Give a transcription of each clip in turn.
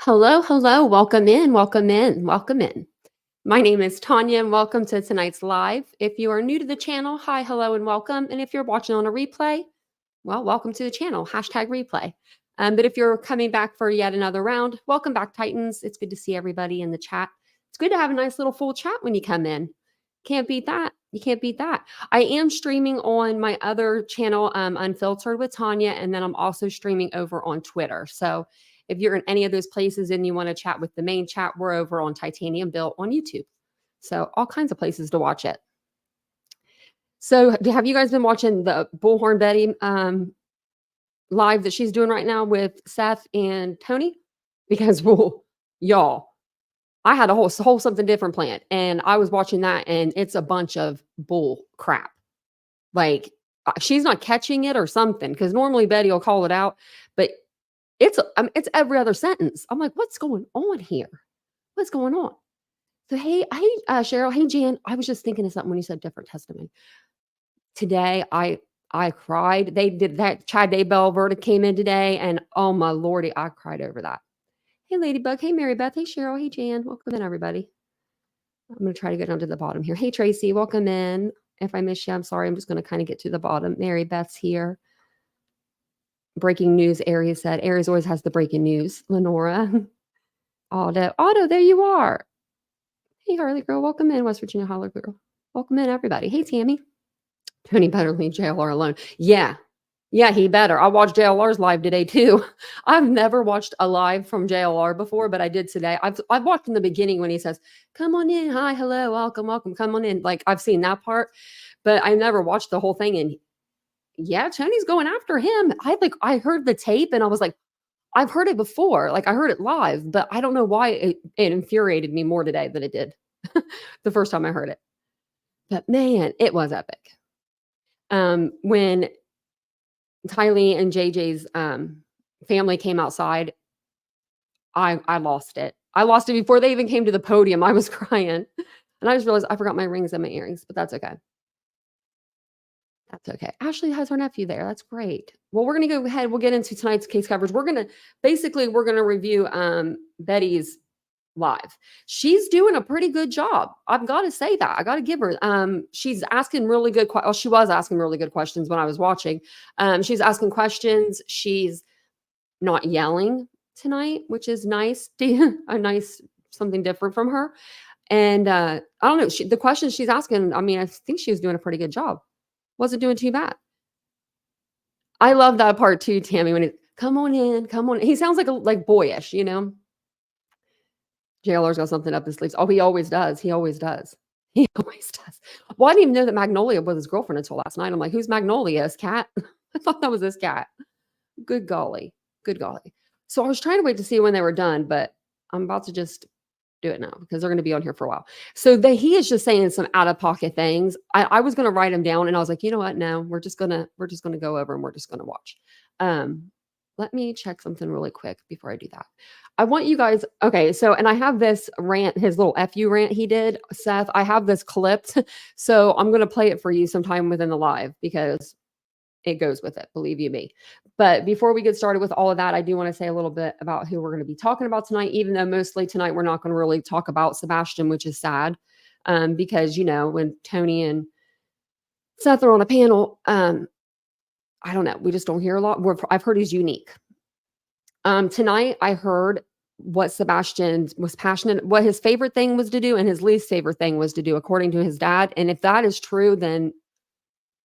Hello, hello. Welcome in, welcome in, welcome in. My name is Tanya and welcome to tonight's live. If you are new to the channel, hi, hello, and welcome. And if you're watching on a replay, well, welcome to the channel, hashtag replay. But if you're coming back for yet another round, welcome back, Titans. It's good to see everybody in the chat. It's good to have a nice little full chat when you come in. Can't beat that. You can't beat that. I am streaming on my other channel, Unfiltered with Tanya, and then I'm also streaming over on Twitter. So if you're in any of those places and you want to chat with the main chat, we're over on Titanium Built on YouTube. So all kinds of places to watch it. So have you guys been watching the Bullhorn Betty live that she's doing right now with Seth and Tony? Because, well, y'all, I had a whole something different planned, and I was watching that, and it's a bunch of bull crap. Like, she's not catching it or something, because normally Betty will call it out, but it's every other sentence. I'm like, what's going on here? What's going on? So, hey, Cheryl, hey, Jan, I was just thinking of something when you said different testimony. Today, I cried. They did that. Chad Daybell verdict came in today, and oh my lordy, I cried over that. Hey, Ladybug. Hey, Mary Beth. Hey, Cheryl. Hey, Jan. Welcome in, everybody. I'm going to try to get down to the bottom here. Hey, Tracy. Welcome in. If I miss you, I'm sorry. I'm just going to kind of get to the bottom. Mary Beth's here. Breaking news, Aries said. Aries always has the breaking news. Lenora. Otto, there you are. Hey, Harley Girl. Welcome in, West Virginia Holler Girl. Welcome in, everybody. Hey, Tammy. Tony better leave JLR alone. Yeah, he better. I watched JLR's live today too. I've never watched a live from JLR before, but I did today. I've watched in the beginning when he says, "Come on in, hi, hello, welcome, welcome, come on in." Like I've seen that part, but I never watched the whole thing. And yeah, Tony's going after him. I heard the tape and I was like, I've heard it before. Like I heard it live, but I don't know why it infuriated me more today than it did the first time I heard it. But man, it was epic. When Tylee and JJ's family came outside, I lost it. I lost it before they even came to the podium. I was crying. And I just realized I forgot my rings and my earrings, but that's okay. That's okay. Ashley has her nephew there. That's great. Well, we're going to go ahead. We'll get into tonight's case coverage. We're going to review Betty's live. She's doing a pretty good job. I've got to say that. I got to give her. She's asking really good questions. Well, she was asking really good questions when I was watching. She's asking questions. She's not yelling tonight, which is nice. Something different from her. And I don't know. The questions she's asking, I mean, I think she was doing a pretty good job. Wasn't doing too bad. I love that part too, Tammy, when come on in, come on. He sounds like boyish, you know? JLR's got something up his sleeves. Oh, he always does. He always does. He always does. Well, I didn't even know that Magnolia was his girlfriend until last night. I'm like, who's Magnolia? His cat? I thought that was his cat. Good golly. Good golly. So I was trying to wait to see when they were done, but I'm about to just do it now because they're going to be on here for a while. So he is just saying some out of pocket things. I was going to write them down and I was like, you know what? No, we're just going to go over and we're just going to watch. Let me check something really quick before I do that. I want you guys, okay, so, and I have this rant, his little FU rant he did, Seth, I have this clipped, so I'm going to play it for you sometime within the live because it goes with it, believe you me. But before we get started with all of that, I do want to say a little bit about who we're going to be talking about tonight, even though mostly tonight we're not going to really talk about Sebastian, which is sad, because, you know, when Tony and Seth are on a panel, I don't know, we just don't hear a lot. I've heard he's unique. Tonight, I heard what Sebastian was passionate, what his favorite thing was to do and his least favorite thing was to do, according to his dad. And if that is true, then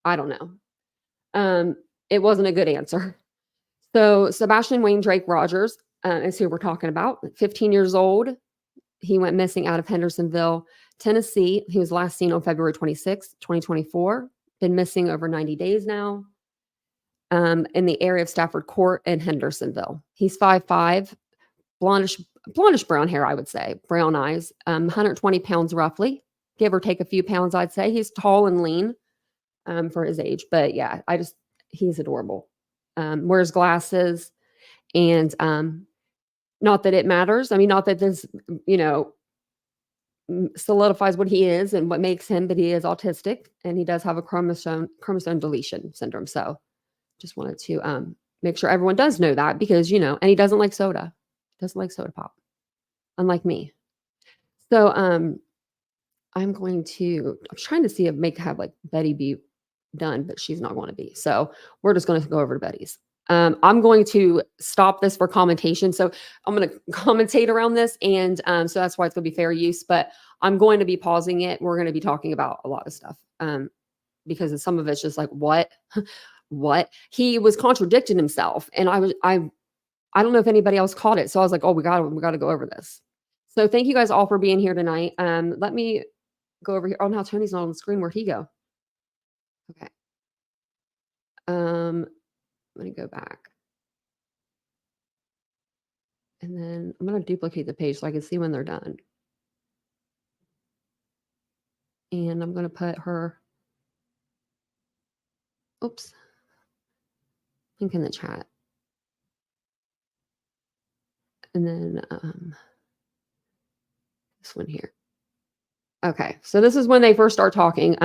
I don't know. It wasn't a good answer. So Sebastian Wayne Drake Rogers is who we're talking about. 15 years old. He went missing out of Hendersonville, Tennessee. He was last seen on February 26, 2024. Been missing over 90 days now. In the area of Stafford Court in Hendersonville. He's 5'5", blondish brown hair, I would say, brown eyes, 120 pounds roughly, give or take a few pounds, I'd say. He's tall and lean for his age, but yeah, he's adorable. Wears glasses, and not that it matters. I mean, not that this, you know, solidifies what he is and what makes him, but he is autistic, and he does have a chromosome deletion syndrome, so just wanted to make sure everyone does know that because, you know, and he doesn't like soda. Doesn't like soda pop, unlike me. So I'm trying to see if have like Betty be done, but she's not going to be. So we're just going to go over to Betty's. I'm going to stop this for commentation. So I'm going to commentate around this. And so that's why it's going to be fair use, but I'm going to be pausing it. We're going to be talking about a lot of stuff because some of it's just like, what? What? He was contradicting himself. And I don't know if anybody else caught it. So I was like, oh, we got to go over this. So thank you guys all for being here tonight. Let me go over here. Oh, now Tony's not on the screen. Where'd he go? Okay. Let me go back. And then I'm going to duplicate the page so I can see when they're done. And I'm going to put her, link in the chat. And then this one here. Okay, so this is when they first start talking.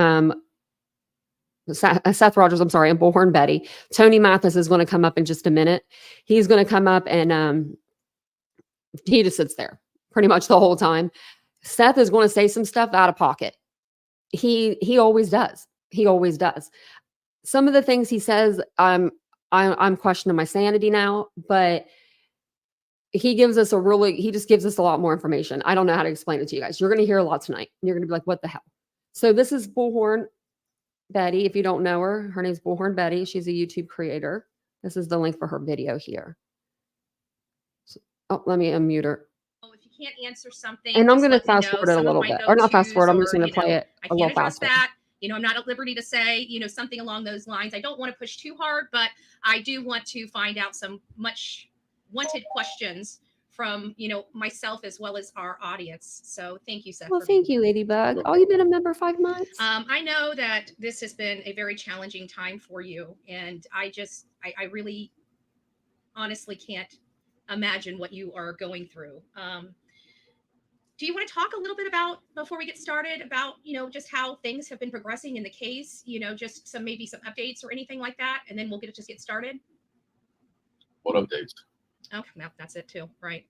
Seth Rogers, I'm sorry, and Bullhorn Betty. Tony Mathis is going to come up in just a minute. He's going to come up and he just sits there pretty much the whole time. Seth is going to say some stuff out of pocket. He always does. He always does. Some of the things he says, I'm questioning my sanity now, but he just gives us a lot more information. I don't know how to explain it to you guys. You're going to hear a lot tonight. You're going to be like, what the hell? So this is Bullhorn Betty. If you don't know her, her name's Bullhorn Betty. She's a YouTube creator. This is the link for her video here. So, let me unmute her. If you can't answer something, and I'm going to fast forward it a little bit, or not fast forward. I'm just going to play it a little faster. I'm not at liberty to say, something along those lines. I don't want to push too hard, but I do want to find out some much wanted questions from, myself as well as our audience. So thank you, Seth. Well, thank you, Ladybug. Oh, you've been a member 5 months. I know that this has been a very challenging time for you. And I really honestly can't imagine what you are going through. Do you want to talk a little bit about, before we get started, about, just how things have been progressing in the case, just maybe some updates or anything like that, and then we'll just get started? What updates? Oh, no, that's it too. Right.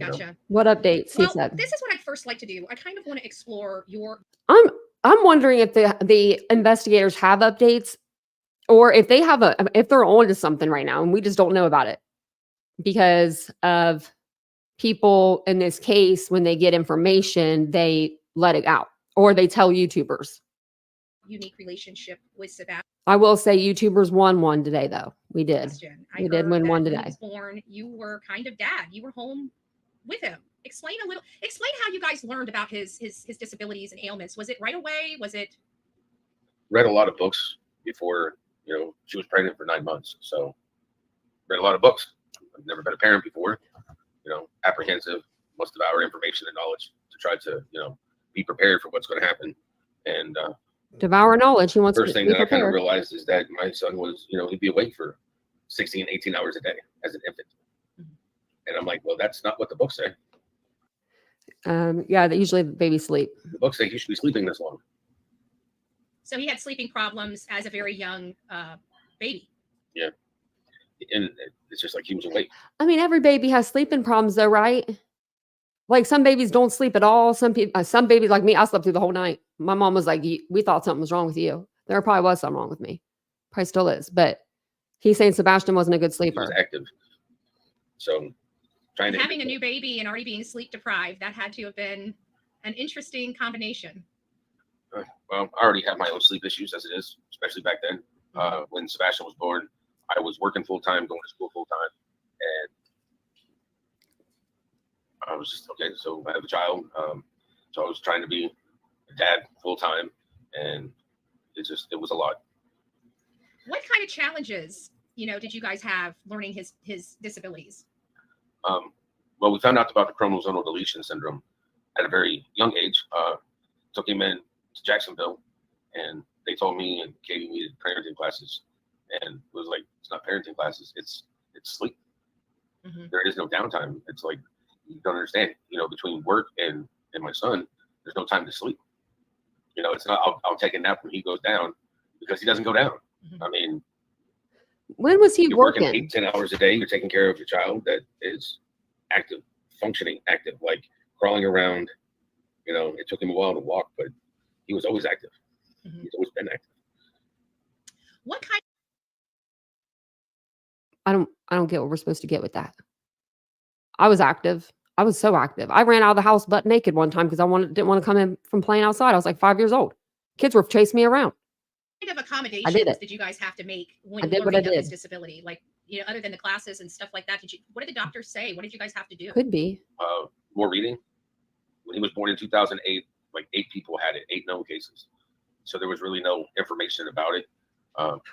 Gotcha. What updates? Well, this is what I'd first like to do. I kind of want to explore your. I'm wondering if the investigators have updates, or if if they're on to something right now and we just don't know about it because of people in this case. When they get information, they let it out, or they tell YouTubers. Unique relationship with Sebastian. I will say YouTubers won one today, though. We did. We did win one today. When he was born, you were kind of dad. You were home with him. Explain how you guys learned about his disabilities and ailments. Was it right away? Was it? Read a lot of books before, she was pregnant for 9 months. So read a lot of books. I've never been a parent before, apprehensive, must devour information and knowledge to try to, be prepared for what's going to happen. And devour knowledge. He wants first thing that I kind of realized is that my son was, he'd be awake for 16, 18 hours a day as an infant. Mm-hmm. And I'm like, well, that's not what the books say. Yeah, usually babies sleep. The books say he should be sleeping this long. So he had sleeping problems as a very young baby. Yeah. And it's just like he was awake. I mean, every baby has sleeping problems though, right? Like some babies don't sleep at all. Some babies like me, I slept through the whole night. My mom was like, we thought something was wrong with you. There probably was something wrong with me. Probably still is. But he's saying Sebastian wasn't a good sleeper. He was active. So having a new baby and already being sleep deprived, that had to have been an interesting combination. Well, I already have my own sleep issues as it is, especially back then. When Sebastian was born, I was working full time, going to school full time, and I was just okay. So I have a child, so I was trying to be a dad full time, and it was a lot. What kind of challenges, did you guys have learning his disabilities? Well, we found out about the chromosomal deletion syndrome at a very young age. Took him in to Jacksonville, and they told me and Katie needed parenting classes, and it was like, it's not parenting classes, it's sleep. Mm-hmm. There is no downtime. It's like, you don't understand, between work and my son, there's no time to sleep. It's not, I'll take a nap when he goes down, because he doesn't go down. Mm-hmm. I mean, when was he working 8-10 hours a day? You're taking care of your child that is active, functioning, active, like crawling around. You know, it took him a while to walk, but he was always active. Mhm. He's always been active. What kind I don't get what we're supposed to get with that. I was active. I was so active. I ran out of the house butt naked one time because didn't want to come in from playing outside. I was like 5 years old. Kids were chasing me around. of I accommodations did it. did you guys have to make I when did what I learning of his did. disability? Like, you know, other than the classes and stuff like that, what did the doctors say? What did you guys have to do? Could be. More reading. When he was born in 2008, like 8 people had it, 8 known cases. So there was really no information about it.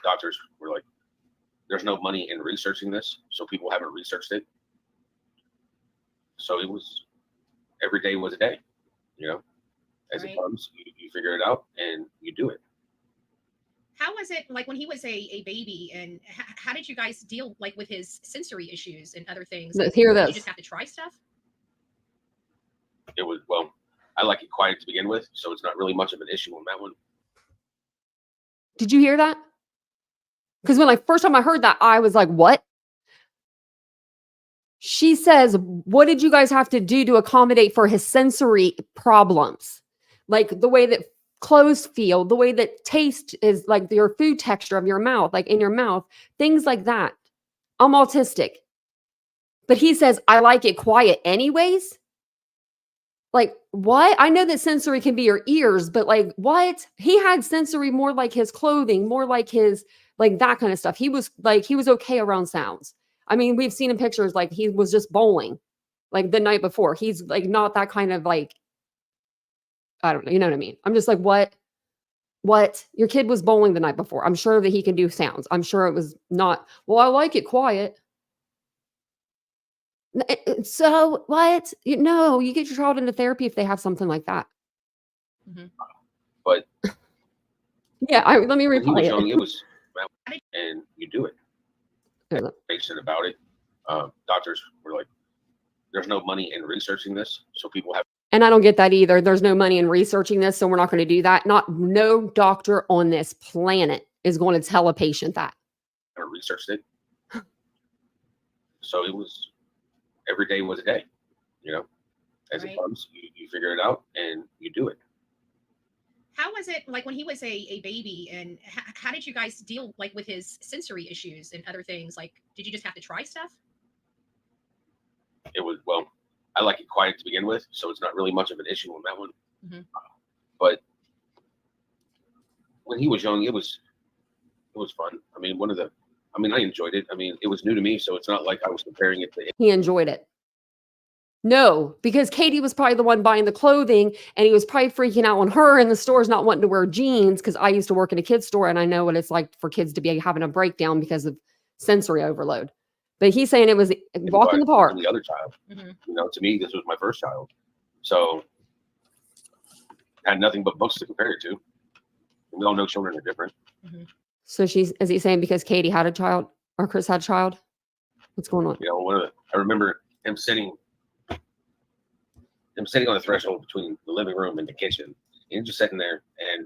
Doctors were like, there's no money in researching this, so people haven't researched it. So it was, every day was a day, you know, as Right. it comes, you figure it out and you do it. How was it like when he was a baby, and how did you guys deal like with his sensory issues and other things? Let's hear Did you this. just have to try stuff? It was, well, I like it quiet to begin with, so it's not really much of an issue on that one. Did you hear that? Because when first time I heard that, I was like, what? She says, what did you guys have to do to accommodate for his sensory problems? Like the way that clothes feel, the way that taste is, like your food texture of your mouth, like in your mouth, things like that. I'm autistic. But he says, I like it quiet anyways. Like, what? I know that sensory can be your ears, but like, what? He had sensory more like his clothing, more like his, like that kind of stuff. He was okay around sounds. I mean, we've seen in pictures, like he was just bowling like the night before. He's like not that kind of like, I don't know, you know what I mean? I'm just like, what? What? Your kid was bowling the night before. I'm sure that he can do sounds. I'm sure it was not, well, I like it quiet. So what? No, you get your child into therapy if they have something like that. But Yeah, let me when he was replay young, it. it was, and you do it. Here, look. Information about it. Doctors were like, there's no money in researching this, so people have And I don't get that either. There's no money in researching this, so we're not going to do that. No doctor on this planet is going to tell a patient that. researched it. So it was, every day was a day, you know, as Right. it comes, you figure it out and you do it. How was it like when he was a baby, and how did you guys deal like with his sensory issues and other things? Like, did you just have to try stuff? It was, well, I like it quiet to begin with, so it's not really much of an issue on that one. Mhm. But when he was young, it was fun. I mean, I enjoyed it. I mean, it was new to me, so it's not like I was comparing it to him. He enjoyed it. No, because Katie was probably the one buying the clothing, and he was probably freaking out on her in the stores not wanting to wear jeans, because I used to work in a kid's store and I know what it's like for kids to be having a breakdown because of sensory overload. But he's saying it was walk in the park. The other child, Mhm. you know, to me, this was my first child. So I had nothing but books to compare it to. We all know children are different. So is he saying because Katie had a child or Chris had a child? What's going on? You know, I remember him sitting on the threshold between the living room and the kitchen, and just sitting there, and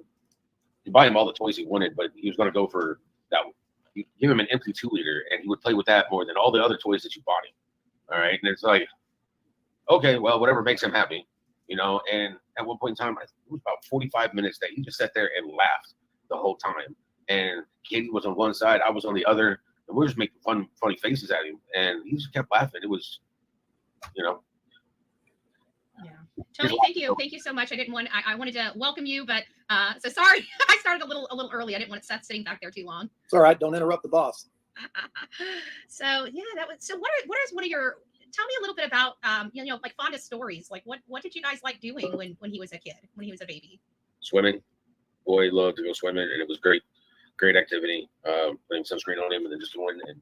you buy him all the toys he wanted, but he was going to go for that. You give him an empty 2-liter, and he would play with that more than all the other toys that you bought him. All right, and it's like, okay, well, whatever makes him happy, you know. And at one point in time, it was about 45 minutes that he just sat there and laughed the whole time. And Katie was on one side, I was on the other, and we were just making funny faces at him, and he just kept laughing. It was, you know. Yeah. Tony, thank you so much. I wanted to welcome you, but so sorry, I started a little early. I didn't want Seth sitting back there too long. It's all right. Don't interrupt the boss. So yeah, what is one of your, tell me a little bit about you know, like fondest stories. Like what did you guys like doing when he was a kid, when he was a baby? Swimming. Boy loved to go swimming, and it was great activity. Putting sunscreen on him and then just going. And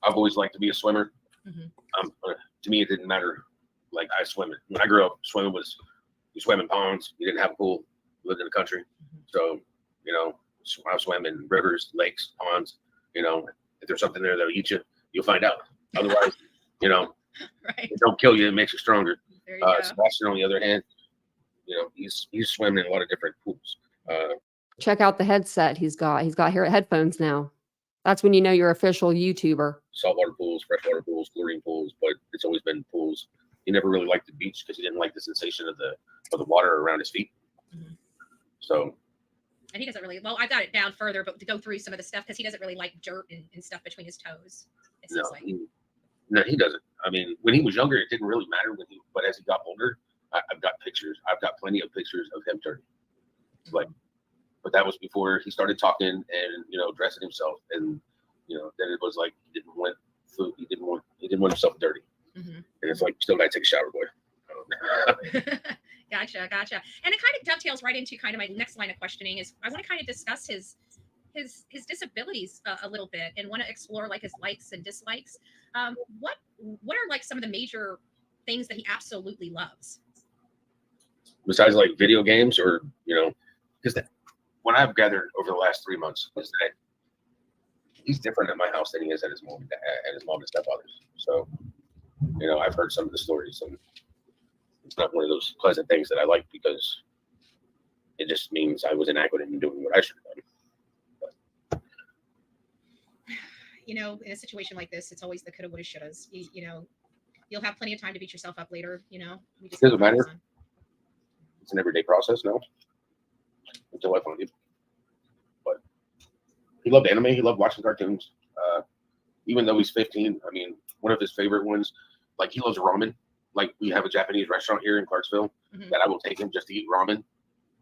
I've always liked to be a swimmer. To me, it didn't matter. Like, I swim. When I grew up, swimming was, you swam in ponds. You didn't have a pool. You lived in the country. So, you know, I swam in rivers, lakes, ponds. You know, if there's something there that'll eat you, you'll find out. Otherwise, you know, Right. it don't kill you. It makes you stronger. There you go. Sebastian, on the other hand, you know, he's swimming in a lot of different pools. Check out the headset he's got. He's got headphones now. That's when you know you're official YouTuber. Saltwater pools, freshwater pools, chlorine pools, but it's always been never really liked the beach because he didn't like the sensation of the water around his feet. Mhm. So. And he doesn't really, well, I've got it down further, but to go through some of the stuff, because he doesn't really like dirt and stuff between his toes. It No, seems like. no, he doesn't. I mean, when he was younger, it didn't really matter but as he got older, I've got pictures. I've got plenty of pictures of him dirty. Like, but that was before he started talking and, you know, dressing himself. And, you know, then it was like, he didn't want food. He didn't want himself dirty. Mm-hmm. And it's like, you still got to take a shower, boy. Gotcha. And it kind of dovetails right into kind of my next line of questioning is I want to kind of discuss his disabilities a little bit and want to explore like his likes and dislikes. What are like some of the major things that he absolutely loves? Besides like video games or, you know, because what I've gathered over the last 3 months is that he's different at my house than he is at his mom and stepfather's. So, you know, I've heard some of the stories, and it's not one of those pleasant things that I like because it just means I was inadequate in doing what I should have done. You know, in a situation like this, it's always the coulda, woulda, shouldas. You know, you'll have plenty of time to beat yourself up later. You know, It doesn't matter. It's an everyday process now until I find it. But he loved anime. He loved watching cartoons. Even though he's 15, I mean, one of his favorite ones, like he loves ramen. Like we have a Japanese restaurant here in Clarksville that I will take him just to eat ramen.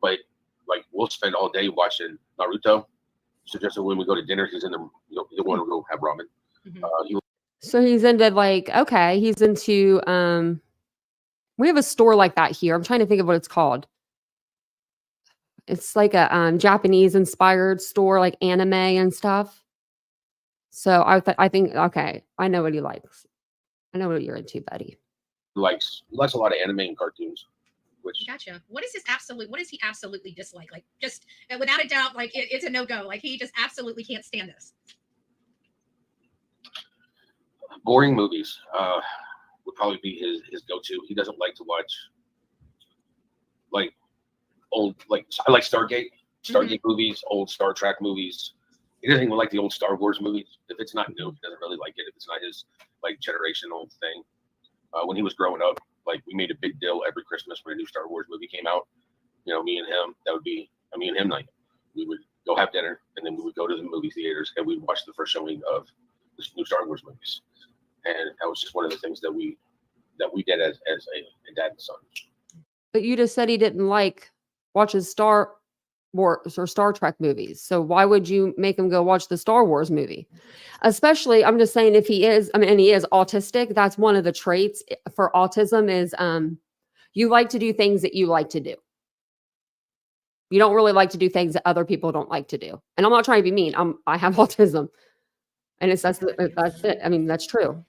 But like we'll spend all day watching Naruto. So just so when we go to dinner, he's in the, you know, he'll want to go have ramen. So he's into like, okay, he's into we have a store like that here. I'm trying to think of what it's called. It's like a Japanese inspired store, like anime and stuff. So I think, okay, I know what he likes. I know what you're into, buddy. He likes a lot of anime and cartoons. Which Gotcha. What does he absolutely dislike? Like just without a doubt, like it's a no-go. Like he just absolutely can't stand this. boring movies would probably be his go-to. He doesn't like to watch like old, like I like Stargate movies, old Star Trek movies. He doesn't even like the old Star Wars movies. If it's not new, he doesn't really like it. If it's not his like generational thing. When he was growing up, like we made a big deal every Christmas when a new Star Wars movie came out. You know, me and him, that would be a me and him night. We would go have dinner, and then we would go to the movie theaters, and we'd watch the first showing of the new Star Wars movies. And that was just one of the things that we did as a dad and son. But you just said he didn't like watches Star Wars or Star Trek movies. So why would you make him go watch the Star Wars movie? Especially, I'm just saying, if he is, I mean, and he is autistic, that's one of the traits for autism is you like to do things that you like to do. You don't really like to do things that other people don't like to do. And I'm not trying to be mean. I have autism. And that's it. I mean, that's true.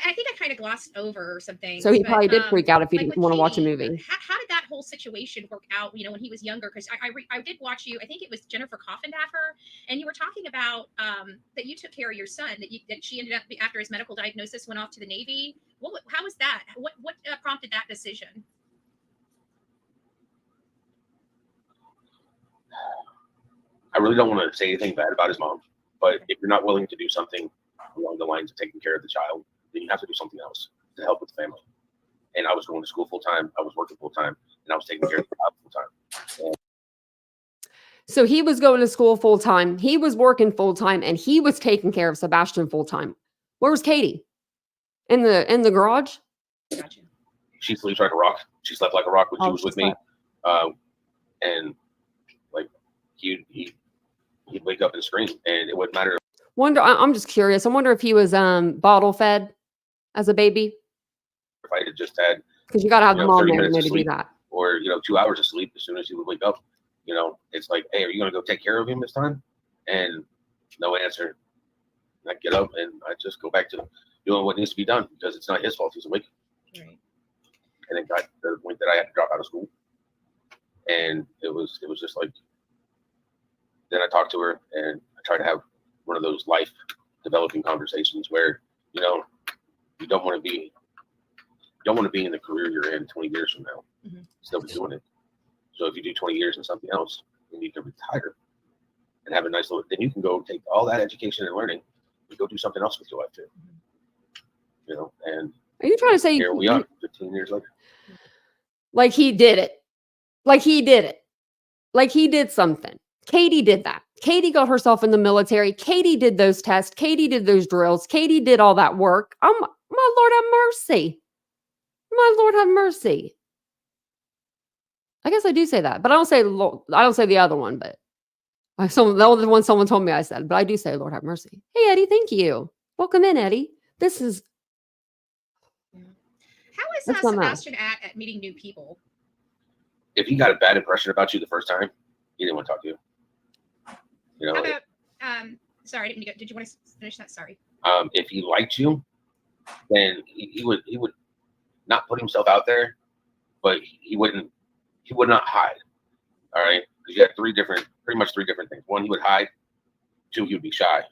I think I kind of glossed over some things. So he probably did freak out if he didn't want to watch a Katie, movie. How did that whole situation work out, you know, when he was younger? Because I did watch you, I think it was Jennifer Coffindaffer, and you were talking about that you took care of your son, that she ended up, after his medical diagnosis, went off to the Navy. How was that? What prompted that decision? I really don't want to say anything bad about his mom, but if you're not willing to do something along the lines of taking care of the child, then you have to do something else to help with the family. And I was going to school full time, I was working full time, and I was taking care of the child full time. So he was going to school full time, he was working full time, and he was taking care of Sebastian full time. Where was Katie? In the garage? Gotcha. She sleeps like a rock. She slept like a rock when she was with me. And like he'd wake up and scream, and it wouldn't matter. I'm just curious. I wonder if he was bottle fed as a baby. If I had just had, because you got to have the mom 30 there minutes to do that, or 2 hours of sleep as soon as he would wake up. It's like, hey, are you gonna go take care of him this time? And no answer. I get up and I just go back to doing what needs to be done because it's not his fault he's awake. Right. And it got to the point that I had to drop out of school, and it was just like. Then I talked to her and I tried to have one of those life developing conversations where, you don't want to be in the career you're in 20 years from now, still be doing it. So if you do 20 years in something else, then you can retire and have a nice little, then you can go take all that education and learning and go do something else with your life too. And Are you trying to say Here we are, 15 years later. like he did it? Like he did it? Like he did something? Katie did that. Katie got herself in the military. Katie did those tests. Katie did those drills. Katie did all that work. Oh, my Lord have mercy. My Lord have mercy. I guess I do say that, but I don't say the other one, but the other one someone told me I said, but I do say Lord have mercy. Hey Eddie, thank you. Welcome in, Eddie. This is How is What's going on? Sebastian at meeting new people? If he got a bad impression about you the first time, he didn't want to talk to you. You know, How about sorry, I didn't mean to go. Did you want to finish that? Sorry. if he liked you, then he would not put himself out there, but he would not hide. All right, because you had pretty much three different things. One, he would hide. Two, he would be shy,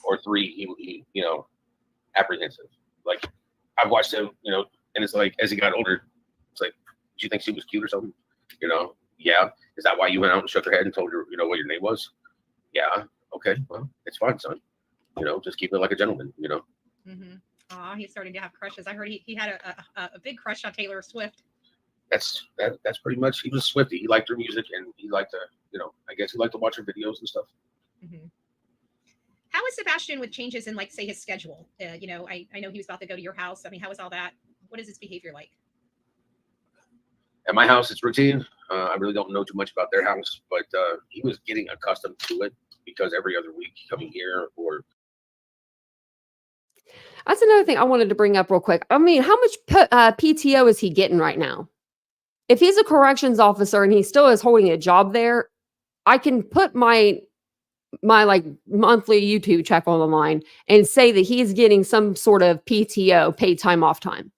or three, he apprehensive. Like I've watched him, and it's like as he got older, it's like, did you think she was cute or something? Yeah. Is that why you went out and shook her head and told her, what your name was? Yeah. Okay. Well, it's fine, son. Just keep it like a gentleman. Mm-hmm. Oh, he's starting to have crushes. I heard he had a big crush on Taylor Swift. That's pretty much. He was Swifty. He liked her music, and he liked to, I guess he liked to watch her videos and stuff. Mm-hmm. How is Sebastian with changes in, like, say, his schedule? I know he was about to go to your house. I mean, how is all that? What is his behavior like? At my house, it's routine. I really don't know too much about their house, but he was getting accustomed to it because every other week coming here or. That's another thing I wanted to bring up real quick. I mean, how much PTO is he getting right now? If he's a corrections officer and he still is holding a job there, I can put my like monthly YouTube check on the line and say that he's getting some sort of PTO, paid time off time.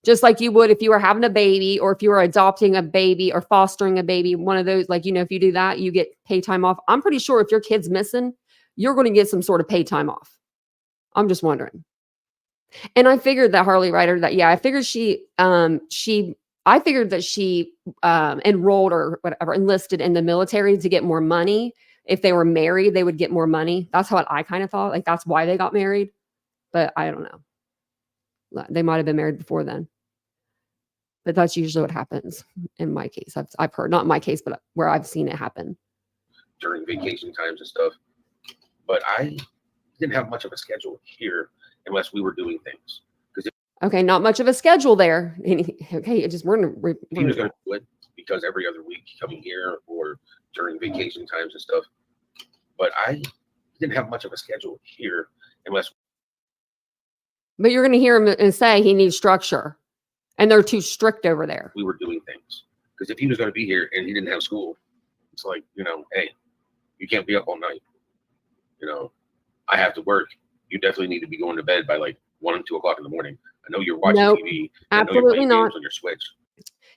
Just like you would if you were having a baby or if you were adopting a baby or fostering a baby, one of those, like, if you do that, you get paid time off. I'm pretty sure if your kid's missing, you're going to get some sort of paid time off. I'm just wondering. And I figured that Harley Ryder, I figured that she enrolled or whatever, enlisted in the military to get more money. If they were married, they would get more money. That's what I kind of thought. Like, that's why they got married. But I don't know. They might have been married before then. But that's usually what happens in my case. I've heard, not in my case, but where I've seen it happen. During vacation times and stuff. But I didn't have much of a schedule here unless we were doing things. Okay, not much of a schedule there. Okay, he was going to do it because every other week coming here or during vacation times and stuff. But I didn't have much of a schedule here unless. But you're going to hear him say he needs structure, and they're too strict over there. We were doing things because if he was going to be here and he didn't have school, it's like, hey, you can't be up all night. I have to work. You definitely need to be going to bed by like 1 and 2 o'clock in the morning. I know you're watching TV. Absolutely not. On your Switch.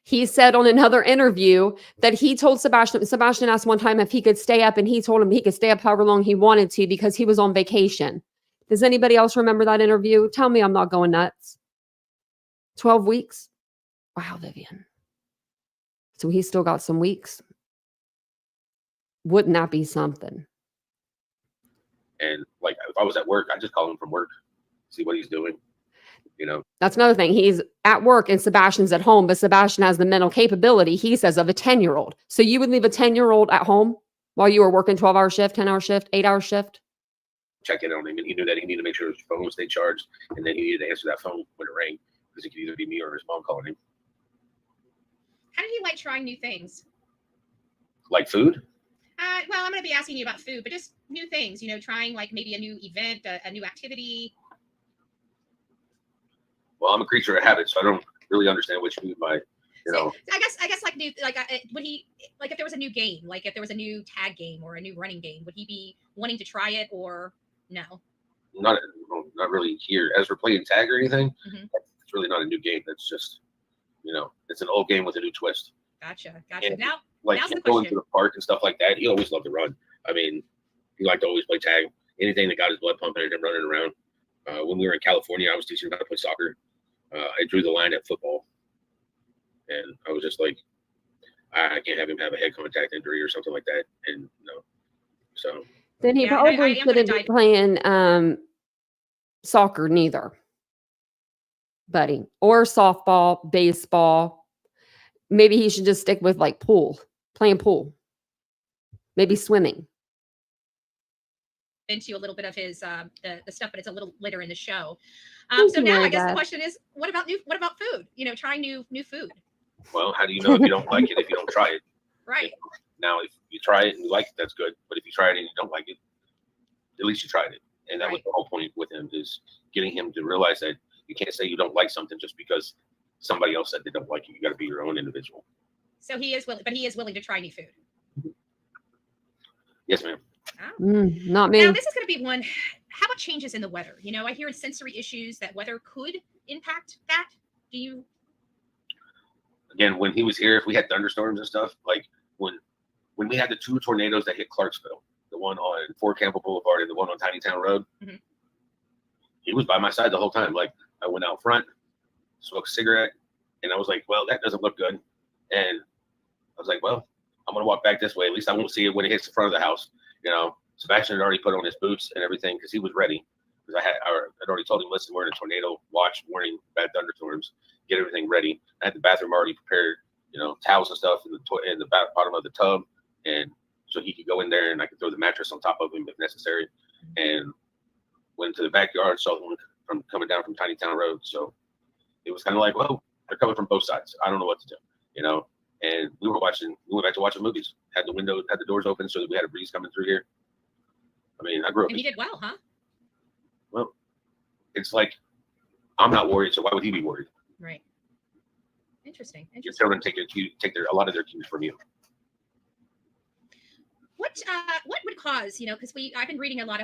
He said on another interview that he told Sebastian asked one time if he could stay up, and he told him he could stay up however long he wanted to because he was on vacation. Does anybody else remember that interview? Tell me I'm not going nuts. 12 weeks? Wow, Vivian. So he's still got some weeks. Wouldn't that be something? And like, if I was at work, I'd just call him from work, see what he's doing. That's another thing. He's at work and Sebastian's at home, but Sebastian has the mental capability, he says, of a 10-year-old. So you would leave a 10-year-old at home while you were working 12-hour shift, 10-hour shift, 8-hour shift? Check in on him, and he knew that he needed to make sure his phone stayed charged, and then he needed to answer that phone when it rang because it could either be me or his mom calling him. How did he like trying new things? Like food? Well, I'm going to be asking you about food, but just new things, trying like maybe a new event, a new activity. Well, I'm a creature of habit, so I don't really understand what you mean by, So, I guess like new, like would he, like if there was a new game, like if there was a new tag game or a new running game, would he be wanting to try it or no? Not really here. As for playing tag or anything, Mm-hmm. It's really not a new game. That's just, it's an old game with a new twist. Gotcha. And Now, like now's the going question. to the park and stuff like that, he always loved to run. I mean, he liked to always play tag. Anything that got his blood pumping and him running around. When we were in California, I was teaching him how to play soccer. I drew the line at football, and I was just like, I can't have him have a head contact injury or something like that. And so then he probably shouldn't be playing soccer neither. buddy, or softball, baseball. Maybe he should just stick with like pool, playing pool, maybe swimming. Into a little bit of his the stuff, but it's a little later in the show. Thank So you, now Mary I guess the Beth. question is, what about food? Trying new food. Well, how do you know if you don't like it if you don't try it? Right. Now, if you try it and you like it, that's good. But if you try it and you don't like it, at least you tried it. And that was the whole point with him, is getting him to realize that you can't say you don't like something just because somebody else said they don't like it. You got to be your own individual. So he is willing to try new food. Yes, ma'am. Oh. Not me. Now, this is going to be one. How about changes in the weather? I hear in sensory issues that weather could impact that. Do you? Again, when he was here, if we had thunderstorms and stuff, like when we had the 2 tornadoes that hit Clarksville, the one on Fort Campbell Boulevard and the one on Tiny Town Road, he was by my side the whole time. Like, I went out front, smoked a cigarette, and I was like, well, that doesn't look good. And I was like, well, I'm going to walk back this way. At least I won't see it when it hits the front of the house. Sebastian had already put on his boots and everything because he was ready. Because I'd already told him, listen, we're in a tornado watch warning, bad thunderstorms, get everything ready. I had the bathroom already prepared, towels and stuff in the bottom of the tub. And so he could go in there and I could throw the mattress on top of him if necessary. And went to the backyard, saw them from coming down from Tiny Town Road. So it was kind of like, well, they're coming from both sides. I don't know what to do, And we went back to watching movies. Had the doors open so that we had a breeze coming through here. I mean, I grew up. And he did well, huh? Well, it's like, I'm not worried, so why would he be worried? Right. Interesting. Your children take a lot of their cues from you. What would cause, because I've been reading a lot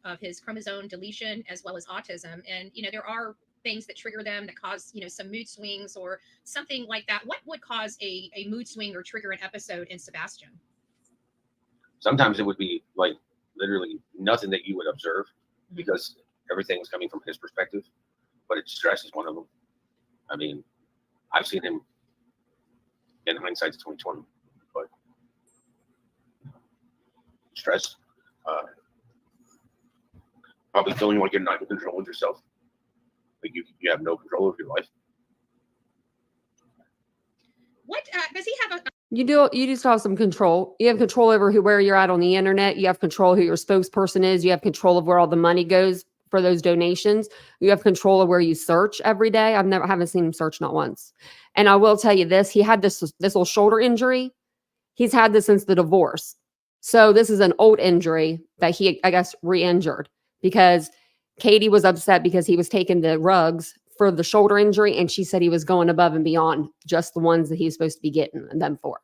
of his chromosome deletion as well as autism, and there are things that trigger them that cause some mood swings or something like that. What would cause a mood swing or trigger an episode in Sebastian? Sometimes it would be like literally nothing that you would observe because everything is coming from his perspective, but stress is one of them. I mean, I've seen him, in hindsight, it's 2020, but stress, probably feeling like you're not in control of yourself. Like you have no control of your life. What does he have You just have some control. You have control over where you're at on the internet. You have control who your spokesperson is. You have control of where all the money goes for those donations. You have control of where you search every day. Haven't seen him search not once. And I will tell you this, he had this little shoulder injury. He's had this since the divorce. So this is an old injury that he, I guess, re-injured because Katie was upset because he was taking the rugs for the shoulder injury, and she said he was going above and beyond just the ones that he's supposed to be getting them for.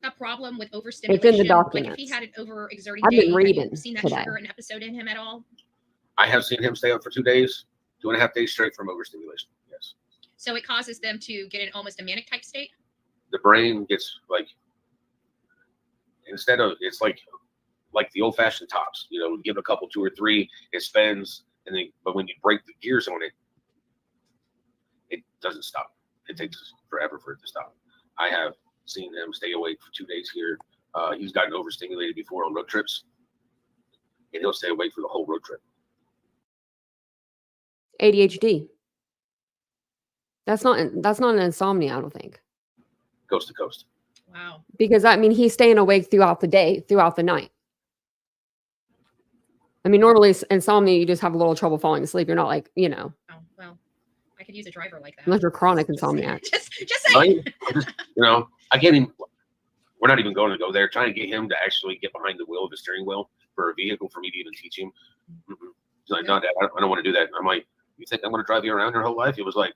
A problem with overstimulation? It's in the documents. Like if he had an overexerting I've day, been reading have you seen that today. trigger an episode in him at all? I have seen him stay up for 2 days, 2.5 days straight from overstimulation. Yes. So it causes them to get in almost a manic type state? The brain gets like, it's like the old fashioned tops, give it a couple, 2 or 3, it spins. But when you break the gears on it, it doesn't stop. It takes forever for it to stop. I have seen him stay awake for 2 days here. He's gotten overstimulated before on road trips, and he'll stay awake for the whole road trip. ADHD. That's not an insomnia, I don't think. Coast to coast. Wow. Because he's staying awake throughout the day, throughout the night. Normally insomnia, you just have a little trouble falling asleep. You're not like, Oh, well, I could use a driver like that. unless you're chronic insomniac. Just saying. I get him. We're not even going to go there. Trying to get him to actually get behind the wheel of the steering wheel for a vehicle for me to even teach him. He's like, no, Dad, I don't want to do that. I'm like, you think I'm going to drive you around your whole life? He was like,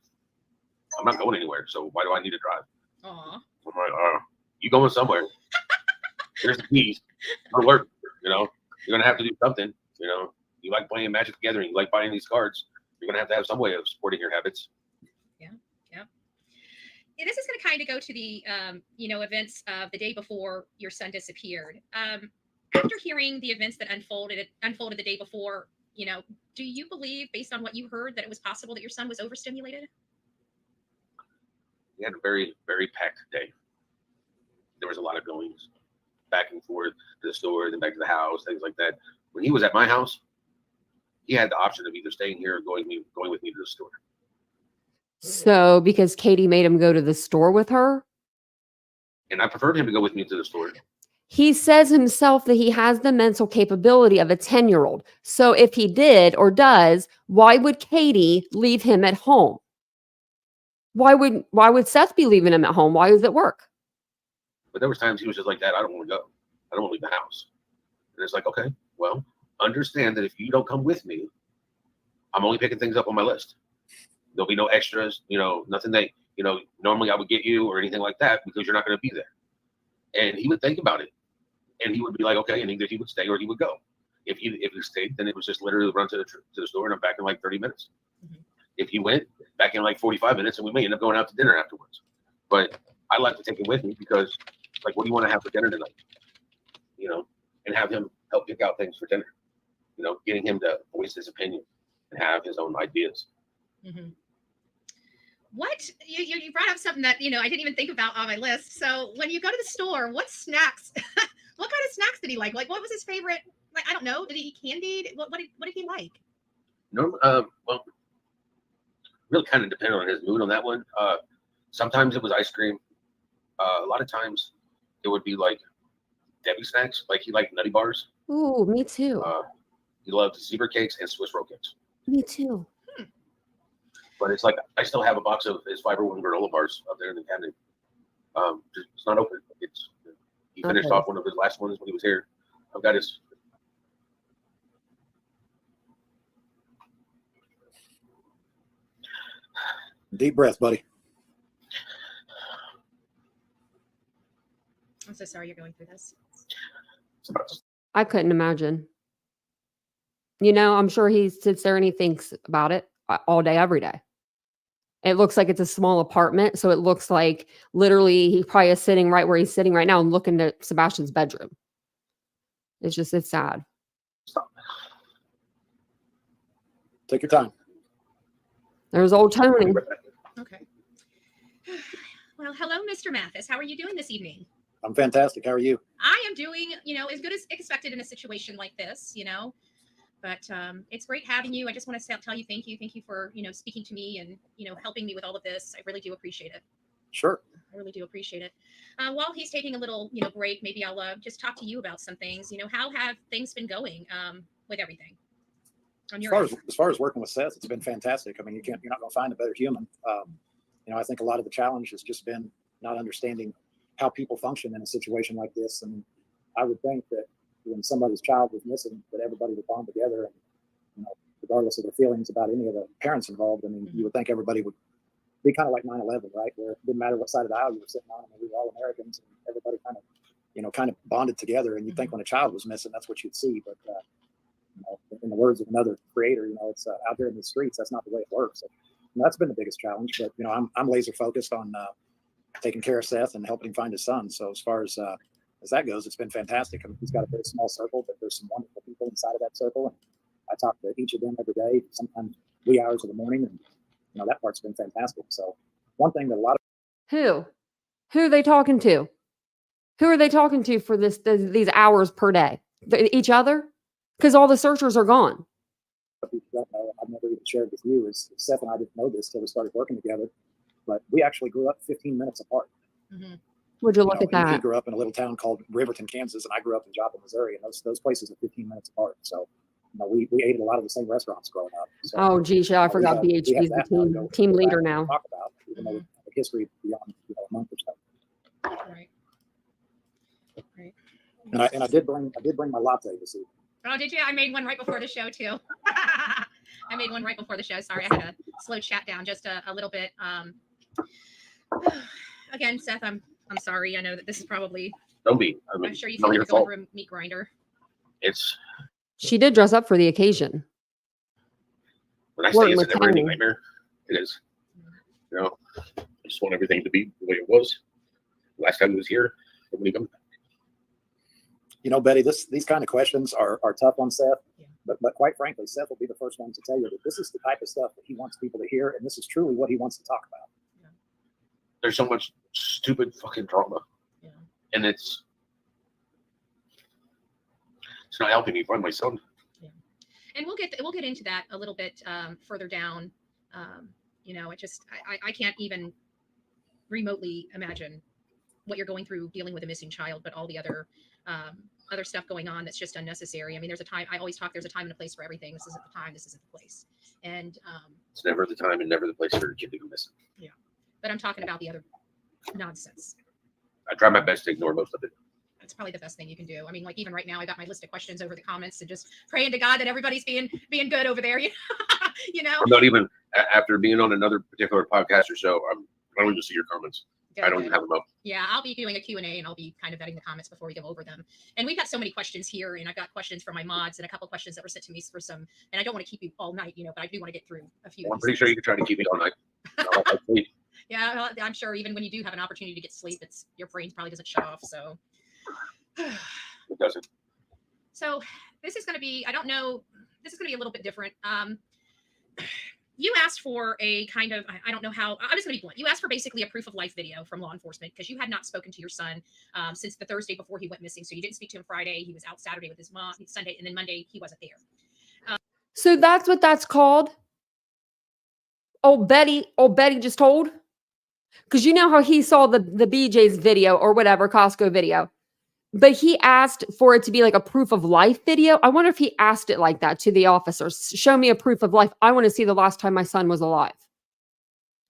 I'm not going anywhere. So why do I need to drive? Aw. I'm like, you going somewhere? Here's the keys. It'll work. You're gonna have to do something. You like playing Magic the Gathering. You like buying these cards. You're gonna have some way of supporting your habits. Yeah. This is going to kind of go to the events of the day before your son disappeared. After hearing the events that unfolded the day before, do you believe, based on what you heard, that it was possible that your son was overstimulated? We had a very, very packed day. There was a lot of goings back and forth to the store, then back to the house, things like that. When he was at my house, he had the option of either staying here or going with me to the store. So because Katie made him go to the store with her, And I preferred him to go with me to the store. he says himself that he has the mental capability of a 10-year-old. So if he did or does, why would Katie leave him at home? Why would Seth be leaving him at home? Why is it work? But there was times he was just like, Dad, I don't want to go. I don't want to leave the house. And it's like, okay, well, understand that if you don't come with me, I'm only picking things up on my list. There'll be no extras, nothing that, normally I would get you or anything like that because you're not going to be there. And he would think about it. And he would be like, okay, and either he would stay or he would go. If he stayed, then it was just literally run to the store and I'm back in like 30 minutes. Mm-hmm. If he went, back in like 45 minutes, and we may end up going out to dinner afterwards. But I like to take him with me because, like, what do you want to have for dinner tonight? And have him help pick out things for dinner. Getting him to voice his opinion and have his own ideas. Mm-hmm. What you brought up something that I didn't even think about on my list. So when you go to the store, what snacks? What kind of snacks did he like? Like, what was his favorite? Like, I don't know. Did he eat candy? What did he like? No, well, really kind of depended on his mood on that one. Sometimes it was ice cream. A lot of times it would be like Debbie snacks. Like he liked Nutty Bars. Ooh, me too. He loved zebra cakes and Swiss roll cakes. Me too. But it's like I still have a box of his Fiber One granola bars up there in the cabinet. It's not open. He finished off one of his last ones when he was here. I've got his. Deep breath, buddy. I'm so sorry you're going through this. I couldn't imagine. I'm sure he sits there and he thinks about it all day, every day. It looks like it's a small apartment. So it looks like literally he probably is sitting right where he's sitting right now and looking at Sebastian's bedroom. It's sad. Stop. Take your time. There's old Tony. Okay. Well, hello, Mr. Mathis. How are you doing this evening? I'm fantastic. How are you? I am doing, as good as expected in a situation like this, But it's great having you. I just want to tell you thank you. Thank you for, speaking to me and, helping me with all of this. I really do appreciate it. Sure. I really do appreciate it. While he's taking a little, break, maybe I'll just talk to you about some things. How have things been going with everything? As far as working with Seth, it's been fantastic. I mean, you're not going to find a better human. I think a lot of the challenge has just been not understanding how people function in a situation like this. And I would think that when somebody's child was missing, that everybody would bond together and, regardless of their feelings about any of the parents involved. I mean, you would think everybody would be kind of like 9/11, right? Where it didn't matter what side of the aisle you were sitting on. I mean, we were all Americans and everybody kind of bonded together. And you'd think when a child was missing, that's what you'd see. But, in the words of another creator, it's out there in the streets. That's not the way it works. So, that's been the biggest challenge. But, I'm laser focused on taking care of Seth and helping him find his son. So as far as that goes, it's been fantastic. I mean, he's got a very small circle, but there's some wonderful people inside of that circle. And I talk to each of them every day, sometimes wee hours of the morning. And, that part's been fantastic. So one thing that a lot of Who are they talking to? Who are they talking to for these hours per day? Each other? Because all the searchers are gone. people don't know, I've never even shared with you, is Seth and I didn't know this till we started working together, but we actually grew up 15 minutes apart. Mm-hmm. Would you look at that? He grew up in a little town called Riverton, Kansas, and I grew up in Joplin, Missouri, and those places are 15 minutes apart. So, we ate at a lot of the same restaurants growing up. So, oh, geez, yeah, I forgot BHB's the team leader now. Talk about, even though we have a history beyond a month or so. Right. Right. And I did bring my latte this evening. Oh, did you? I made one right before the show too. I made one right before the show. Sorry, I had to slow chat down just a little bit. Again, Seth, I'm sorry. I know that this is probably. Don't be. I'm sure you feel like you're going through a meat grinder. She did dress up for the occasion. When I say it's a never-ending nightmare, it is. I just want everything to be the way it was last time he was here. When he comes back. Betty, these kind of questions are tough on Seth, yeah. but quite frankly, Seth will be the first one to tell you that this is the type of stuff that he wants people to hear, and this is truly what he wants to talk about. Yeah. There's so much stupid fucking drama, and it's not helping me find my son. Yeah. And we'll get into that a little bit further down You know, it just, I can't even remotely imagine what you're going through dealing with a missing child, but all the other stuff going on that's just unnecessary. I mean, there's a time, I always talk, there's a time and a place for everything. This isn't the time, this isn't the place. And It's never the time and never the place for a kid to go missing. yeah, but I'm talking about the other nonsense. I try my best to ignore most of it. That's probably the best thing you can do. I mean, like even right now, I got my list of questions over the comments and just praying to God that everybody's being good over there. You know. I'm not even after being on another particular podcast or show. I don't even see your comments. Good, I don't good. even have them up. Yeah, I'll be doing a Q&A and I'll be kind of vetting the comments before we go over them. And we've got so many questions here, and I've got questions from my mods and a couple questions that were sent to me for some. And I don't want to keep you all night, you know, but I do want to get through a few. Well, I'm pretty sure you can try to keep me all night. I sleep. Yeah, well, I'm sure even when you do have an opportunity to get sleep, it's your brain probably doesn't shut off. So. It doesn't. So this is going to be, I don't know, this is going to be a little bit different. You asked for a kind of, I don't know how, I'm just going to be blunt. You asked for basically a proof of life video from law enforcement because you had not spoken to your son since the Thursday before he went missing. So you didn't speak to him Friday. He was out Saturday with his mom, Sunday, and then Monday he wasn't there. So that's what that's called. Old Betty just told. Because you know how he saw the BJ's video or whatever, Costco video. But he asked for it to be like a proof of life video. I wonder if he asked it like that to the officers. Show me a proof of life. I want to see the last time my son was alive.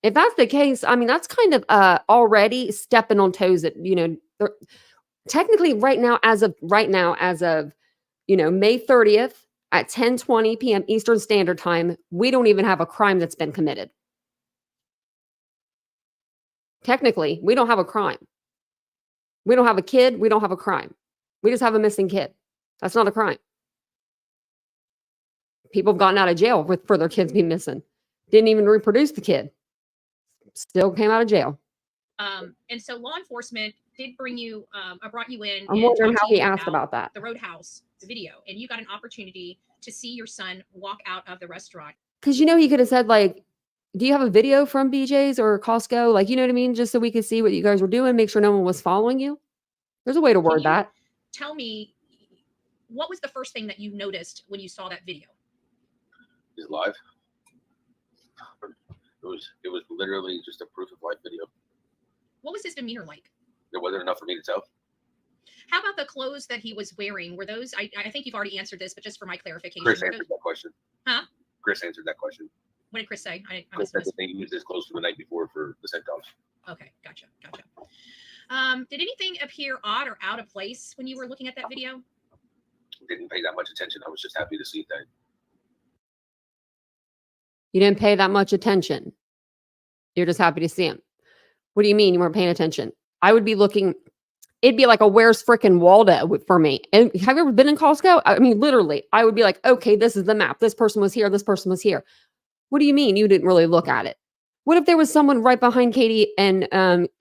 If that's the case, I mean, that's kind of already stepping on toes that, you know, technically right now, as of, you know, May 30th at 10:20 p.m. Eastern Standard Time, we don't even have a crime that's been committed. Technically, we don't have a crime. We don't have a kid. We don't have a crime. We just have a missing kid. That's not a crime. People have gotten out of jail for their kids being missing. Didn't even reproduce the kid. Still came out of jail. And so law enforcement did bring you, brought you in. I'm wondering how he asked about that. The Roadhouse video, and you got an opportunity to see your son walk out of the restaurant. Because, you know, he could have said, like, do you have a video from BJ's or Costco? Like, you know what I mean? Just so we could see what you guys were doing, make sure no one was following you. There's a way to word that. Tell me, what was the first thing that you noticed when you saw that video? He's alive. It was literally just a proof of life video. What was his demeanor like? There wasn't enough for me to tell. How about the clothes that he was wearing? Were those, I think you've already answered this, but just for my clarification. Chris answered that question. Huh? Chris answered that question. What did Chris say? Chris said that they used his clothes from the night before for the scent dogs. Okay, gotcha. Did anything appear odd or out of place when you were looking at that video? Didn't pay that much attention. I was just happy to see that. You didn't pay that much attention. You're just happy to see him. What do you mean you weren't paying attention? I would be looking, it'd be like a where's frickin' Waldo for me. And have you ever been in Costco? I mean, literally, I would be like, okay, this is the map. This person was here. This person was here. What do you mean you didn't really look at it? What if there was someone right behind Katie and,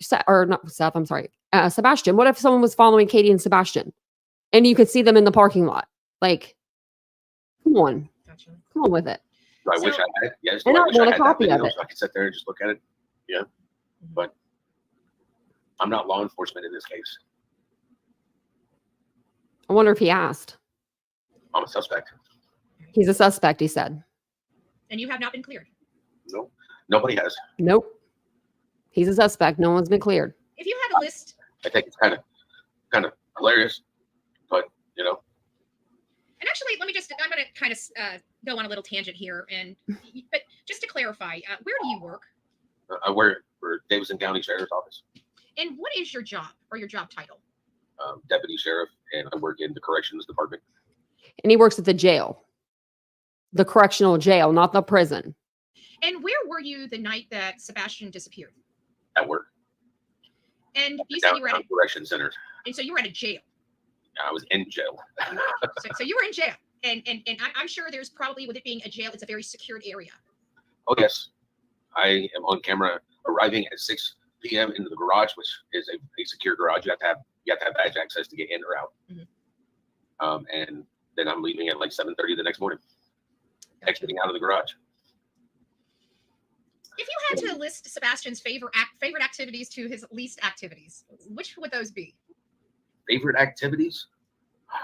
Sebastian? What if someone was following Katie and Sebastian and you could see them in the parking lot? Like, come on. Gotcha. Come on with it. I wish I had. Yes, And I wish want a had copy that of video it. so I could sit there and just look at it. Yeah, but I'm not law enforcement in this case. I wonder if he asked. I'm a suspect. He's a suspect, he said. And you have not been cleared. No, nobody has. Nope. He's a suspect. No one's been cleared. If you had a list, I think it's kind of hilarious, but you know. and actually, I'm going to kind of go on a little tangent here, but just to clarify, where do you work? I work for Davidson County Sheriff's Office. And what is your job or your job title? Deputy Sheriff, and I work in the Corrections Department. And he works at the jail. The correctional jail, not the prison. And where were you the night that Sebastian disappeared? At work. And you said you were at Downtown Correction Center. and so you were at a jail. I was in jail. So you were in jail. And I'm sure there's probably, with it being a jail, it's a very secured area. Oh yes, I am on camera arriving at 6 p.m. into the garage, which is a secure garage. You have to have badge access to get in or out. Mm-hmm. And then I'm leaving at like 7:30 the next morning, exiting out of the garage. If you had to list Sebastian's favorite activities to his least activities, which would those be? Favorite activities?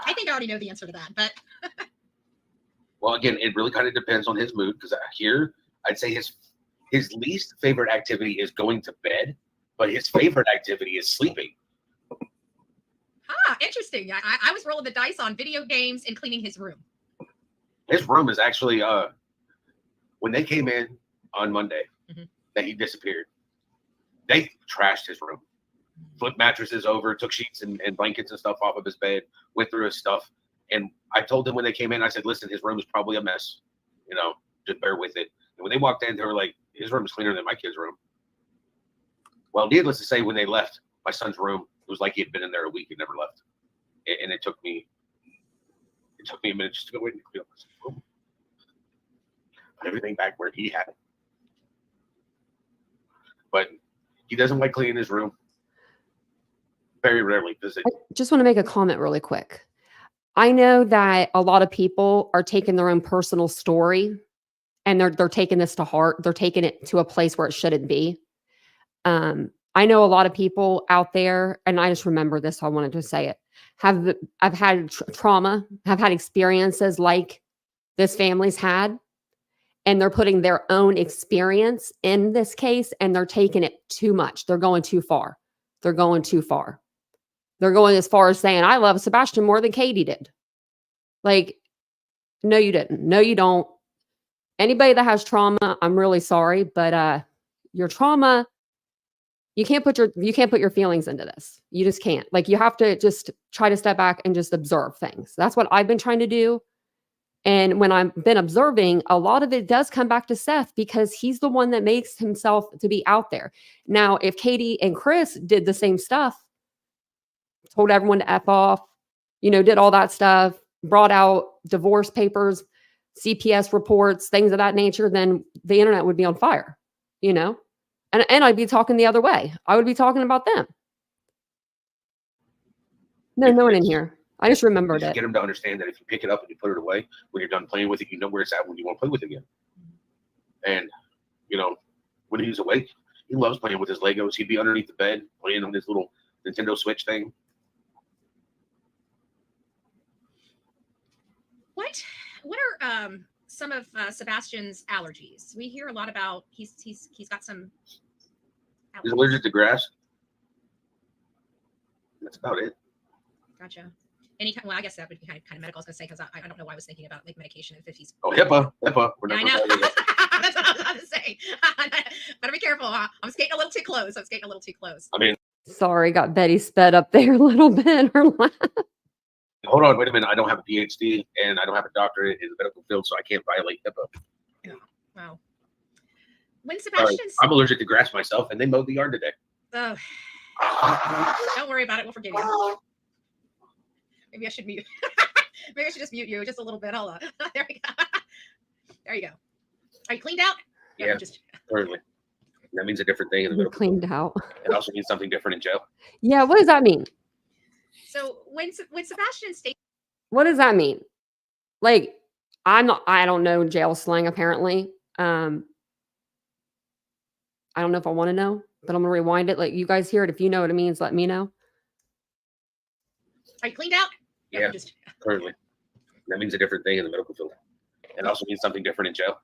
I think I already know the answer to that, but Well, again, it really kind of depends on his mood, because here I'd say his his least favorite activity is going to bed, but his favorite activity is sleeping. Interesting. I was rolling the dice on video games and cleaning his room. His room is actually when they came in on Monday that he disappeared, they trashed his room. Flipped mattresses over, took sheets and blankets and stuff off of his bed, went through his stuff. And I told them when they came in, I said, listen, his room is probably a mess. You know, just bear with it. And when they walked in, they were like, his room is cleaner than my kid's room. Well, needless to say, when they left my son's room, it was like he had been in there a week and never left. And it took me a minute just to go in and clean up his room. Put everything back where he had it. But he doesn't like cleaning his room. Very rarely does it. I just want to make a comment really quick. I know that a lot of people are taking their own personal story and they're taking this to heart. They're taking it to a place where it shouldn't be. I know a lot of people out there, and I just remember this, so I wanted to say it. I've had trauma, have had experiences like this family's had, and they're putting their own experience in this case, and they're taking it too much. They're going too far. They're going too far. They're going as far as saying, I love Sebastian more than Katie did. Like, no, you didn't. No, you don't. Anybody that has trauma, I'm really sorry, but your trauma, you can't put your feelings into this. You just can't. Like, you have to just try to step back and just observe things. That's what I've been trying to do. And when I've been observing, a lot of it does come back to Seth because he's the one that makes himself to be out there. Now, if Katie and Chris did the same stuff, told everyone to F off, did all that stuff, brought out divorce papers, CPS reports, things of that nature, then the internet would be on fire, And I'd be talking the other way. I would be talking about them. No one in here. I just remembered it. Get him to understand that if you pick it up and you put it away, when you're done playing with it, you know where it's at when you want to play with it again. And, when he's awake, he loves playing with his Legos. He'd be underneath the bed playing on his little Nintendo Switch thing. What are some of Sebastian's allergies? We hear a lot about he's got some allergies. He's allergic to grass. That's about it. Gotcha. Well, I guess that would be kind of medical. I was going to say, because I don't know why I was thinking about like medication if he's. Oh, HIPAA. We're not. I know. That's what I was about to say. Better be careful. Huh? I'm skating a little too close. I mean, sorry, got Betty sped up there a little bit. Hold on, wait a minute. I don't have a PhD and I don't have a doctorate in the medical field, so I can't violate HIPAA. Yeah. Wow. When Sebastian's, I'm allergic to grass myself, and they mowed the yard today. Oh, don't worry about it. We'll forgive you. Maybe I should mute. Maybe I should just mute you just a little bit. Hold on. There we go. There you go. Are you cleaned out? Yeah, currently. That means a different thing in the middle. Cleaned out. It also means something different in jail. Yeah, what does that mean? So when Sebastian stays, what does that mean? Like, I don't know jail slang apparently. I don't know if I want to know, but I'm gonna rewind it. Like, you guys hear it. If you know what it means, let me know. Are you cleaned out? Yeah, currently. That means a different thing in the medical field. It also means something different in jail.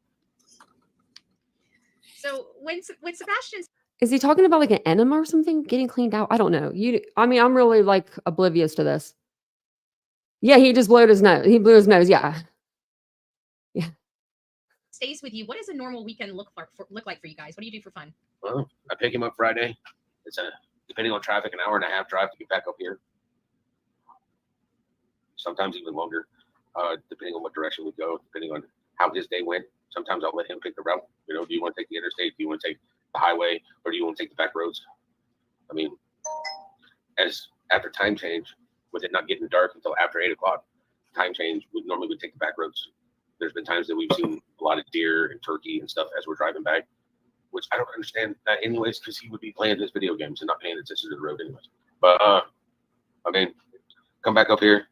So when Sebastian's, is he talking about like an enema or something getting cleaned out? I don't know. I'm really like oblivious to this. Yeah, he just blew his nose. He blew his nose. Yeah. Stays with you. What does a normal weekend look like for you guys? What do you do for fun? Well, I pick him up Friday. It's depending on traffic, an hour and a half drive to get back up here. Sometimes even longer, depending on what direction we go, depending on how his day went. Sometimes I'll let him pick the route. Do you want to take the interstate? Do you want to take the highway? Or do you want to take the back roads? I mean, as after time change, with it not getting dark until after 8 o'clock, time change, we normally would take the back roads. There's been times that we've seen a lot of deer and turkey and stuff as we're driving back, which I don't understand that anyways, because he would be playing his video games and not paying attention to the road anyways. But, I mean, come back up here,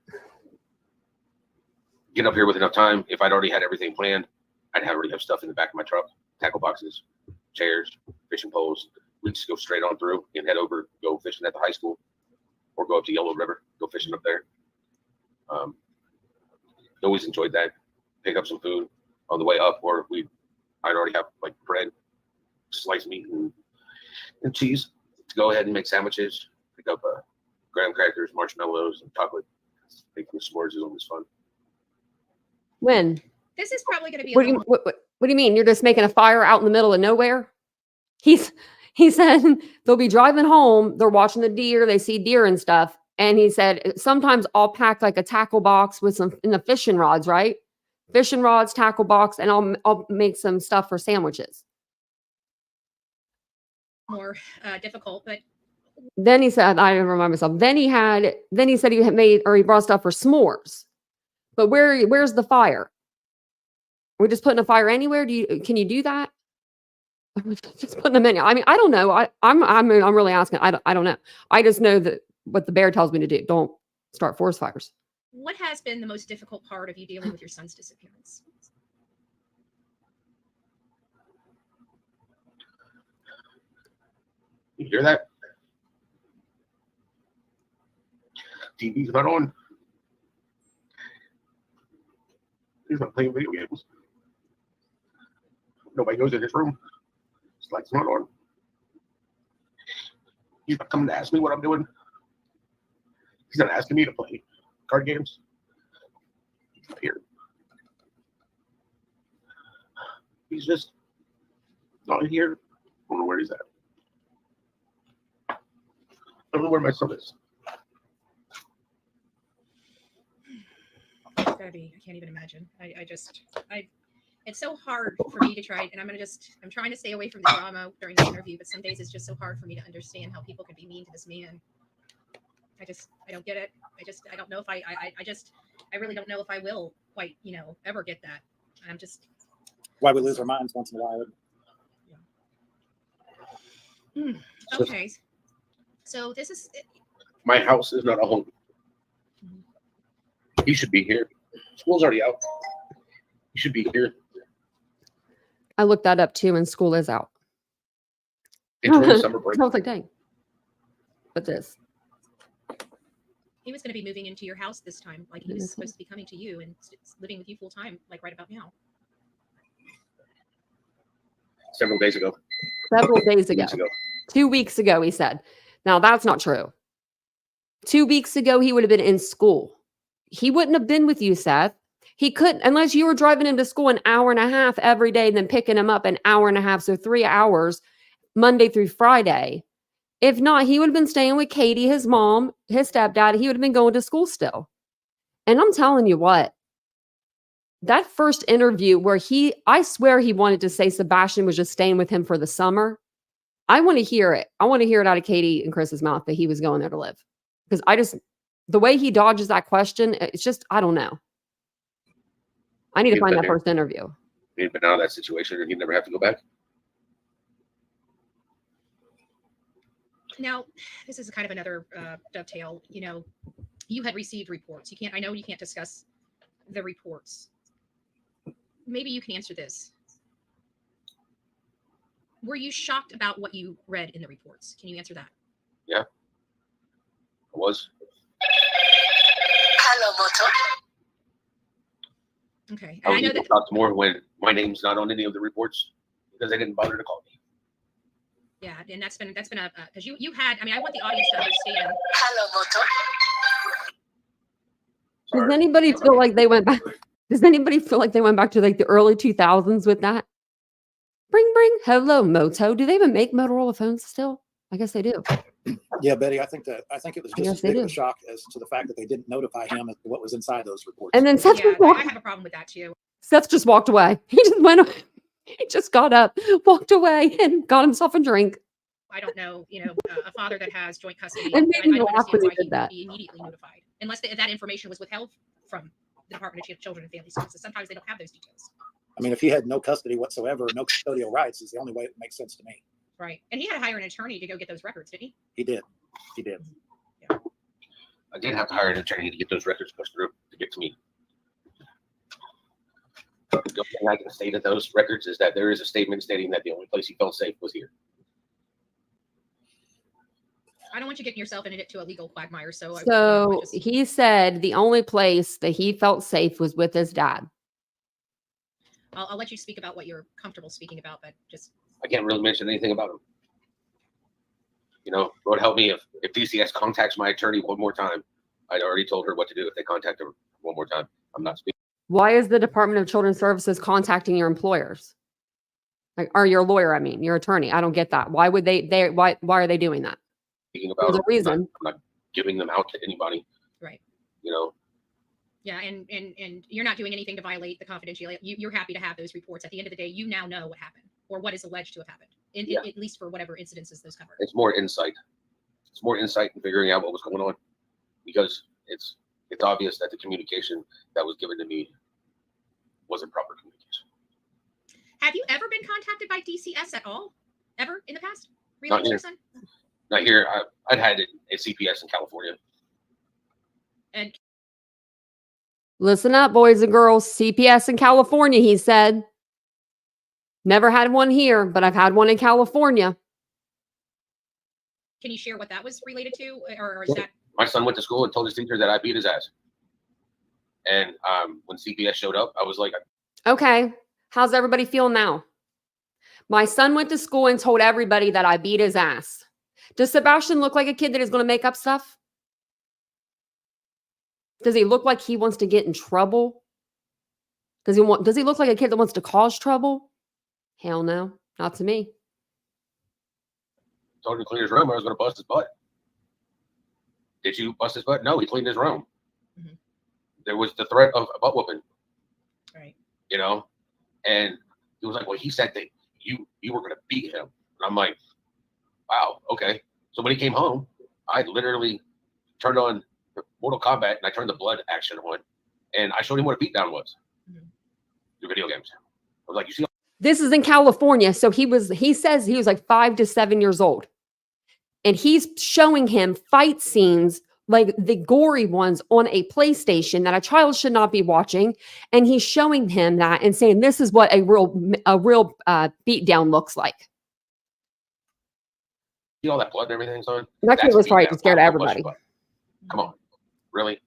get up here with enough time. If I'd already had everything planned, I'd already have stuff in the back of my truck, tackle boxes, chairs, fishing poles. We'd just go straight on through and head over, go fishing at the high school, or go up to Yellow River, go fishing up there. Always enjoyed that. Pick up some food on the way up, or I'd already have like bread sliced meat and cheese to go ahead and make sandwiches. Pick up graham crackers, marshmallows, and chocolate. Making s'mores is always fun. When? This is probably going to be a What do you little what do you mean? You're just making a fire out in the middle of nowhere? He said they'll be driving home, they're watching the deer, they see deer and stuff. And he said sometimes I'll pack like a tackle box with some in the fishing rods, right? Fishing rods, tackle box, and I'll make some stuff for sandwiches. more difficult, but Then he said, I don't remind myself. Then he said he had made or he brought stuff for s'mores. But where's the fire? We're just putting a fire anywhere. Can you do that? Just putting them in. I mean, I don't know. I'm really asking. I don't know. I just know that what the bear tells me to do. Don't start forest fires. what has been the most difficult part of you dealing with your son's disappearance? You hear that? TV's not on. He's not playing video games. Nobody goes in his room. His light's not on. He's not coming to ask me what I'm doing. He's not asking me to play card games. He's not here. He's just not here. I don't know where he's at. I don't know where my son is. It's gotta be, I can't even imagine. It's so hard for me to try, and I'm trying to stay away from the drama during the interview, but some days it's just so hard for me to understand how people can be mean to this man. I don't get it. I don't know if I really don't know if I will quite, ever get that. I'm just. Why we lose our minds once in a while. Okay. So this is. My house is not a home. He should be here. School's already out. He should be here. I looked that up too, and school is out. Interim summer break. I was like, dang. But this. He was going to be moving into your house this time. Like he was supposed to be coming to you and living with you full time, like right about now. Several days ago. 2 weeks ago, he said. Now, that's not true. 2 weeks ago, he would have been in school. He wouldn't have been with you, Seth. He couldn't, unless you were driving him to school an hour and a half every day and then picking him up an hour and a half, so 3 hours, Monday through Friday. If not, he would have been staying with Katie, his mom, his stepdad. He would have been going to school still. And I'm telling you what, that first interview where I swear he wanted to say Sebastian was just staying with him for the summer. I want to hear it. I want to hear it out of Katie and Chris's mouth that he was going there to live. Because the way he dodges that question, it's just, I don't know. I need to find that first interview. He'd been out of that situation and he'd never have to go back. Now, this is kind of another dovetail. You had received reports. I know you can't discuss the reports. Maybe you can answer this. Were you shocked about what you read in the reports? Can you answer that? Yeah, I was. Hello, Moto. Okay. I know that talked more when my name's not on any of the reports because they didn't bother to call me. Yeah, and that's been a because you had. I want the audience to understand. Hello, Moto. Does anybody feel like they went back? Does anybody feel like they went back to like the early 2000s with that? Bring, hello, Moto. Do they even make Motorola phones still? I guess they do. Yeah, Betty, I think it was just as big of a shock as to the fact that they didn't notify him as to what was inside those reports. And then Seth, I have a problem with that too. Seth just walked away. He just got up, walked away, and got himself a drink. I don't know, a father that has joint custody. And I don't understand why he he would be immediately notified, unless that information was withheld from the Department of Children and Family Services. Sometimes they don't have those details. If he had no custody whatsoever, no custodial rights, is the only way it makes sense to me. Right. And he had to hire an attorney to go get those records, didn't he? He did. Yeah. I did have to hire an attorney to get those records pushed through to get to me. The only thing I can say to those records is that there is a statement stating that the only place he felt safe was here. I don't want you getting yourself into a legal quagmire. So he said the only place that he felt safe was with his dad. I'll let you speak about what you're comfortable speaking about, but just I can't really mention anything about him. You know, Lord help me if DCS contacts my attorney one more time. I'd already told her what to do if they contact her one more time. I'm not speaking. Why is the Department of Children's Services contacting your employers? Like, or your lawyer, I mean, your attorney. I don't get that. Why would why are they doing that? Speaking about There's a them. reason. I'm not giving them out to anybody. Right. You know. Yeah, and you're not doing anything to violate the confidentiality. You're happy to have those reports. At the end of the day, you now know what happened or what is alleged to have happened, at least for whatever incidences those cover. It's more insight. It's more insight in figuring out what was going on, because it's obvious that the communication that was given to me wasn't proper communication. Have you ever been contacted by DCS at all? Ever in the past? Not Related to here. your son? Not here. I'd had it at CPS in California. And Listen up, boys and girls. CPS in California, he said. Never had one here, but I've had one in California. can you share what that was related to, or is that? My son went to school and told his teacher that I beat his ass. And when CPS showed up, I was like, Okay, how's everybody feel now? My son went to school and told everybody that I beat his ass. Does Sebastian look like a kid that is going to make up stuff? Does he look like he wants to get in trouble? Does he look like a kid that wants to cause trouble? Hell no, not to me. told him to clean his room. I was going to bust his butt. Did you bust his butt? No, he cleaned his room. Mhm. There was the threat of a butt whooping. Right. You know, and he was like, "Well, he said that you were going to beat him." And I'm like, "Wow, okay." So when he came home, I literally turned on Mortal Kombat and I turned the blood action on, and I showed him what a beatdown was. Mhm. Through video games. I was like, "You see?" This is in California. So he says he was like 5 to 7 years old. And he's showing him fight scenes like the gory ones on a PlayStation that a child should not be watching. And he's showing him that and saying, this is what a real beatdown looks like. See all that blood and everything, son? That kid That's a was probably beatdown. scared of I'll bust your everybody. butt. Come on. Really?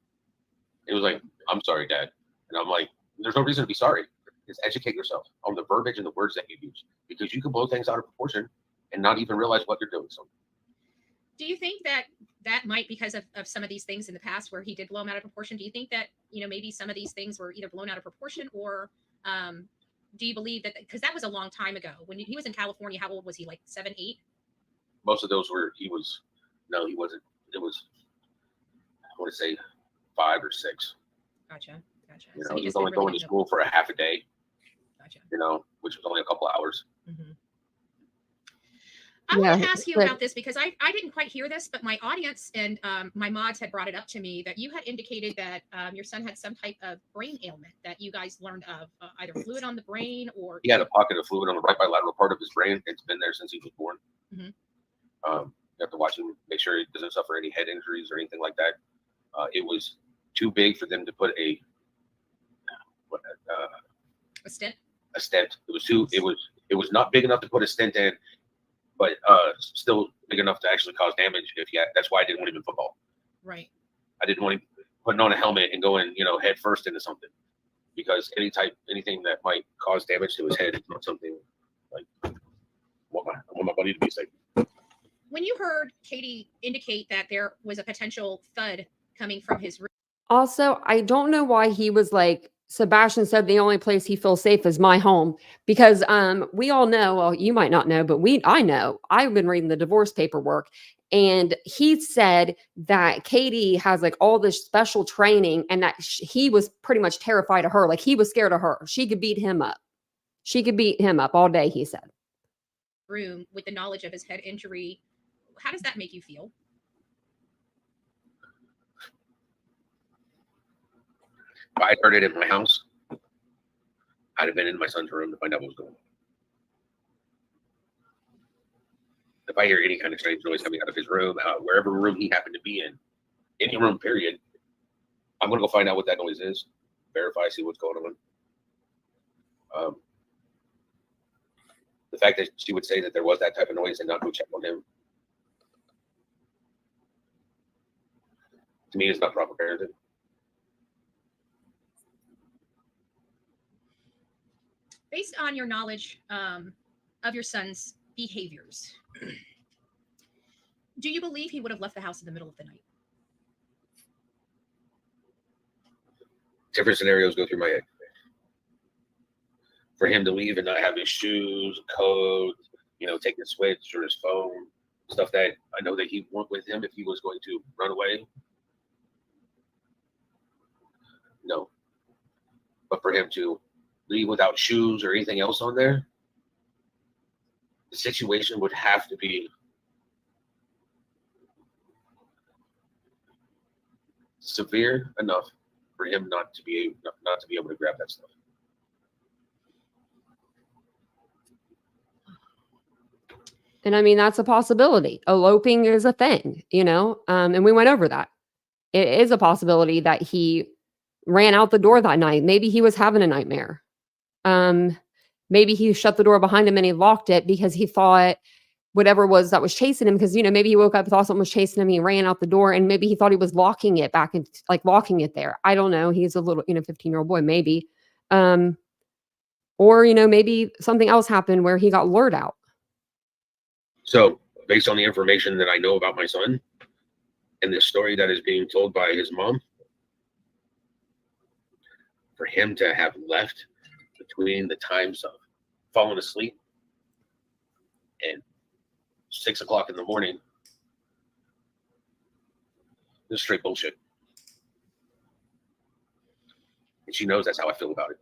It was like, "I'm sorry, Dad." And I'm like, there's no reason to be sorry. Just educate yourself on the verbiage and the words that you use, because you can blow things out of proportion and not even realize what you're doing. So Do you think that might, because of some of these things in the past where he did blow them out of proportion, do you think that, maybe some of these things were either blown out of proportion, or do you believe that, because that was a long time ago when he was in California? How old was he? Like 7, 8? most of those were, he wasn't. It was, I want to say 5 or 6. Gotcha. You So know, he was just only didn't really going to know. school for a half a day, Gotcha. which was only a couple hours. Mm-hmm. I want to ask you but- about this because I didn't quite hear this, but my audience and my mods had brought it up to me that you had indicated that your son had some type of brain ailment that you guys learned of, either fluid on the brain or. He had a pocket of fluid on the right bilateral part of his brain. It's been there since he was born. Mhm. You have to watch him, make sure he doesn't suffer any head injuries or anything like that. It was too big for them to put a stent. a stent. It was too. It was not big enough to put a stent in, but still big enough to actually cause damage. That's why I didn't want him in football. Right. I didn't want him putting on a helmet and going, head first into something, because anything that might cause damage to his head is not something like I want my buddy to be safe. When you heard Katie indicate that there was a potential thud coming from his room. Also, I don't know why he was like, Sebastian said the only place he feels safe is my home, because we all know, well, you might not know, but I know, I've been reading the divorce paperwork, and he said that Katie has like all this special training and that he was pretty much terrified of her. Like he was scared of her. She could beat him up. She could beat him up all day, he said. Room with the knowledge of his head injury. How does that make you feel? If I heard it in my house, I'd have been in my son's room to find out what was going on. If I hear any kind of strange noise coming out of his room, wherever room he happened to be in, any room, period, I'm going to go find out what that noise is, verify, see what's going on. The fact that she would say that there was that type of noise and not go check on him, to me, is not proper parenting. Based on your knowledge of of your son's behaviors, do you believe he would have left the house in the middle of the night? Different scenarios go through my head. For him to leave and not have his shoes, coat, take his switch or his phone, stuff that I know that he went with him if he was going to run away. No. But for him to leave without shoes or anything else on there, the situation would have to be severe enough for him not to be able to grab that stuff. And I mean, that's a possibility. Eloping is a thing, and we went over that. It is a possibility that he ran out the door that night. Maybe he was having a nightmare. Maybe he shut the door behind him and he locked it because he thought whatever was that was chasing him, because, maybe he woke up and thought something was chasing him. He ran out the door and maybe he thought he was locking it back and locking it there. I don't know. He's a little, 15-year-old boy, maybe. Or, maybe something else happened where he got lured out. So based on the information that I know about my son and the story that is being told by his mom, for him to have left between the times of falling asleep and 6 o'clock in the morning, this is straight bullshit. And she knows that's how I feel about it.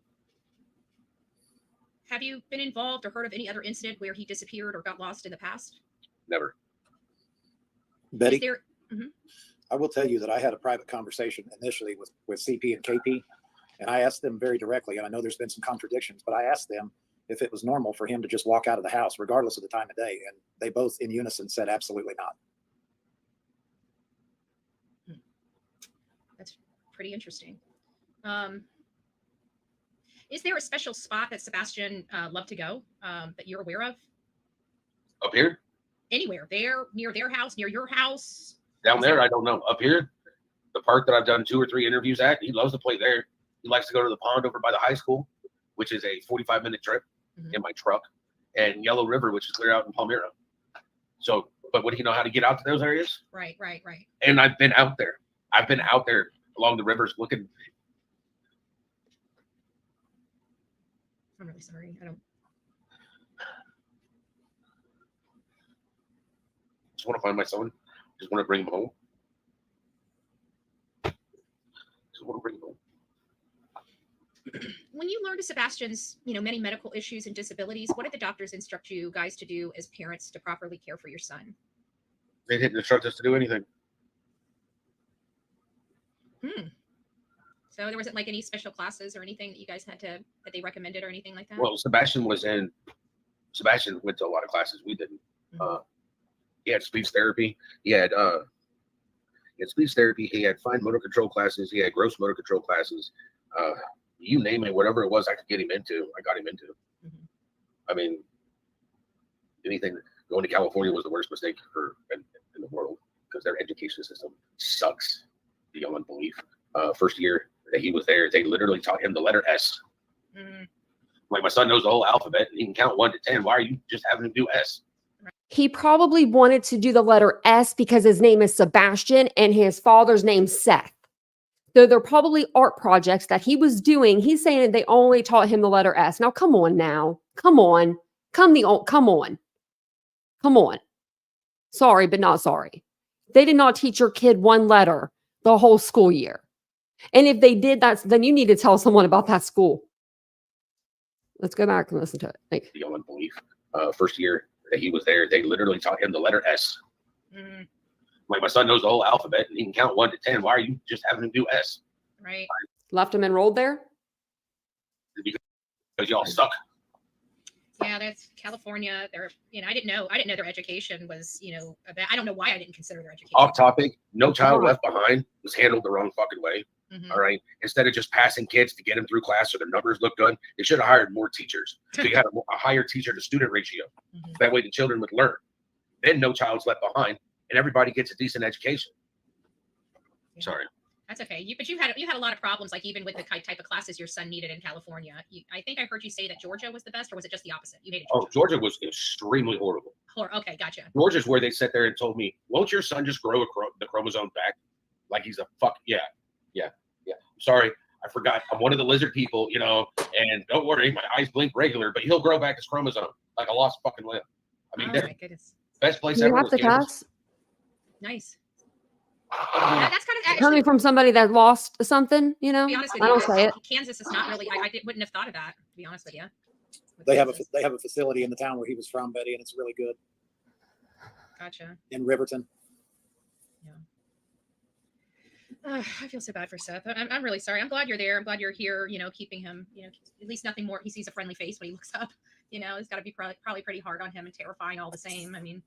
Have you been involved or heard of any other incident where he disappeared or got lost in the past? Never. Betty, Mhm. I will tell you that I had a private conversation initially with CP and KP, and I asked them very directly, and I know there's been some contradictions, but I asked them if it was normal for him to just walk out of the house regardless of the time of day, and they both in unison said absolutely not. That's pretty interesting. Is there a special spot that Sebastian loved to go that you're aware of? Up here? Anywhere there, near their house, near your house? Down there, I don't know. Up here, the park that I've done 2 or 3 interviews at, he loves to play there. He likes to go to the pond over by the high school, which is a 45-minute trip in my truck, and Yellow River, which is clear out in Palmyra. So, but would he know how to get out to those areas? Right. And I've been out there. I've been out there along the rivers looking. I'm really sorry. I don't. Just want to find my son. Just want to bring him home. Just want to bring him home. When you learned of Sebastian's, many medical issues and disabilities, what did the doctors instruct you guys to do as parents to properly care for your son? They didn't instruct us to do anything. So there wasn't any special classes or anything that you guys had that they recommended or anything like that? Well, Sebastian went to a lot of classes. We didn't. He had speech therapy. He had speech therapy. He had fine motor control classes. He had gross motor control classes. You name it, whatever it was I could get him into, I got him into. I mean, anything. Going to California was the worst mistake in the world because their education system sucks beyond belief. First year that he was there, they literally taught him the letter S. Like, my son knows the whole alphabet and he can count 1 to 10. Why are you just having him do S? He probably wanted to do the letter S because his name is Sebastian and his father's name's Seth. So there probably art projects that he was doing. He's saying they only taught him the letter S. Now, come on now. Come on. Come on. Sorry, but not sorry. They did not teach your kid 1 letter the whole school year. And if they did that, then you need to tell someone about that school. Let's go back and listen to it. Beyond belief. First year that he was there, they literally taught him the letter S. Like, my son knows the whole alphabet and he can count 1 to 10. Why are you just having him do S? Right. Left him enrolled there? Because y'all suck. Yeah, that's California. They're, I didn't know their education was, I don't know why I didn't consider their education. Off topic, No Child Left Behind was handled the wrong fucking way. All right. Instead of just passing kids to get them through class so their numbers look good, they should have hired more teachers. So you had a higher teacher to student ratio. That way the children would learn. Then no child's left behind and everybody gets a decent education. Yeah. Sorry. That's okay. But you had a lot of problems, like even with the type of classes your son needed in California. I think I heard you say that Georgia was the best, or was it just the opposite? You hated Georgia. Oh, Georgia was extremely horrible. Okay, gotcha. Georgia's where they sat there and told me, "Won't your son just grow the chromosome back like he's a fuck?" Yeah. Sorry, I forgot. I'm one of the lizard people, and don't worry, my eyes blink regular, but he'll grow back his chromosome like a lost fucking limb. I mean, Oh my goodness. best place You ever have was to Kansas. cuss. Nice. That's kind of actually, Coming from somebody that lost something, to be honest with I you, don't say it. Kansas is not really. I wouldn't have thought of that, to be honest with you. They have a facility in the town where he was from, Betty, and it's really good Gotcha. in Riverton. I feel so bad for Seth. I'm really sorry. I'm glad you're there. I'm glad you're here, keeping him, at least nothing more. He sees a friendly face when he looks up, it's got to be probably pretty hard on him and terrifying all the same. I mean,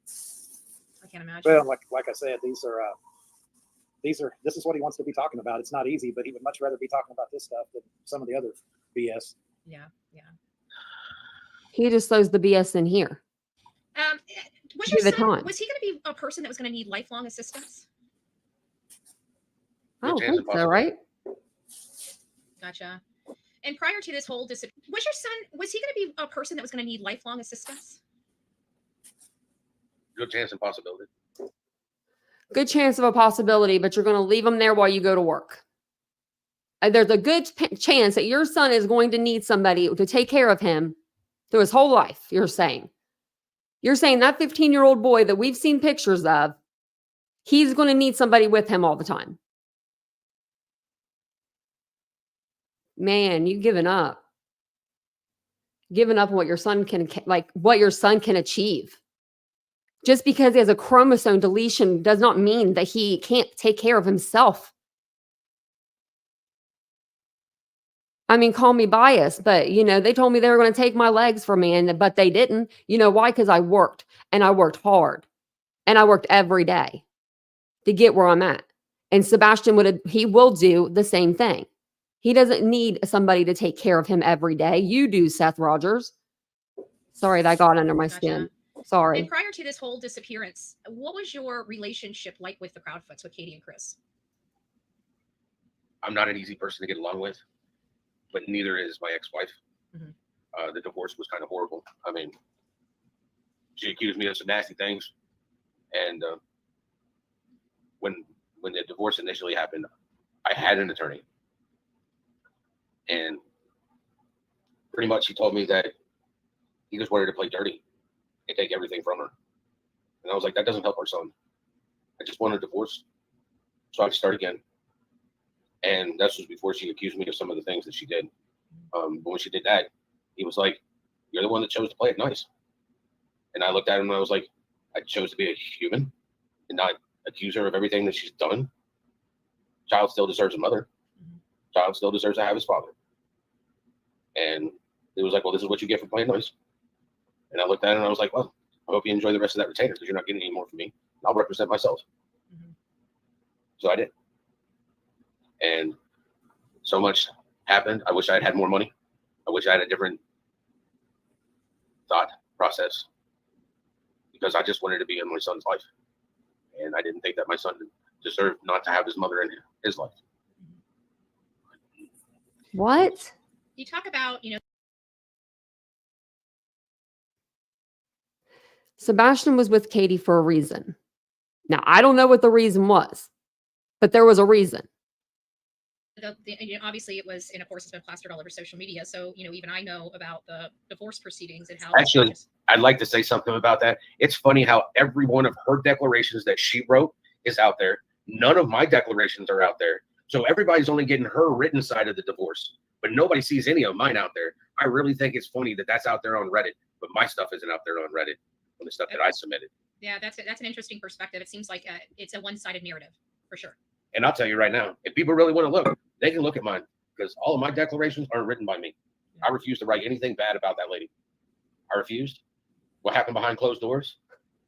I can't imagine. Well, like I said, this is what he wants to be talking about. It's not easy, but he would much rather be talking about this stuff than some of the other BS. Yeah. He just throws the BS in here. Was your Give it son, time. was he going to be a person that was going to need lifelong assistance? I don't Good chance think of so, right? Gotcha. And prior to this whole was your son, was he going to be a person that was going to need lifelong assistance? Good chance and possibility. Good chance of a possibility, but you're going to leave him there while you go to work. There's a good chance that your son is going to need somebody to take care of him through his whole life. You're saying that 15-year-old boy that we've seen pictures of, he's going to need somebody with him all the time. Man, you giving up on what your son can achieve. Just because he has a chromosome deletion does not mean that he can't take care of himself. I mean, call me biased, but they told me they were going to take my legs from me, but they didn't. You know why? Because I worked, and I worked hard, and I worked every day to get where I'm at. And Sebastian will do the same thing. He doesn't need somebody to take care of him every day. You do, Seth Rogers. Sorry, that got under my skin. Sorry. And prior to this whole disappearance, what was your relationship like with the Proudfoots, with Katie and Chris? I'm not an easy person to get along with, but neither is my ex-wife. Mm-hmm. The divorce was kind of horrible. I mean, she accused me of some nasty things, and when the divorce initially happened, I had an attorney, and pretty much he told me that he just wanted to play dirty and take everything from her. And I was like, that doesn't help our son. I just want a divorce, so I start again. And this was before she accused me of some of the things that she did. But when she did that, he was like, you're the one that chose to play it nice. And I looked at him and I was like, I chose to be a human and not accuse her of everything that she's done. Child still deserves a mother. Child still deserves to have his father. And it was like, well, this is what you get for playing nice. And I looked at it and I was like, well, I hope you enjoy the rest of that retainer because you're not getting any more from me. I'll represent myself. Mm-hmm. So I did. And so much happened. I wish I had had more money. I wish I had a different thought process because I just wanted to be in my son's life. And I didn't think that my son deserved not to have his mother in his life. What? You talk about, Sebastian was with Katie for a reason. Now, I don't know what the reason was, but there was a reason. Obviously it was, and of course it's been plastered all over social media. So, even I know about the divorce proceedings and how. Actually, I'd like to say something about that. It's funny how every one of her declarations that she wrote is out there. None of my declarations are out there. So everybody's only getting her written side of the divorce, but nobody sees any of mine out there. I really think it's funny that that's out there on Reddit, but my stuff isn't out there on Reddit on the stuff that I submitted. Yeah, that's an interesting perspective. It seems like it's a one-sided narrative for sure. And I'll tell you right now, if people really want to look, they can look at mine because all of my declarations aren't written by me. I refuse to write anything bad about that lady. I refused. What happened behind closed doors?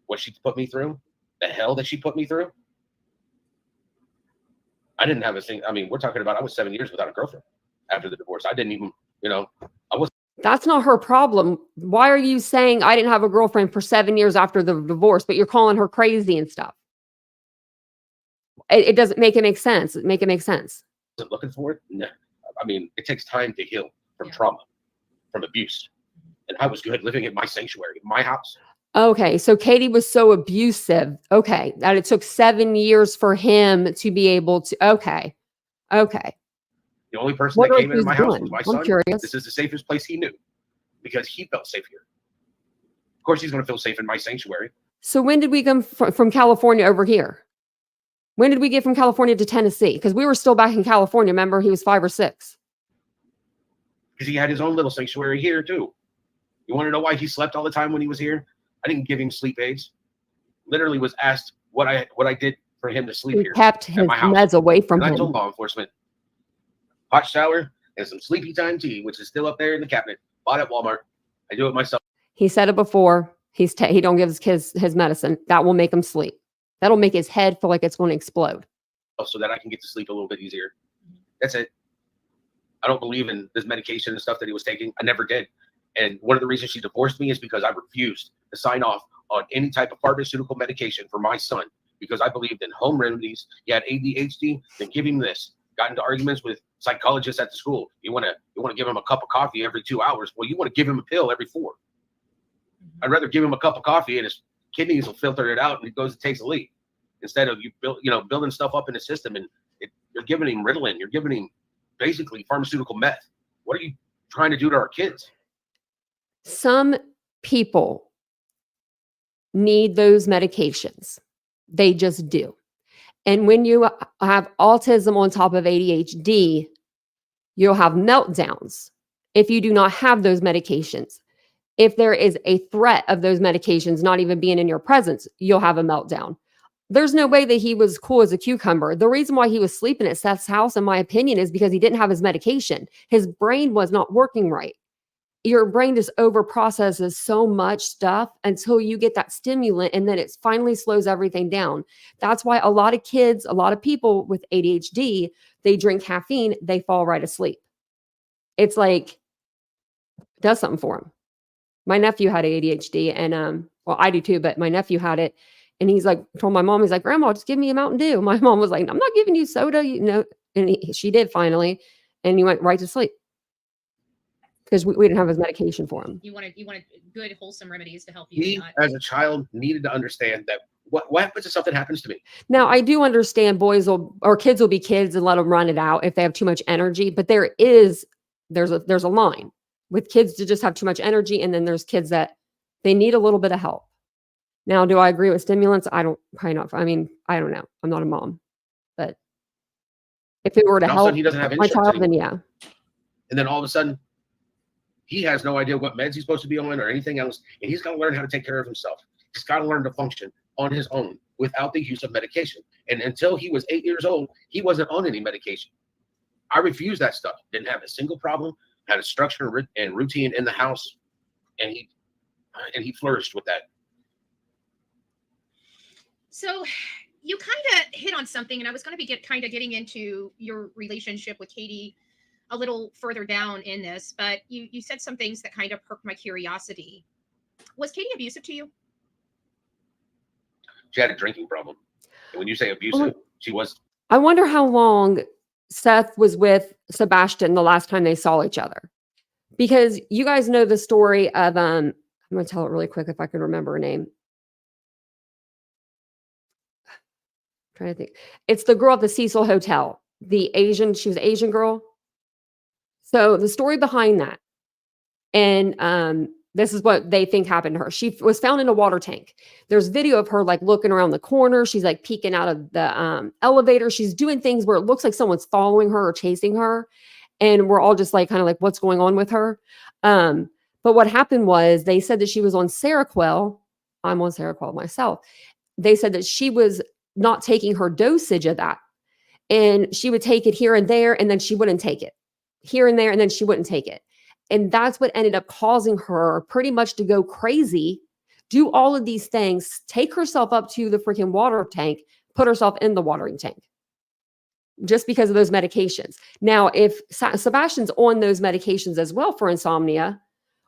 What she put me through? The hell that she put me through? I didn't have a thing. I mean, we're talking about I was 7 years without a girlfriend after the divorce. I didn't even, I was. That's not her problem. Why are you saying I didn't have a girlfriend for 7 years after the divorce, but you're calling her crazy and stuff? it doesn't make it make sense. Make it make sense. Wasn't looking for it. No. I mean, it takes time to heal from Yeah. trauma, from abuse. And I was good living in my sanctuary, my house. Okay, so Katie was so abusive. Okay, that it took 7 years for him to be able to. Okay. The only person What that are came into these my house doing? was my I'm son. curious. This is the safest place he knew because he felt safe here. Of course, he's going to feel safe in my sanctuary. So when did we come from California over here? When did we get from California to Tennessee? Because we were still back in California. Remember, he was 5 or 6. Because he had his own little sanctuary here too. You want to know why he slept all the time when he was here? I didn't give him sleep aids. Literally was asked what I did for him to sleep He here. kept his my house. meds away from And I him. told law enforcement, hot shower and some sleepy time tea, which is still up there in the cabinet, bought at Walmart. I do it myself. He said it before. He don't give his kids his medicine. That will make him sleep. That'll make his head feel like it's going to explode. So that I can get to sleep a little bit easier. That's it. I don't believe in this medication and stuff that he was taking. I never did. And one of the reasons she divorced me is because I refused to sign off on any type of pharmaceutical medication for my son because I believed in home remedies. He had ADHD, then give him this. Got into arguments with psychologists at the school. You want to give him a cup of coffee every 2 hours. Well, you want to give him a pill every 4. I'd rather give him a cup of coffee and his kidneys will filter it out and he goes and takes a leak instead of building stuff up in the system and you're giving him Ritalin. You're giving him basically pharmaceutical meth. What are you trying to do to our kids? Some people need those medications. They just do. And when you have autism on top of ADHD, you'll have meltdowns if you do not have those medications. If there is a threat of those medications not even being in your presence, you'll have a meltdown. There's no way that he was cool as a cucumber. The reason why he was sleeping at Seth's house, in my opinion, is because he didn't have his medication. His brain was not working right. Your brain just overprocesses so much stuff until you get that stimulant and then it finally slows everything down. That's why a lot of kids, a lot of people with ADHD, they drink caffeine, they fall right asleep. It's like, it does something for them. My nephew had ADHD and, well, I do too, but my nephew had it. And he's like, told my mom, he's like, Grandma, just give me a Mountain Dew. My mom was like, I'm not giving you soda, you know. And she did finally. And he went right to sleep. Because we didn't have his medication for him. You wanted good, wholesome remedies to help you. He, not, as a child, needed to understand that what happens if something happens to me? Now, I do understand kids will be kids and let them run it out if they have too much energy. But there's a line with kids to just have too much energy. And then there's kids that they need a little bit of help. Now, do I agree with stimulants? Probably not. I mean, I don't know. I'm not a mom. But if it were to And all of a help sudden, he doesn't have my insurance child, then anymore. yeah. And then all of a sudden, he has no idea what meds he's supposed to be on or anything else. And he's got to learn how to take care of himself. He's got to learn to function on his own without the use of medication. And until he was 8 years old, he wasn't on any medication. I refused that stuff. Didn't have a single problem. Had a structure and routine in the house. And he flourished with that. So you kind of hit on something, and I was going to be getting into your relationship with Katie a little further down in this, but you said some things that kind of perked my curiosity. Was Katie abusive to you? She had a drinking problem. And when you say abusive, she was. I wonder how long Seth was with Sebastian the last time they saw each other. Because you guys know the story of, I'm going to tell it really quick if I can remember her name. I'm trying to think. It's the girl at the Cecil Hotel. She was an Asian girl. So the story behind that, and this is what they think happened to her. She was found in a water tank. There's video of her like looking around the corner. She's like peeking out of the elevator. She's doing things where it looks like someone's following her or chasing her. And we're all just like, kind of like, what's going on with her? But what happened was they said that she was on Seroquel. I'm on Seroquel myself. They said that she was not taking her dosage of that. And she would take it here and there, and then she wouldn't take it. Here and there, and then she wouldn't take it. And that's what ended up causing her pretty much to go crazy, do all of these things, take herself up to the freaking water tank, put herself in the watering tank, just because of those medications. Now, if Sebastian's on those medications as well for insomnia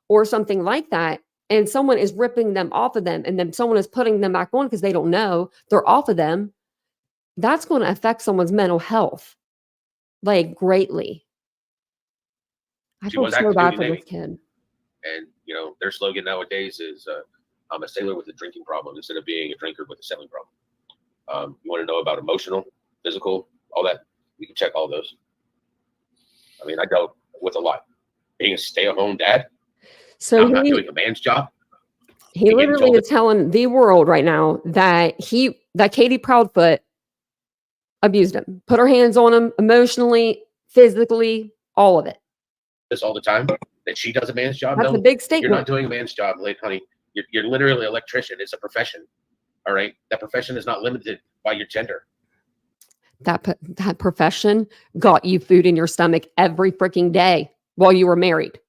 or something like that, and someone is ripping them off of them, and then someone is putting them back on because they don't know they're off of them, that's going to affect someone's mental health, like, greatly. I She feel was so active bad duty for Navy. this kid. And, their slogan nowadays is, I'm a sailor with a drinking problem instead of being a drinker with a sailing problem. You want to know about emotional, physical, all that? We can check all those. I mean, I dealt with a lot. Being a stay-at-home dad, So I'm not doing a man's job. he getting literally told is telling the world right now that Katie Proudfoot abused him, put her hands on him emotionally, physically, all of it. This all the time, that she does a man's job. That's No, a big you're statement. not doing a man's job, honey. You're literally an electrician. It's a profession. All right. That profession is not limited by your gender. That profession got you food in your stomach every freaking day while you were married.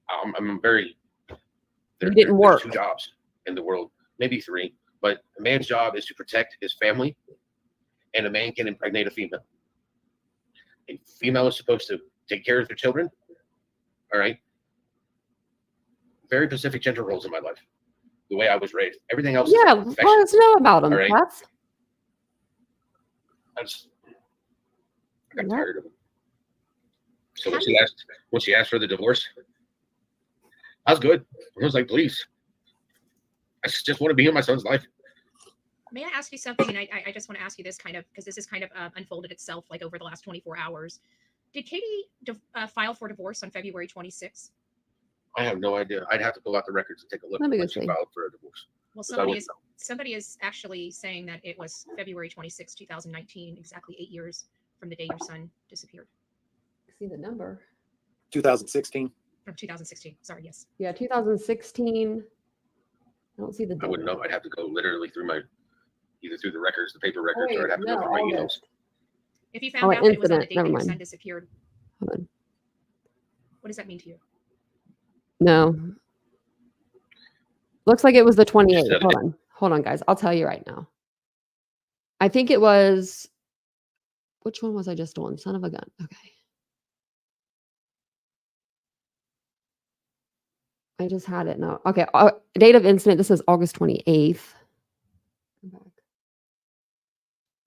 I'm very. You didn't work. There's 2 jobs in the world, maybe 3, but a man's job is to protect his family, and a man can impregnate a female. A female is supposed to take care of their children. All right. Very specific gender roles in my life. The way I was raised. Everything else. Yeah, is a profession. let us know about them. All right. I got Yeah. tired of it. So when she asked for the divorce, I was good. I was like, please. I just want to be in my son's life. May I ask you something? And I just want to ask you this kind of, because this has kind of unfolded itself like over the last 24 hours. Did Katie file for divorce on February 26th? I have no idea. I'd have to pull out the records and take a look Let me when go she see. filed for a divorce. Well, Because I wouldn't know. somebody is actually saying that it was February 26, 2019, exactly 8 years from the day your son disappeared. See the number. 2016. Or 2016. Sorry, yes. Yeah, 2016. I don't see the I date. wouldn't know. I'd have to go literally through either through the records, the paper records, wait, or I'd have to no, go through my emails. August. If you found Oh, out that it was on the incident. date that Never your mind. son disappeared, Hold on. what does that mean to you? No. Looks like it was the 28th. Just Hold on. Hold on, guys. I'll tell you right now. I think it was, which one was I just on? Son of a gun. Okay. I just had it now. Okay. Date of incident. This is August 28th. Come back.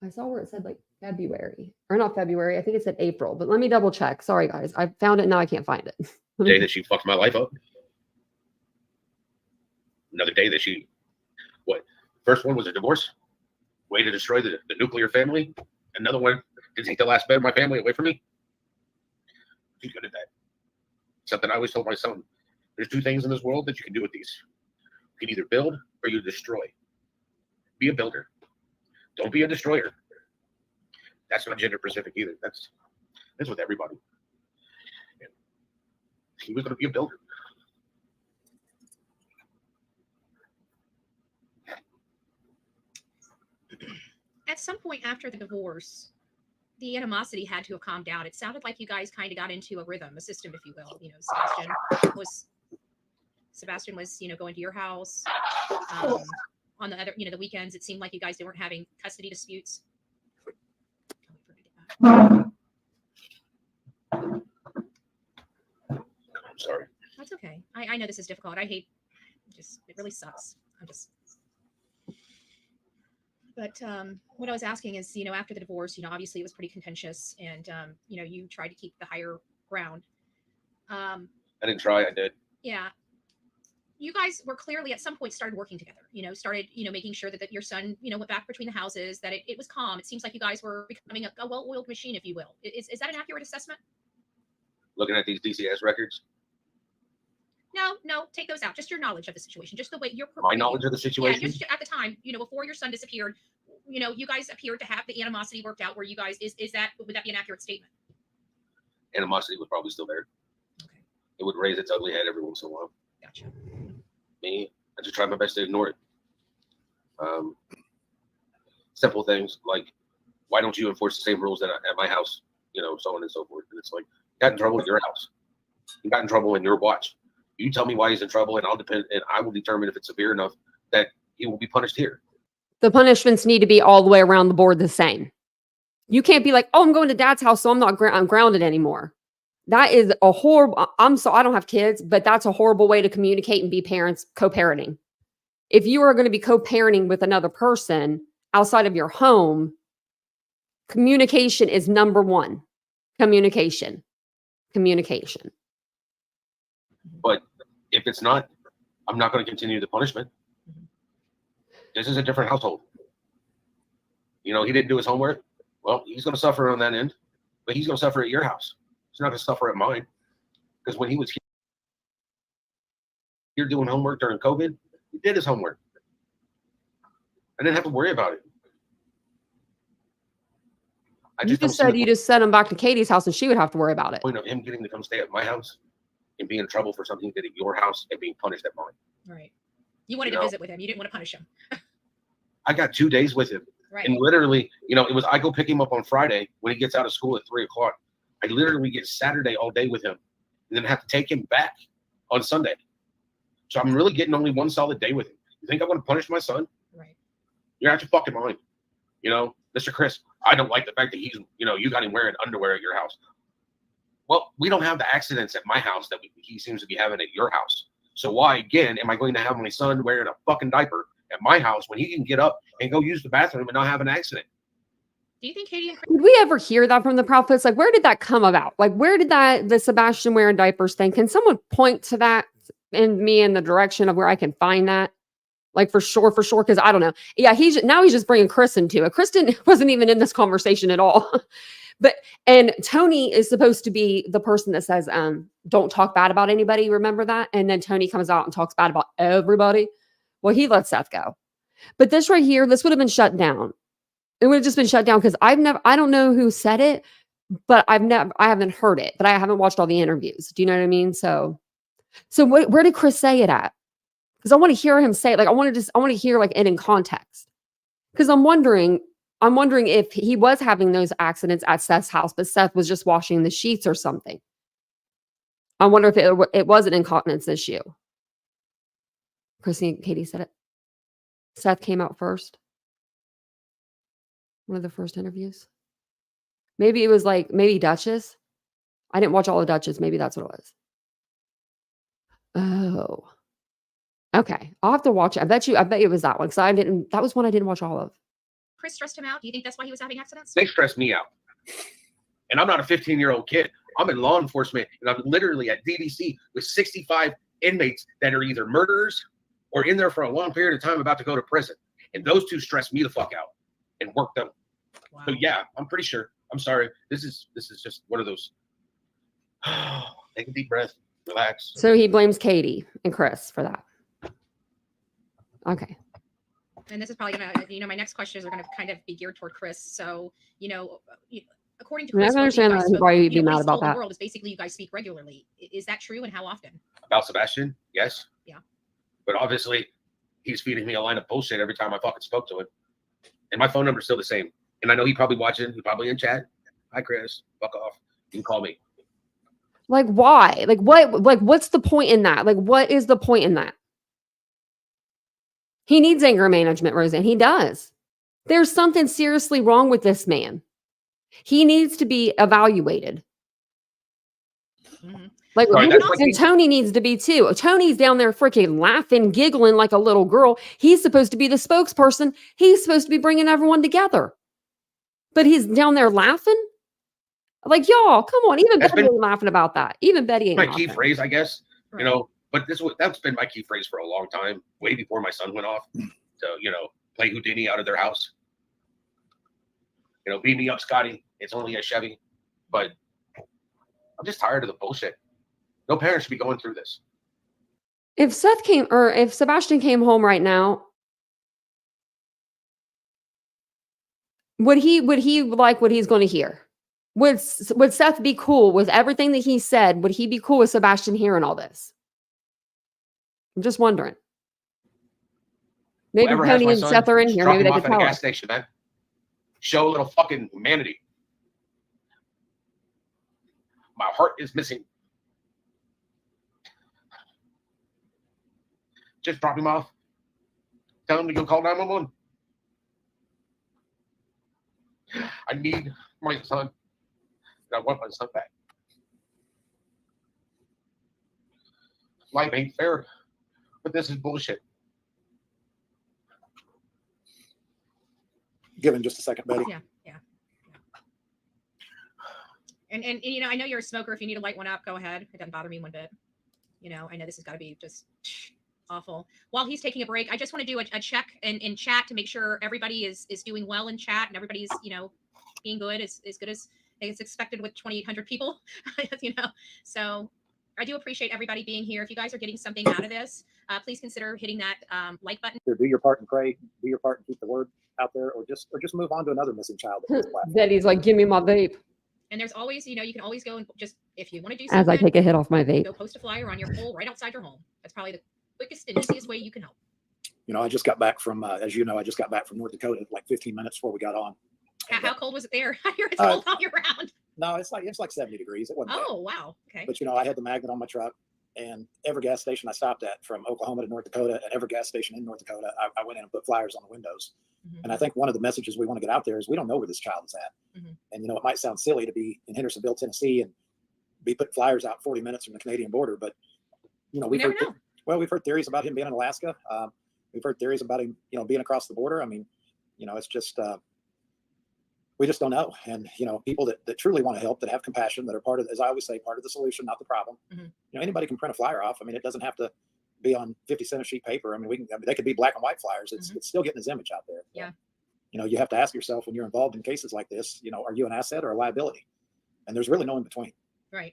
I saw where it said like February, or not February. I think it said April, but let me double check. Sorry, guys. I found it. Now I can't find it. The day that she fucked my life up. Another day that first one was a divorce, way to destroy the nuclear family. Another one to take the last bed of my family away from me. She's good at that. Something I always told my son, there's 2 things in this world that you can do with these. You can either build or you destroy. Be a builder. Don't be a destroyer. That's not gender specific either. That's with everybody. And he was going to be a builder. At some point after the divorce, the animosity had to have calmed down. It sounded like you guys kind of got into a rhythm, a system, if you will. Sebastian was, going to your house. On the other, the weekends, it seemed like you guys weren't having custody disputes. I'm sorry. That's okay. I know this is difficult. It really sucks. But what I was asking is, after the divorce, obviously it was pretty contentious, and you tried to keep the higher ground. I didn't try. I did. Yeah. You guys were clearly at some point started working together, making sure that your son, went back between the houses, that it was calm. It seems like you guys were becoming a well-oiled machine, if you will. Is that an accurate assessment? Looking at these DCS records. No, take those out. Just your knowledge of the situation, just the way you're. My knowledge of the situation. Yeah, just at the time, before your son disappeared, you guys appeared to have the animosity worked out. Where you guys would that be an accurate statement? Animosity was probably still there. Okay. It would raise its ugly head every once in a while. Gotcha. Me, I just tried my best to ignore it. Simple things like, why don't you enforce the same rules at my house? So on and so forth. And it's like, you got in trouble at your house. You got in trouble in your watch. You tell me why he's in trouble, and I will determine if it's severe enough that he will be punished here. The punishments need to be all the way around the board the same. You can't be like, oh, I'm going to dad's house, so I'm grounded anymore. That is a horrible, I don't have kids, but that's a horrible way to communicate and be parents, co-parenting. If you are going to be co-parenting with another person outside of your home, Communication is number one. Communication. But if it's not, I'm not going to continue the punishment. This is a different household. You know, he didn't do his homework. Well, he's going to suffer on that end, but he's going to suffer at your house. He's not going to suffer at mine. Because when he was here doing homework during COVID, he did his homework. I didn't have to worry about it. You just said you just sent him back to Katie's house and she would have to worry about it. Point of him getting to come stay at my house and be in trouble for something he did at your house and being punished at mine. Right. You wanted to visit with him. You didn't want to punish him. I got 2 days with him. Right. And literally, you know, I go pick him up on Friday when he gets out of school at 3 o'clock. I literally get Saturday all day with him and then have to take him back on Sunday. So I'm really getting only 1 solid day with him. You think I'm going to punish my son? Right. You're out your fucking mind. You know, Mr. Chris, I don't like the fact that he's, you know, you got him wearing underwear at your house. Well, we don't have the accidents at my house that he seems to be having at your house. So why, again, am I going to have my son wearing a fucking diaper at my house when he can get up and go use the bathroom and not have an accident? Do you think Katie and Chris? Did we ever hear that from the Prophets? Like, where did that come about? Like, where did the Sebastian wearing diapers thing? Can someone point to that and me in the direction of where I can find that? Like, for sure. Because I don't know. Yeah, he's just bringing Chris into it. Kristen wasn't even in this conversation at all. And Tony is supposed to be the person that says, don't talk bad about anybody. Remember that? And then Tony comes out and talks bad about everybody. Well, he let Seth go. But this right here, this would have been shut down. It would have just been shut down because I don't know who said it, but I haven't heard it, but I haven't watched all the interviews. Do you know what I mean? So where did Chris say it at? Because I want to hear him say it. Like, I want to hear like it in context. Because I'm wondering if he was having those accidents at Seth's house, but Seth was just washing the sheets or something. I wonder if it was an incontinence issue. Chrissy and Katie said it. Seth came out first. One of the first interviews. Maybe it was maybe Duchess. I didn't watch all of Duchess. Maybe that's what it was. Oh. Okay. I'll have to watch it. I bet it was that one. Because that was one I didn't watch all of. Chris stressed him out. Do you think that's why he was having accidents? They stress me out. And I'm not a 15-year-old kid. I'm in law enforcement, and I'm literally at DDC with 65 inmates that are either murderers or in there for a long period of time about to go to prison. And those two stress me the fuck out and work them. Wow. So yeah, I'm pretty sure. I'm sorry. This is just one of those. Take a deep breath, relax. So he blames Katie and Chris for that. Okay. And this is probably gonna, my next questions are gonna kind of be geared toward Chris. So, according to Chris, I understand why you'd be mad about that. The world is basically you guys speak regularly. Is that true, and how often? About Sebastian, yes. Yeah. But obviously, he's feeding me a line of bullshit every time I fucking spoke to him. And my phone number's still the same. And I know he probably watching. He probably in chat. Hi, Chris. Fuck off. You can call me. Like, why? Like, what? Like, what's the point in that? Like, what is the point in that? He needs anger management, Roseanne. He does. There's something seriously wrong with this man. He needs to be evaluated. Mm-hmm. Like, and Tony needs to be too. Tony's down there freaking laughing, giggling like a little girl. He's supposed to be the spokesperson. He's supposed to be bringing everyone together. But he's down there laughing. Like, y'all, come on. Even Betty ain't laughing about that. Even Betty ain't my laughing. key phrase, I guess. Right. But that's been my key phrase for a long time, way before my son went off to, play Houdini out of their house. Beat me up, Scotty. It's only a Chevy. But I'm just tired of the bullshit. No parent should be going through this. If Sebastian came home right now, would he like what he's going to hear? Would Seth be cool with everything that he said? Would he be cool with Sebastian hearing all this? I'm just wondering. Maybe Tony and Seth are in here. Maybe they could tell us. Gas station, man. Show a little fucking humanity. My heart is missing. Just drop him off. Tell him to go call 911. I need my son. I want my son back. Life ain't fair, but this is bullshit. Give him just a second, Betty. Yeah. And you know, I know you're a smoker. If you need to light one up, go ahead. It doesn't bother me one bit. You know, I know this has got to be just awful. While he's taking a break, I just want to do a check in chat to make sure everybody is doing well in chat and everybody's, you know, being good as good as is expected with 2,800 people, you know. So I do appreciate everybody being here. If you guys are getting something out of this, please consider hitting that like button. Either do your part and pray, do your part and keep the word out there, or just move on to another missing child. Betty's like, give me my vape. And there's always, you know, you can always go and just, if you want to do As something, I take a hit off my vape. go post a flyer on your pole right outside your home. That's probably the quickest and easiest way you can help. You know, I just got back from, as you know, I just got back from North Dakota like 15 minutes before we got on. How cold was it there? I hear it's cold all year round. No, it's like 70 degrees. It wasn't bad. Oh, wow. Okay. But you know, I had the magnet on my truck, and every gas station I stopped at, from Oklahoma to North Dakota, and every gas station in North Dakota, I went in and put flyers on the windows. And I think one of the messages we want to get out there is we don't know where this child is at. And, you know, it might sound silly to be in Hendersonville, Tennessee, and be putting flyers out 40 minutes from the Canadian border. But, you know, we've heard theories about him being in Alaska. We've heard theories about him, you know, being across the border. I mean, you know, it's just, we just don't know. And, you know, people that truly want to help, that have compassion, that are part of, as I always say, part of the solution, not the problem. You know, anybody can print a flyer off. I mean, it doesn't have to be on 50 cent a sheet paper. I mean, they could be black and white flyers. It's still getting his image out there. Yeah. You know, you have to ask yourself when you're involved in cases like this, you know, are you an asset or a liability? And there's really no in between. Right.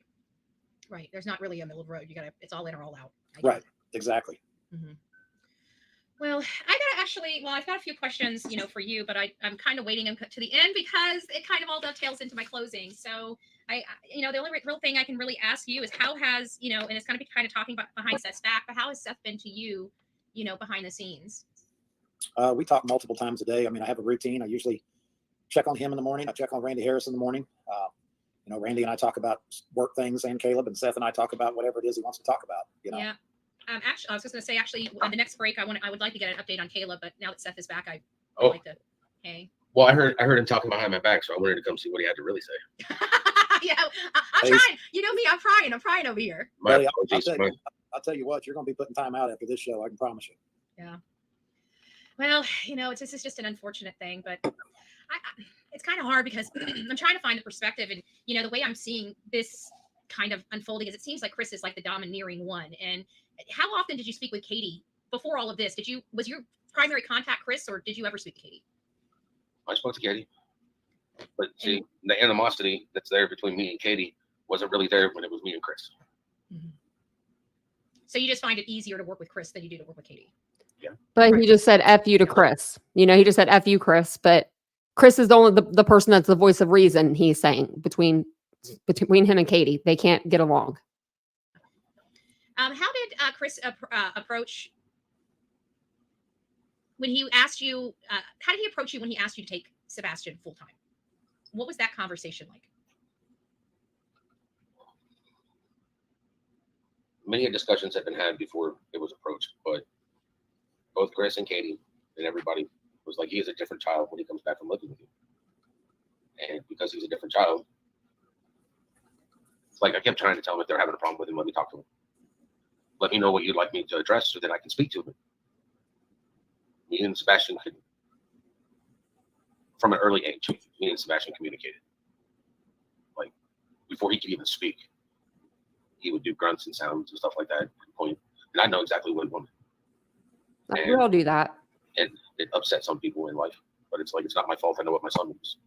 There's not really a middle of the road. It's all in or all out. Right. Exactly. Well, I've got a few questions, you know, for you, but I'm kind of waiting to the end because it kind of all dovetails into my closing. So you know, the only real thing I can really ask you is how has, you know, and it's going to be kind of talking about behind Seth's back, but how has Seth been to you, you know, behind the scenes? We talk multiple times a day. I mean, I have a routine. I usually check on him in the morning. I check on Randy Harris in the morning. You know, Randy and I talk about work things, and Caleb, and Seth and I talk about whatever it is he wants to talk about, you know? Yeah. Actually, I was just going to say, on the next break, I would like to get an update on Caleb, but now that Seth is back, I'd like to. Okay. Well, I heard him talking behind my back, so I wanted to come see what he had to really say. Yeah, I'm trying. You know me, I'm prying over here. My Buddy, apologies. I'll tell you what, you're going to be putting time out after this show. I can promise you. Yeah. Well, you know, this is just an unfortunate thing, but it's kind of hard because I'm trying to find the perspective, and you know, the way I'm seeing this kind of unfolding is it seems like Chris is like the domineering one. And how often did you speak with Katie before all of this? Was your primary contact Chris, or did you ever speak to Katie? I spoke to Katie, but see, the animosity that's there between me and Katie wasn't really there when it was me and Chris. So you just find it easier to work with Chris than you do to work with Katie? Yeah. But he just said F you to Chris. You know, he just said F you, Chris. But Chris is only the person that's the voice of reason, he's saying, between him and Katie. They can't get along. How did Chris approach when he asked you? How did he approach you when he asked you to take Sebastian full time? What was that conversation like? Many discussions had been had before it was approached, but both Chris and Katie and everybody was like, he is a different child when he comes back from living with you. And because he's a different child, it's like I kept trying to tell him if they're having a problem with him, let me talk to him. Let me know what you'd like me to address so that I can speak to him. Me and Sebastian could, from an early age, me and Sebastian communicated. Like, before he could even speak, he would do grunts and sounds and stuff like that. And I know exactly what he wanted. We all do that. And it upset some people in life, but it's like, it's not my fault. I know what my son was.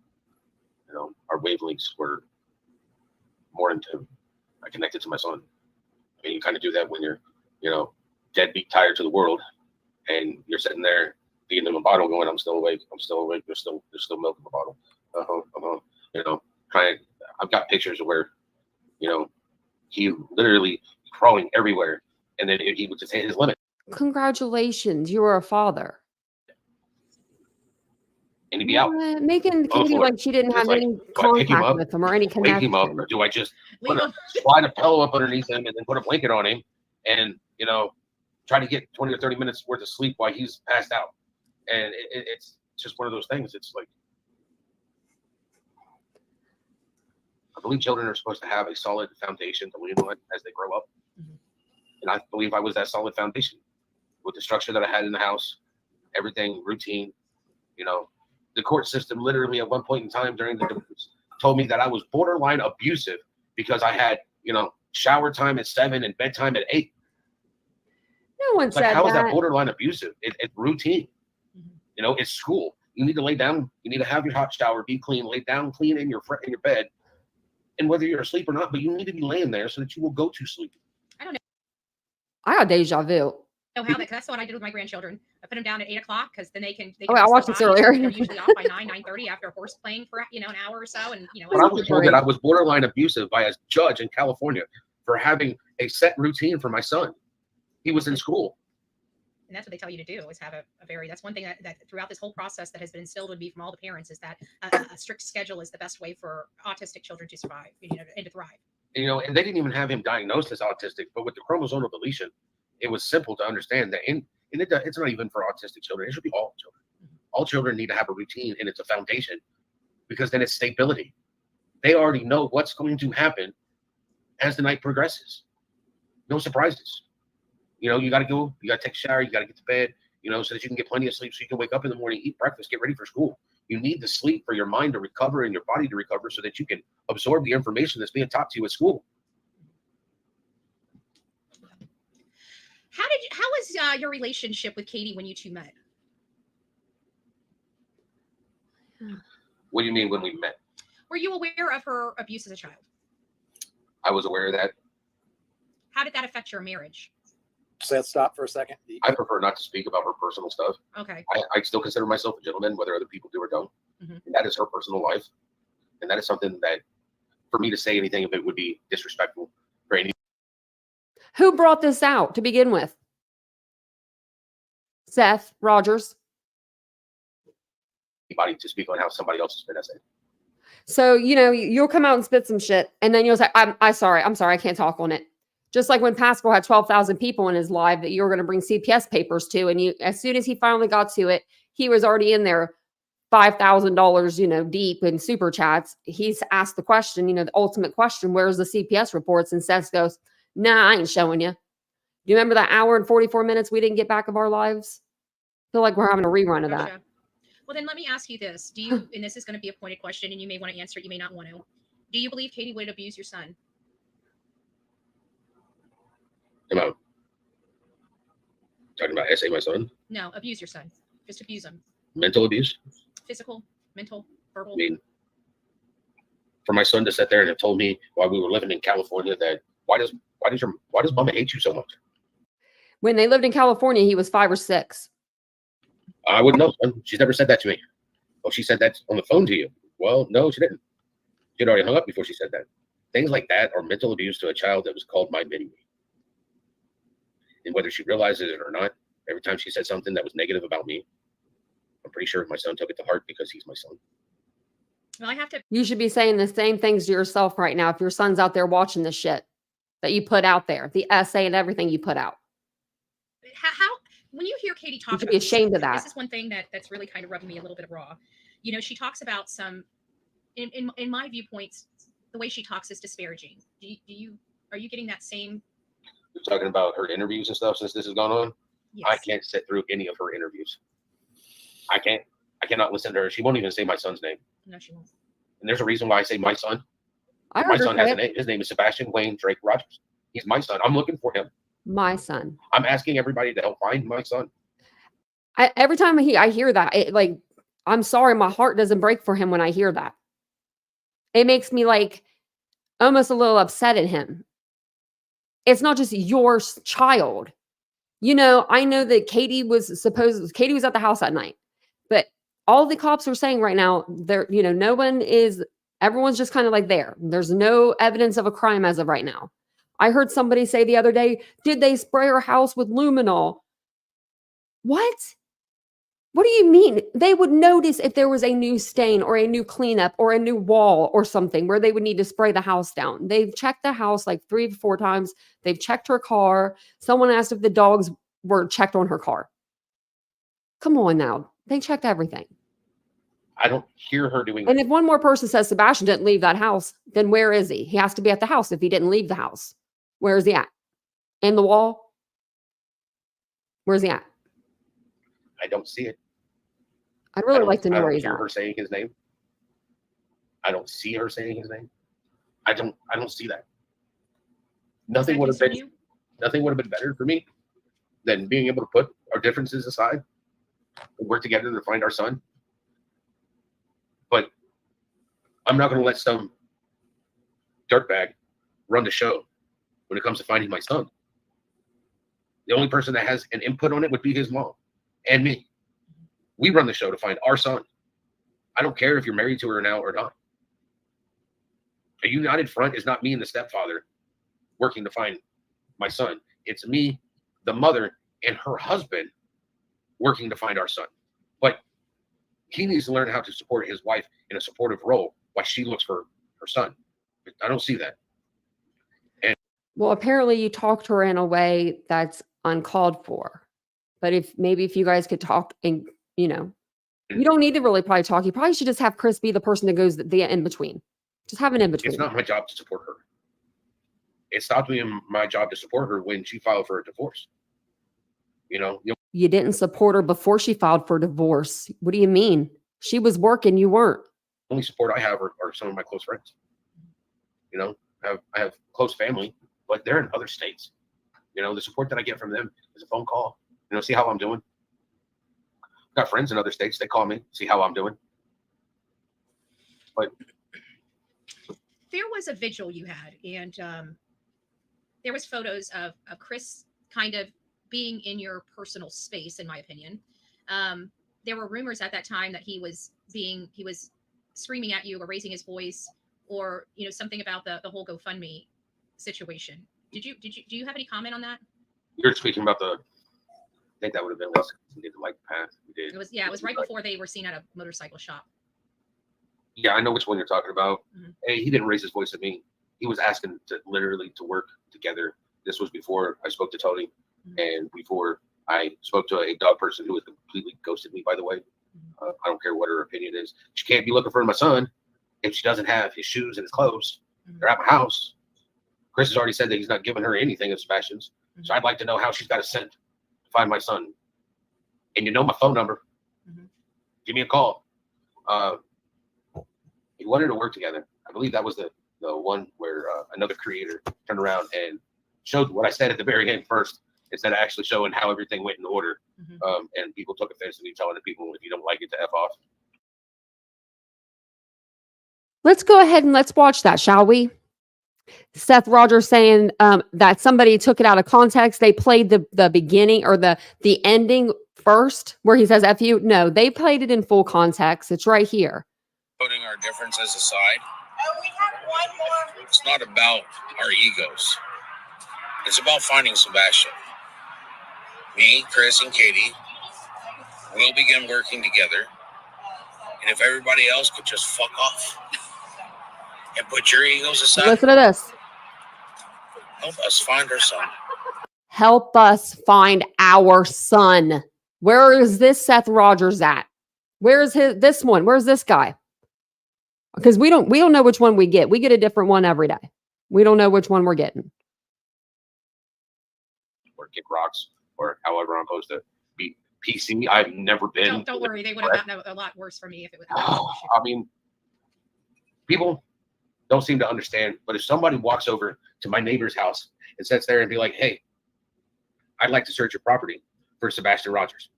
You know, our wavelengths were more into, I connected to my son. I mean, you kind of do that when you're, you know, deadbeat tired to the world, and you're sitting there feeding them a bottle going, I'm still awake. There's still milk in the bottle. You know, I've got pictures of where, you know, he literally crawling everywhere, and then he would just hit his limit. Congratulations, you were a father. And he'd be out. Making Katie like she didn't have any contact with him or any connection. Wake him up, or do I just slide a pillow up underneath him and then put a blanket on him and, you know, try to get 20 or 30 minutes worth of sleep while he's passed out? And it's just one of those things. It's like, I believe children are supposed to have a solid foundation to lean on as they grow up. And I believe I was that solid foundation with the structure that I had in the house, everything routine. You know, the court system literally at one point in time during the divorce told me that I was borderline abusive because I had, shower time at 7 and bedtime at 8. No one It's like, said how is that that. borderline abusive? It's routine. It's school. You need to lay down. You need to have your hot shower, be clean, lay down clean in your bed. And whether you're asleep or not, but you need to be laying there so that you will go to sleep. I don't know. I got deja vu. How that's what I did with my grandchildren. I put them down at 8 o'clock because then they can. Oh, I watched this earlier. They're usually off by 9:30 after horse playing for an hour or so, and But I was told that I was borderline abusive by a judge in California for having a set routine for my son. He was in school. And that's what they tell you to do, is have a very, that's one thing that throughout this whole process that has been instilled in me from all the parents, is that a strict schedule is the best way for autistic children to survive, and to thrive. And they didn't even have him diagnosed as autistic, but with the chromosomal deletion, it was simple to understand that it's not even for autistic children. It should be all children. All children need to have a routine, and it's a foundation, because then it's stability. They already know what's going to happen as the night progresses. No surprises. You got to go, you got to take a shower, you got to get to bed, so that you can get plenty of sleep, so you can wake up in the morning, eat breakfast, get ready for school. You need the sleep for your mind to recover and your body to recover so that you can absorb the information that's being taught to you at school. How was your relationship with Katie when you two met? What do you mean when we met? Were you aware of her abuse as a child? I was aware of that. How did that affect your marriage? Seth, stop for a second. I prefer not to speak about her personal stuff. Okay. I still consider myself a gentleman, whether other people do or don't. Mm-hmm. And that is her personal life. And that is something that, for me to say anything of it, would be disrespectful for any. Who brought this out to begin with? Seth Rogers. Anybody to speak on how somebody else has been essayed. So, you'll come out and spit some shit, and then you'll say, I'm sorry, I can't talk on it. Just like when Pascal had 12,000 people in his live that you were going to bring CPS papers to, and as soon as he finally got to it, he was already in there $5,000, deep in super chats. He's asked the question, the ultimate question, where's the CPS reports? And Seth goes, nah, I ain't showing you. Do you remember that hour and 44 minutes we didn't get back of our lives? Feel like we're having a rerun of that. Gotcha. Well, then let me ask you this. Do you, and this is going to be a pointed question, and you may want to answer it, you may not want to. Do you believe Katie would abuse your son? Am I talking about essay my son? No, abuse your son. Just abuse him. Mental abuse? Physical, mental, verbal. I mean, for my son to sit there and have told me while we were living in California that why does mama hate you so much? When they lived in California, he was 5 or 6. I wouldn't know, son. She's never said that to me. Oh, she said that on the phone to you. Well, no, she didn't. She'd already hung up before she said that. Things like that are mental abuse to a child that was called my mini me. And whether she realizes it or not, every time she said something that was negative about me, I'm pretty sure my son took it to heart because he's my son. Well, I have to. You should be saying the same things to yourself right now if your son's out there watching the shit that you put out there, the essay and everything you put out. How when you hear Katie talk, you should be ashamed of that. This is one thing that's really kind of rubbing me a little bit raw. She talks about some, in my viewpoints, the way she talks is disparaging. Are you getting that same? You're talking about her interviews and stuff since this has gone on? Yes. I can't sit through any of her interviews. I cannot listen to her. She won't even say my son's name. No, she won't. And there's a reason why I say my son. I My heard her son say has a it. name. His name is Sebastian Wayne Drake Rogers. He's my son. I'm looking for him. My son. I'm asking everybody to help find my son. Every time I hear that, I'm sorry, my heart doesn't break for him when I hear that. It makes me almost a little upset at him. It's not just your child. I know that Katie was at the house that night, but all the cops are saying right now, everyone's just kind of there. There's no evidence of a crime as of right now. I heard somebody say the other day, did they spray her house with luminol? What? What do you mean? They would notice if there was a new stain or a new cleanup or a new wall or something where they would need to spray the house down. They've checked the house 3 to 4 times. They've checked her car. Someone asked if the dogs were checked on her car. Come on now. They checked everything. I don't hear her doing And that. if one more person says Sebastian didn't leave that house, then where is he? He has to be at the house if he didn't leave the house. Where is he at? In the wall? Where's he at? I don't see it. I'd really like to know where he's I don't at. hear her saying his name. I don't see her saying his name. I don't see that. Nothing Does that would have concern been you? nothing would have been better for me than being able to put our differences aside and work together to find our son. But I'm not going to let some dirtbag run the show when it comes to finding my son. The only person that has an input on it would be his mom and me. We run the show to find our son. I don't care if you're married to her now or not. A united front is not me and the stepfather working to find my son. It's me, the mother, and her husband working to find our son. But he needs to learn how to support his wife in a supportive role while she looks for her son. I don't see that. Well, apparently you talked to her in a way that's uncalled for. But if you guys could talk and, you don't need to really probably talk. You probably should just have Chris be the person that goes the in between. Just have an in between. It's not my job to support her. It stopped being my job to support her when she filed for a divorce. You didn't support her before she filed for divorce. What do you mean? She was working, you weren't. The only support I have are some of my close friends. I have close family, but they're in other states. The support that I get from them is a phone call. See how I'm doing. I've got friends in other states. They call me, see how I'm doing. But There was a vigil you had, and there was photos of Chris kind of being in your personal space, in my opinion. There were rumors at that time that he was screaming at you or raising his voice, or something about the whole GoFundMe situation. Do you have any comment on that? you're speaking about I think that would have been less. We did the light path. We did. It was right before they were seen at a motorcycle shop. Yeah, I know which one you're talking about. Mhm. Hey, he didn't raise his voice at me. He was asking to literally to work together. This was before I spoke to Tony, and before I spoke to a dog person who has completely ghosted me, by the way. I don't care what her opinion is. She can't be looking for my son if she doesn't have his shoes and his clothes. They're at my house. Chris has already said that he's not giving her anything of Sebastian's. So I'd like to know how she's got a scent to find my son. And my phone number. Give me a call. He wanted to work together. I believe that was the one where another creator turned around and showed what I said at the very end first, instead of actually showing how everything went in order. And people took offense to me telling the people, if you don't like it, to F off. Let's go ahead and let's watch that, shall we? Seth Rogers saying that somebody took it out of context. They played the beginning or the ending first where he says F you. No, they played it in full context. It's right here. Putting our differences aside, it's not about our egos. It's about finding Sebastian. Me, Chris, and Katie will begin working together. And if everybody else could just fuck off and put your egos aside, Listen to this. help us find our son. Help us find our son. Where is this Seth Rogers at? Where is this one? Where's this guy? Because we don't know which one we get. We get a different one every day. We don't know which one we're getting. Or kick rocks, or however I'm supposed to be PC. I've never been. Don't worry, they would have gotten a lot worse for me if it was. I mean, people don't seem to understand, but if somebody walks over to my neighbor's house and sits there and be like, hey, I'd like to search your property for Sebastian Rogers.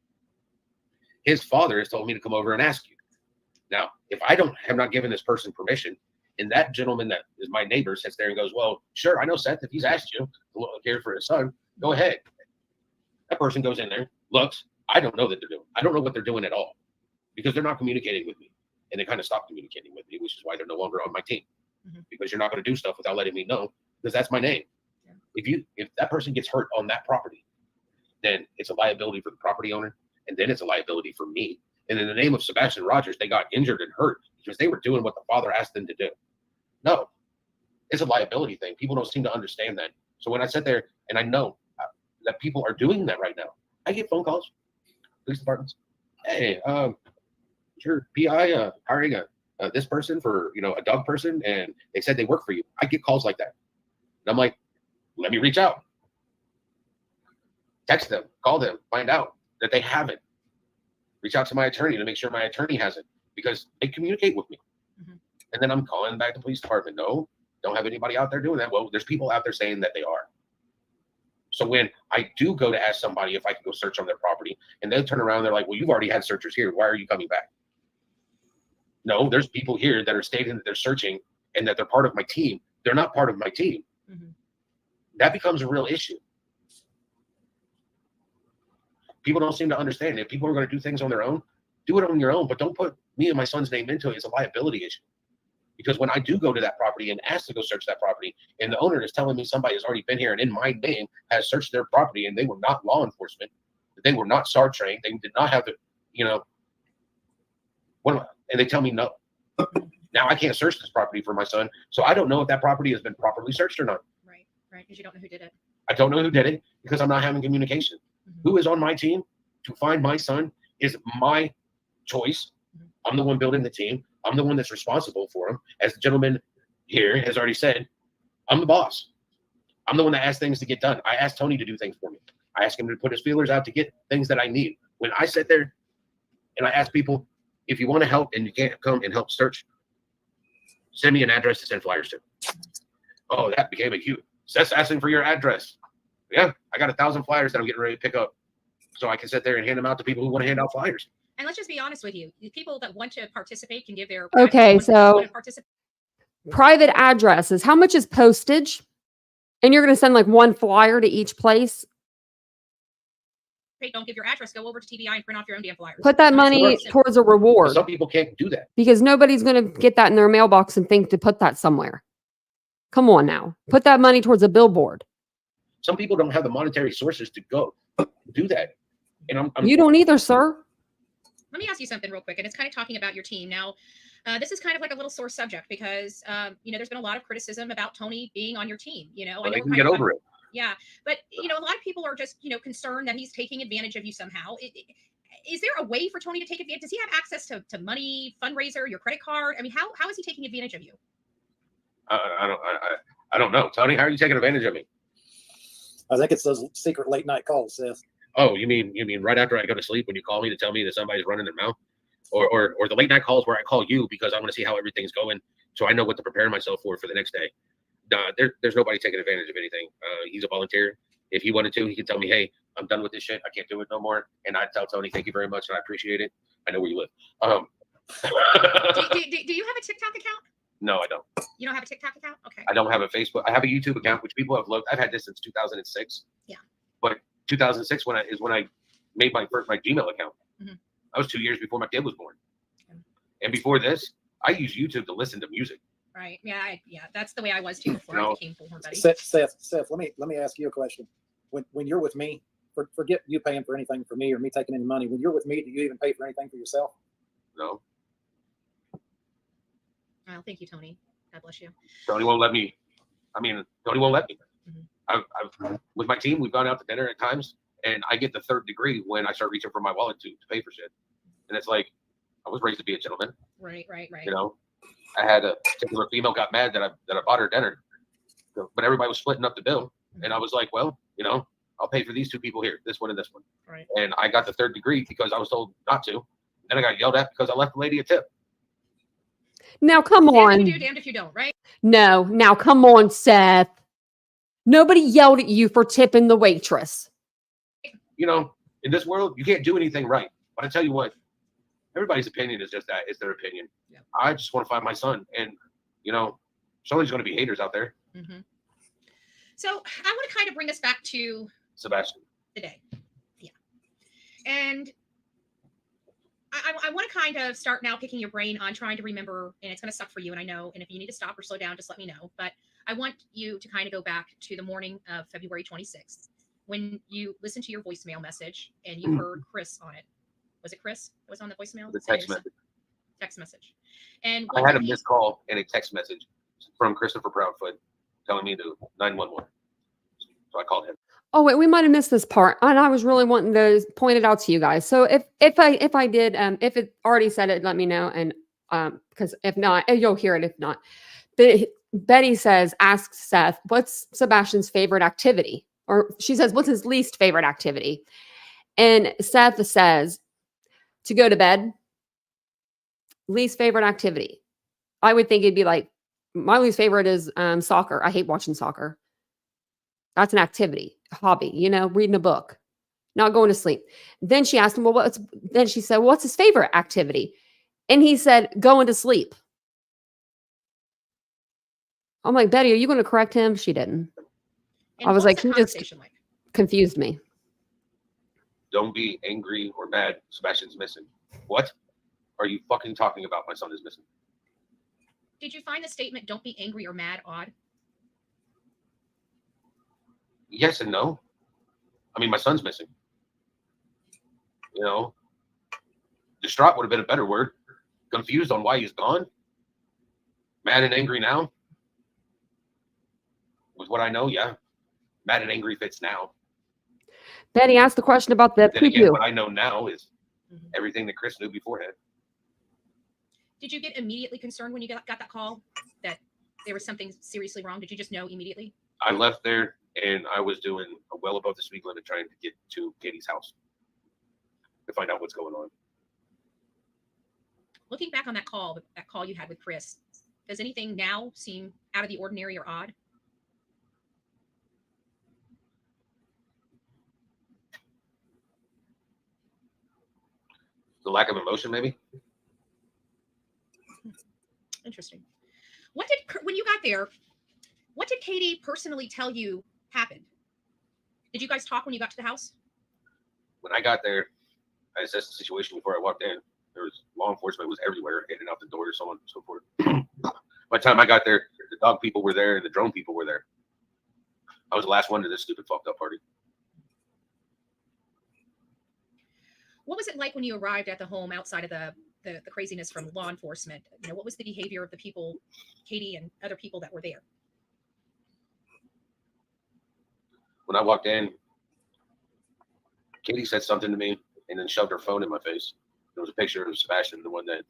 His father has told me to come over and ask you. Now, if I have not given this person permission, and that gentleman that is my neighbor sits there and goes, well, sure, I know Seth, if he's asked you to care for his son, go ahead. That person goes in there, looks, I don't know that they're doing. I don't know what they're doing at all, because they're not communicating with me. And they kind of stopped communicating with me, which is why they're no longer on my team. Because you're not going to do stuff without letting me know, because that's my name. Yeah. If that person gets hurt on that property, then it's a liability for the property owner, and then it's a liability for me. And in the name of Sebastian Rogers, they got injured and hurt because they were doing what the father asked them to do. No, it's a liability thing. People don't seem to understand that. So when I sit there and I know that people are doing that right now, I get phone calls, police departments. Hey, your PI hiring this person for a dog person, and they said they work for you. I get calls like that, and I'm like, let me reach out, text them, call them, find out that they haven't. Reach out to my attorney to make sure my attorney has it, because they communicate with me. And then I'm calling back the police department. No, don't have anybody out there doing that. Well, there's people out there saying that they are. So when I do go to ask somebody if I can go search on their property, and they turn around, they're like, well, you've already had searchers here. Why are you coming back? No, there's people here that are stating that they're searching and that they're part of my team. They're not part of my team. Mhm. That becomes a real issue. People don't seem to understand. If people are going to do things on their own, do it on your own, but don't put me and my son's name into it. It's a liability issue. Because when I do go to that property and ask to go search that property, and the owner is telling me somebody has already been here and in my name has searched their property, and they were not law enforcement, they were not SAR trained, they did not have the, and they tell me no. Now I can't search this property for my son, so I don't know if that property has been properly searched or not. Right, because you don't know who did it. I don't know who did it because I'm not having communication. Mm-hmm. Who is on my team to find my son is my choice. Mm-hmm. I'm the one building the team. I'm the one that's responsible for him. As the gentleman here has already said, I'm the boss. I'm the one that asks things to get done. I ask Tony to do things for me. I ask him to put his feelers out to get things that I need. When I sit there and I ask people, if you want to help and you can't come and help search, send me an address to send flyers to. Oh, that became a huge. Seth's asking for your address. Yeah, I got 1,000 flyers that I'm getting ready to pick up, so I can sit there and hand them out to people who want to hand out flyers. And let's just be honest with you. The people that want to participate can give their Okay, address. so- Want to participate. Private addresses. How much is postage? And you're going to send like one flyer to each place. Don't give your address. Go over to TBI and print off your own damn flyers. Put that It's money very simple. towards a But reward some people can't do that. because nobody's going to get that in their mailbox and think to put that somewhere. Come on now. Put that money towards a billboard. Some people don't have the monetary sources to go do that. And I'm You don't either, sir. Let me ask you something real quick, and it's kind of talking about your team. Now, this is kind of like a little sore subject because, there's been a lot of criticism about Tony being on your team. I know they we're can kind get of- over it. Yeah, but, a lot of people are just, concerned that he's taking advantage of you somehow. Is there a way for Tony to take advantage? Does he have access to money, fundraiser, your credit card? I mean, how is he taking advantage of you? I don't know. Tony, how are you taking advantage of me? I think it's those secret late night calls, Seth. Oh, you mean right after I go to sleep when you call me to tell me that somebody's running their mouth? Or the late night calls where I call you because I want to see how everything's going so I know what to prepare myself for the next day. There's nobody taking advantage of anything. He's a volunteer. If he wanted to, he could tell me, hey, I'm done with this shit. I can't do it no more. And I'd tell Tony, thank you very much. And I appreciate it. I know where you live. Do you have a TikTok account? No, I don't. You don't have a TikTok account? Okay. I don't have a Facebook. I have a YouTube account, which people have looked. I've had this since 2006. Yeah. But 2006 is when I made my Gmail account. Mm-hmm. That was 2 years before my kid was born. Okay. And before this, I used YouTube to listen to music. Right. Yeah. That's the way I was too before I became Bullhorn Buddy. Seth, let me ask you a question. When you're with me, forget you paying for anything for me or me taking any money. When you're with me, do you even pay for anything for yourself? No. Well, thank you, Tony. God bless you. Tony won't let me. Tony won't let me. Mm-hmm. I've with my team, we've gone out to dinner at times, and I get the third degree when I start reaching for my wallet to pay for shit. And it's like, I was raised to be a gentleman. Right. I had a particular female got mad that I bought her dinner, but everybody was splitting up the bill, and I was like, well, I'll pay for these two people here, this one and this one. Right. And I got the third degree because I was told not to. Then I got yelled at because I left the lady a tip. Now, come Damned on. if you do, damned if you don't, right? No, now come on, Seth. Nobody yelled at you for tipping the waitress. In this world, you can't do anything right. But I tell you what, everybody's opinion is just that. It's their opinion. Yeah. I just want to find my son. And, somebody's going to be haters out there. Mm-hmm. So I want to kind of bring us back to Sebastian. today. Yeah. And I want to kind of start now picking your brain on trying to remember, and it's going to suck for you, and I know, and if you need to stop or slow down, just let me know. But I want you to kind of go back to the morning of February 26th when you listened to your voicemail message and you heard Chris on it. Was it Chris that was on the voicemail? The text message. Text message. And I had a missed call and a text message from Christopher Proudfoot telling me to 911. So I called him. Oh, wait, we might have missed this part. And I was really wanting to point it out to you guys. So if I did, if it already said it, let me know. And because if not, you'll hear it. If not, Betty says, ask Seth, what's Sebastian's favorite activity? Or she says, what's his least favorite activity? And Seth says, to go to bed. Least favorite activity. I would think it'd be like, my least favorite is soccer. I hate watching soccer. That's an activity, a hobby, you know, reading a book, not going to sleep. Then she asked him, well, then she said, what's his favorite activity? And he said, going to sleep. I'm like, Betty, are you going to correct him? She didn't. And I was what like, that he just conversation like? confused me. Don't be angry or mad. Sebastian's missing. What are you fucking talking about? My son is missing. Did you find the statement, don't be angry or mad, odd? Yes and no. I mean, my son's missing. You know, distraught would have been a better word. Confused on why he's gone. Mad and angry now. With what I know, yeah. Mad and angry fits now. Betty asked the question about the Then again, poo-poo. what I know now is Mhm. everything that Chris knew beforehand. Did you get immediately concerned when you got that call that there was something seriously wrong? Did you just know immediately? I left there and I was doing well above the speed limit trying to get to Katie's house to find out what's going on. Looking back on that call you had with Chris, does anything now seem out of the ordinary or odd? The lack of emotion, maybe? Interesting. When you got there, what did Katie personally tell you happened? Did you guys talk when you got to the house? When I got there, I assessed the situation before I walked in. There was law enforcement was everywhere, in and out the door, so on and so forth. By the time I got there, the dog people were there and the drone people were there. I was the last one to this stupid fucked up party. What was it like when you arrived at the home outside of the craziness from law enforcement? You know, what was the behavior of the people, Katie and other people that were there? When I walked in, Katie said something to me and then shoved her phone in my face. There was a picture of Sebastian, the one that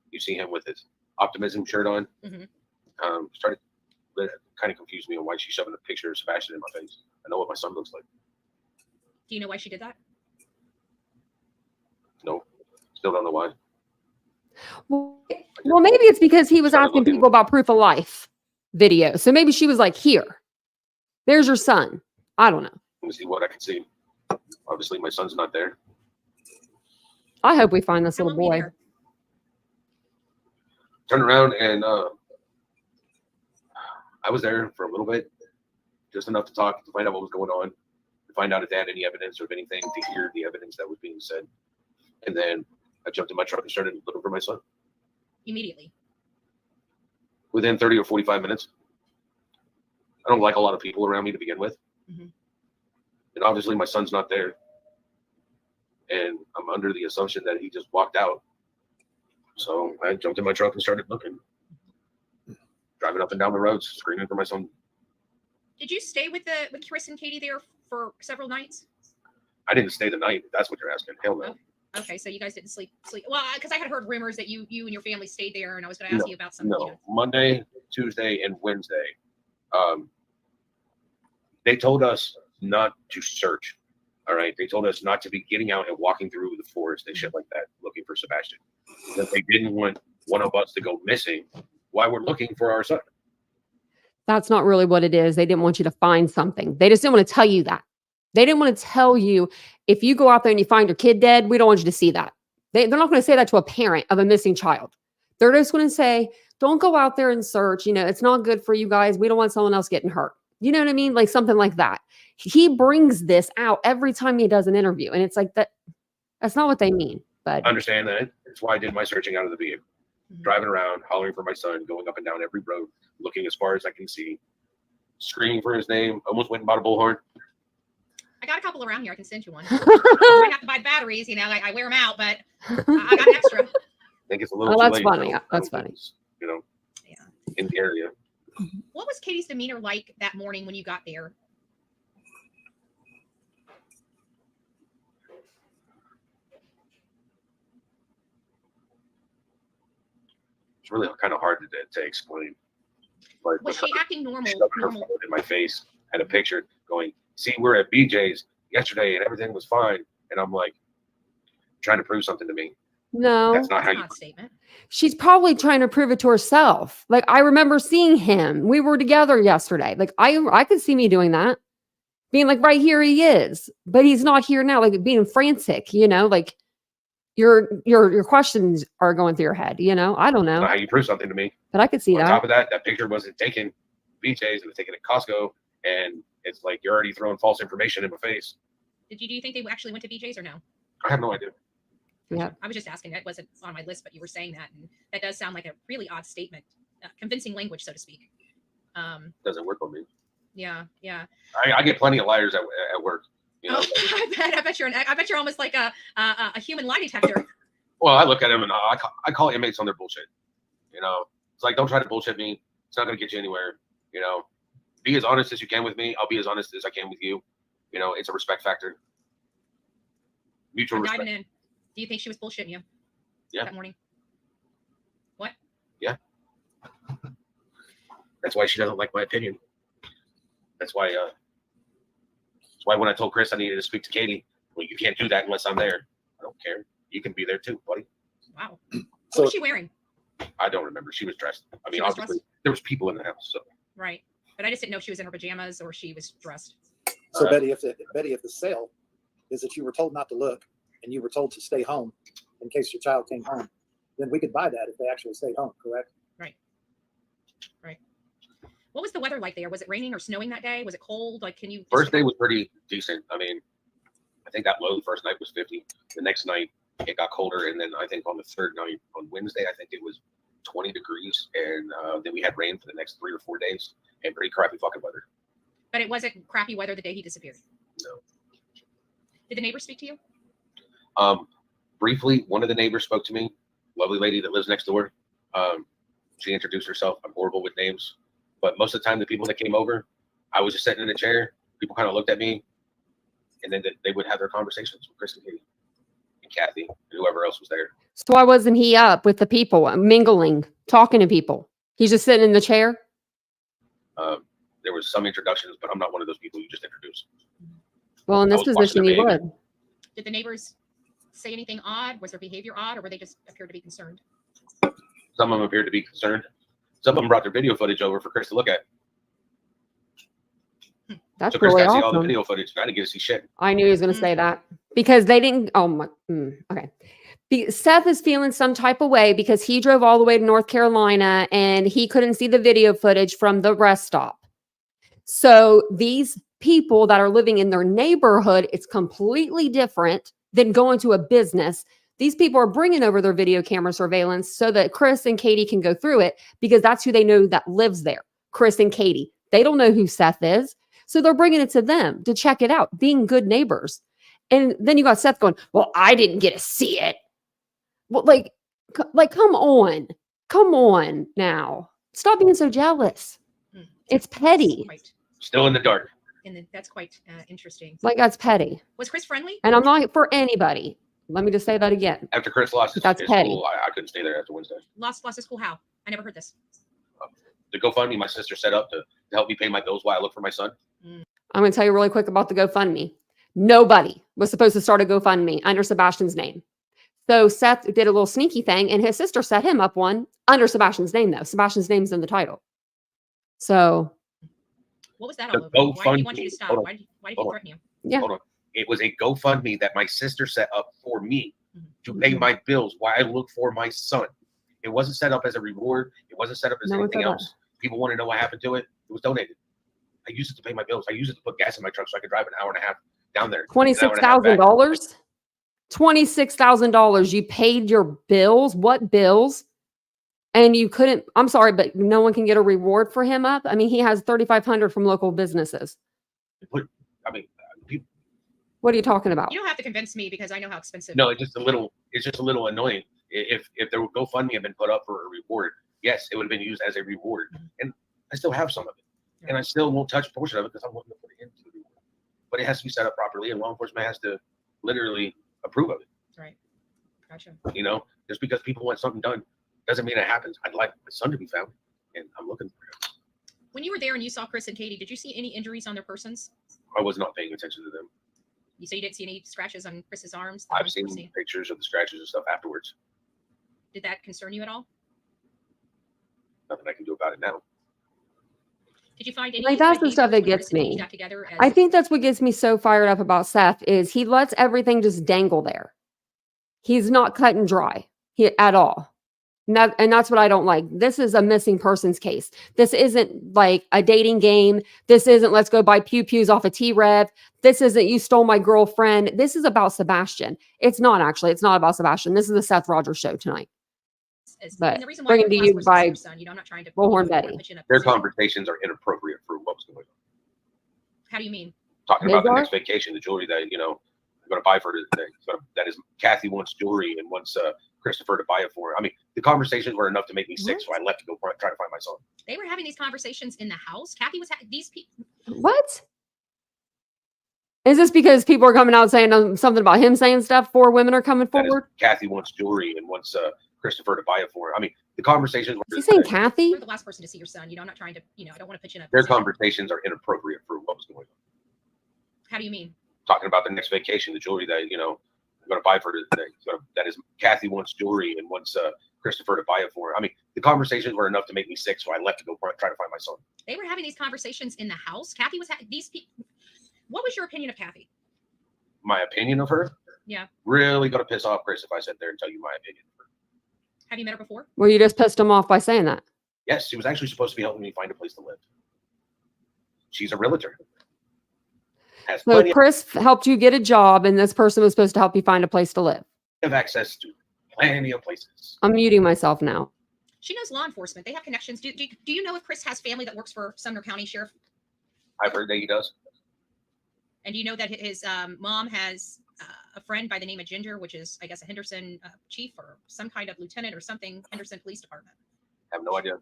you see him with his optimism shirt on. Mhm. That kind of confused me on why she's shoving a picture of Sebastian in my face. I know what my son looks like. Do you know why she did that? No, still don't know why. Well, maybe it's because he was Started asking looking. people about proof of life video. So maybe she was like, here, there's your son. I don't know. Let me see what I can see. Obviously, my son's not there. I hope we find this How little long were you boy. there? Turned around and I was there for a little bit, just enough to talk, to find out what was going on, to find out if they had any evidence or if anything, to hear the evidence that was being said. And then I jumped in my truck and started looking for my son. Immediately. Within 30 or 45 minutes. I don't like a lot of people around me to begin with. Mhm. And obviously my son's not there. And I'm under the assumption that he just walked out. So I jumped in my truck and started looking. Driving up and down the roads, screaming for my son. Did you stay with Chris and Katie there for several nights? I didn't stay the night, if that's what you're asking. Hell no. Okay, so you guys didn't sleep. Well, because I had heard rumors that you and your family stayed there, and I was going to ask you about some. No. Monday, Tuesday, and Wednesday. They told us not to search. All right. They told us not to be getting out and walking through the forest and shit like that, looking for Sebastian. That they didn't want one of us to go missing while we're looking for our son. That's not really what it is. They didn't want you to find something. They just didn't want to tell you that. They didn't want to tell you if you go out there and you find your kid dead, we don't want you to see that. They're not going to say that to a parent of a missing child. They're just going to say, don't go out there and search. You know, it's not good for you guys. We don't want someone else getting hurt. You know what I mean? Like something like that. He brings this out every time he does an interview. And it's like that's not what they mean. But I understand that. That's why I did my searching out of the vehicle. Mhm. Driving around, hollering for my son, going up and down every road, looking as far as I can see, screaming for his name, almost went and bought a bullhorn. I got a couple around here. I can send you one. I might have to buy batteries. You know, I wear them out, but I got an extra. I think it's a little Oh, too that's late, funny. though. That's funny. You know, Yeah. in the area. What was Katie's demeanor like that morning when you got there? It's really kind of hard to explain. But Was she acting normal? shoving her phone in my face, had a picture going, see, we're at BJ's yesterday and everything was fine. And I'm like, trying to prove something to me. No, That's not how That's you. not a statement. she's probably trying to prove it to herself. Like I remember seeing him. We were together yesterday. Like I could see me doing that. Being like, right here he is, but he's not here now, like being frantic, like your questions are going through your head, I don't That's know, not how you prove something to me. but I could see On that. top of that, that picture wasn't taken BJ's, it was taken at Costco, and it's like you're already throwing false information in my face. Do you think they actually went to BJ's or no? I have no idea. Yeah. I was just asking. That wasn't on my list, but you were saying that, and that does sound like a really odd statement, convincing language, so to speak. Doesn't work on me. Yeah. I get plenty of liars at work. Oh, I bet you're almost like a human lie detector. Well, I look at them and I call inmates on their bullshit. It's like, don't try to bullshit me. It's not going to get you anywhere. Be as honest as you can with me. I'll be as honest as I can with you. It's a respect factor. Mutual I'm respect. diving in. Do you think she was bullshitting you? Yeah. That morning. What? Yeah. That's why she doesn't like my opinion. That's why when I told Chris I needed to speak to Katie, well, you can't do that unless I'm there. I don't care. You can be there too, buddy. Wow. So- What was she wearing? I don't remember. She was dressed. I mean, She was obviously dressed? there was people in the house. So Right. But I just didn't know if she was in her pajamas or she was dressed. So Uh, Betty, if the sale is that you were told not to look and you were told to stay home in case your child came home, then we could buy that if they actually stayed home, correct? What was the weather like there? Was it raining or snowing that day? Was it cold? Like, can you? first day was pretty decent. I mean, I think that low the first night was 50. The next night it got colder, and then I think on the third night on Wednesday, I think it was 20 degrees, and then we had rain for the next 3 or 4 days and pretty crappy fucking weather. But it wasn't crappy weather the day he disappeared. No. Did the neighbor speak to you? Briefly, one of the neighbors spoke to me, lovely lady that lives next door. She introduced herself. I'm horrible with names, but most of the time, the people that came over, I was just sitting in a chair. People kind of looked at me, and then they would have their conversations with Chris and Katie and Kathy and whoever else was there. So why wasn't he up with the people, mingling, talking to people? He's just sitting in the chair. There was some introductions, but I'm not one of those people you just introduce. Well, in I this was watching position, he their behavior. would. Did the neighbors say anything odd? Was their behavior odd, or were they just appeared to be concerned? Some of them appeared to be concerned. Some of them brought their video footage over for Chris to look at. That's So Chris really got to see all the awesome. video footage. I didn't get to see shit. I knew he was going to say that because they didn't. Oh my. Okay. Seth is feeling some type of way because he drove all the way to North Carolina and he couldn't see the video footage from the rest stop. So these people that are living in their neighborhood, it's completely different than going to a business. These people are bringing over their video camera surveillance so that Chris and Katie can go through it because that's who they know that lives there. Chris and Katie. They don't know who Seth is. So they're bringing it to them to check it out, being good neighbors. And then you got Seth going, well, I didn't get to see it. Well, like, come on now. Stop being so jealous. It's petty. Still in the dark. And that's quite interesting. Like, that's petty. Was Chris friendly? And I'm not for anybody. Let me just say that again. After Chris lost his That's petty. school, I couldn't stay there after Wednesday. Lost his school? How? I never heard this. The GoFundMe my sister set up to help me pay my bills while I look for my son. I'm going to tell you really quick about the GoFundMe. Nobody was supposed to start a GoFundMe under Sebastian's name. So Seth did a little sneaky thing and his sister set him up one under Sebastian's name, though. Sebastian's name's in the title. So. What was that The all over? Why did he want GoFundMe- you to stop? hold on, Why did he hold on. threaten you? Yeah. Hold on. It was a GoFundMe that my sister set up for me to Mm-hmm. pay my bills while I look for my son. It wasn't set up as a reward. It wasn't set up as No one anything said that. else. People want to know what happened to it. It was donated. I used it to pay my bills. I used it to put gas in my truck so I could drive an hour and a half down there. $26,000? $26,000. You paid your bills? What bills? And you couldn't, I'm sorry, but no one can get a reward for him up. I mean, he has $3,500 from local businesses. I mean, people, What are you talking about? You don't have to convince me because I know how expensive. no, it's just a little annoying. If the GoFundMe had been put up for a reward, yes, it would have been used as a reward. And I still have some of it. And I still won't touch a portion of it because I'm looking to put it into the reward. But it has to be set up properly and law enforcement has to literally approve of it. Right. Gotcha. Just because people want something done doesn't mean it happens. I'd like my son to be found and I'm looking for him. When you were there and you saw Chris and Katie, did you see any injuries on their persons? I was not paying attention to them. You say you didn't see any scratches on Chris's arms? that I've ones seen were seen? pictures of the scratches and stuff afterwards. Did that concern you at all? Nothing I can do about it now. Did you find any? Like, that's the behaviors stuff that when gets Chris and Katie me. got together as, I think that's what gets me so fired up about Seth is he lets everything just dangle there. He's not cut and dry at all. And that's what I don't like. This is a missing persons case. This isn't like a dating game. This isn't let's go buy pew-pews off a T-Rev. This isn't you stole my girlfriend. This is about Sebastian. It's not actually. It's not about Sebastian. This is the Seth Rogers show tonight. But and the reason why bringing you're to the last you person to see by your son, I'm not trying to Bullhorn I don't wanna Betty. put you in a Their position. conversations are inappropriate for what was going on. How do you mean? Talking about the Bizarre? next vacation, the jewelry that, I'm going to buy for her today. So that is Kathy wants jewelry and wants Christopher to buy it for her. I mean, the conversations were enough to make me sick. So I left to go try to find my son. They were having these conversations in the house. Kathy was these people. What? Is this because people are coming out saying something about him saying stuff? 4 women are coming That is forward. Kathy wants jewelry and wants Christopher to buy it for her. I mean, the conversations were. Is he saying Kathy? You're the last person to see your son. I'm not trying to. I don't want to put you in a Their position. conversations are inappropriate for what was going on. How do you mean? Talking about the next vacation, the jewelry that I'm going to buy for her today. So that is Kathy wants jewelry and wants Christopher to buy it for her. I mean, the conversations were enough to make me sick. So I left to go try to find my son. They were having these conversations in the house. Kathy was these people. What was your opinion of Kathy? My opinion of her? Yeah. Really going to piss off Chris if I sit there and tell you my opinion of her. Have you met her before? Well, you just pissed him off by saying that. Yes, she was actually supposed to be helping me find a place to live. She's a realtor. Has So plenty Chris helped you get a job, and this person was supposed to help you find a place to live. of access to plenty of places. I'm muting myself now. She knows law enforcement. They have connections. Do you know if Chris has family that works for Sumner County Sheriff? I've heard that he does. And do you know that his mom has a friend by the name of Ginger, which is, I guess, a Henderson chief or some kind of lieutenant or something, Henderson Police Department? I have no idea.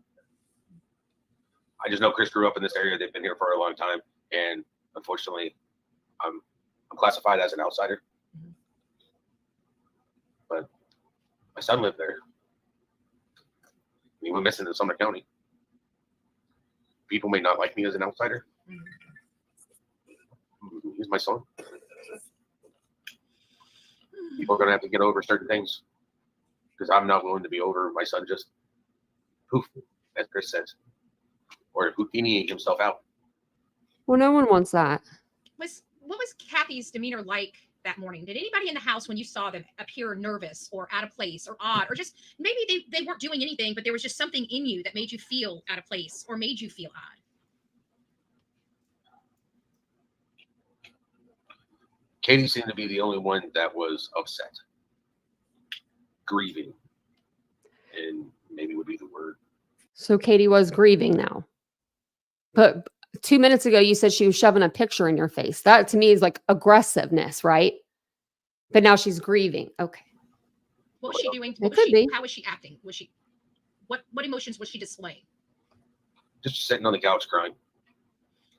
I just know Chris grew up in this area. They've been here for a long time. And unfortunately, I'm classified as an outsider. Mhm. But my son lived there. He went missing in Sumner County. People may not like me as an outsider. Mhm. He's my son. People are going to have to get over certain things because I'm not willing to be over my son just poof, as Chris says, or Houdini himself out. Well, no one wants that. What was Kathy's demeanor like that morning? Did anybody in the house, when you saw them, appear nervous or out of place or odd, or just maybe they weren't doing anything, but there was just something in you that made you feel out of place or made you feel odd? Katie seemed to be the only one that was upset, grieving, and maybe would be the word. So Katie was grieving now. But 2 minutes ago, you said she was shoving a picture in your face. That to me is like aggressiveness, right? But now she's grieving. Okay. What was she doing? It could be. How was she acting? Was she what emotions was she displaying? Just sitting on the couch crying.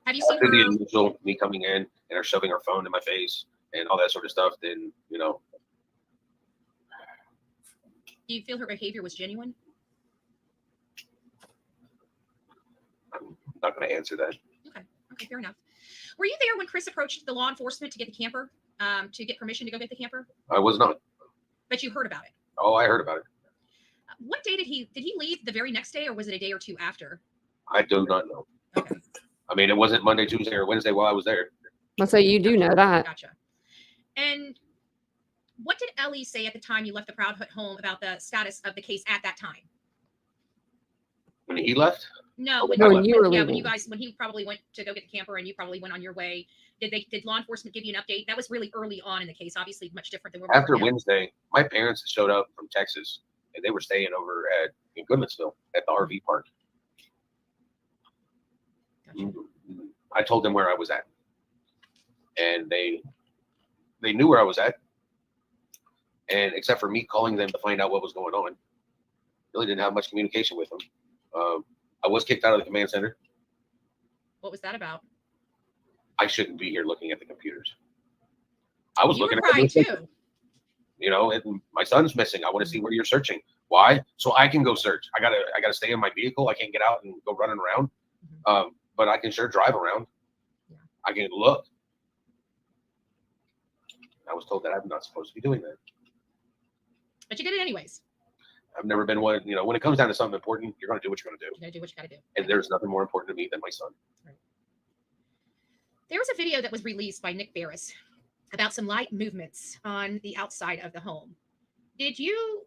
Have you seen After the her? initial me coming in and her shoving her phone in my face and all that sort of stuff, then Do you feel her behavior was genuine? I'm not going to answer that. Okay, fair enough. Were you there when Chris approached the law enforcement to get the camper, to get permission to go get the camper? I was not. But you heard about it. Oh, I heard about it. What day did he leave the very next day, or was it a day or two after? I do not know. Okay, I mean, it wasn't Monday, Tuesday, or Wednesday while I was there. Let's say you do know that. gotcha. And what did Ellie say at the time you left the Proud home about the status of the case at that time? When he left, No, when, No, when you were when leaving. when he probably went to go get the camper and you probably went on your way. Did law enforcement give you an update? That was really early on in the case, obviously much different than where we after are now. Wednesday, my parents showed up from Texas and they were staying over in Goodlettsville at the RV park. Gotcha. I told them where I was at, and they knew where I was at. And except for me calling them to find out what was going on, really didn't have much communication with them. I was kicked out of the command center. What was that about? I shouldn't be here looking at the computers. I was You looking were at crying them. too. And my son's missing. I want to see where you're searching. Why? So I can go search. I gotta stay in my vehicle. I can't get out and go running around. But I can sure drive around. Yeah. I can look. I was told that I'm not supposed to be doing that. But you did it anyways. I've never been one, when it comes down to something important, you're going to do what you're going to do. You're going to do what you got to do. And there's nothing more important to me than my son. There was a video that was released by Nick Barris about some light movements on the outside of the home. Did you,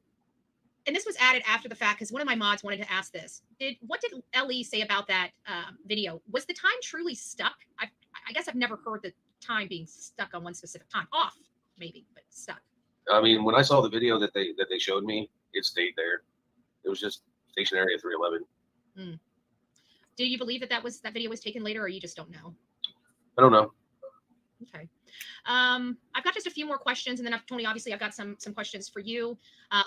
and this was added after the fact because one of my mods wanted to ask this. What did LE say about that video? Was the time truly stuck? I guess I've never heard the time being stuck on one specific time. Off, maybe, but stuck. I mean, when I saw the video that they showed me, it stayed there. It was just stationary at 311. Do you believe that video was taken later, or you just don't know? I don't know. Okay. I've got just a few more questions, and then Tony, obviously, I've got some questions for you,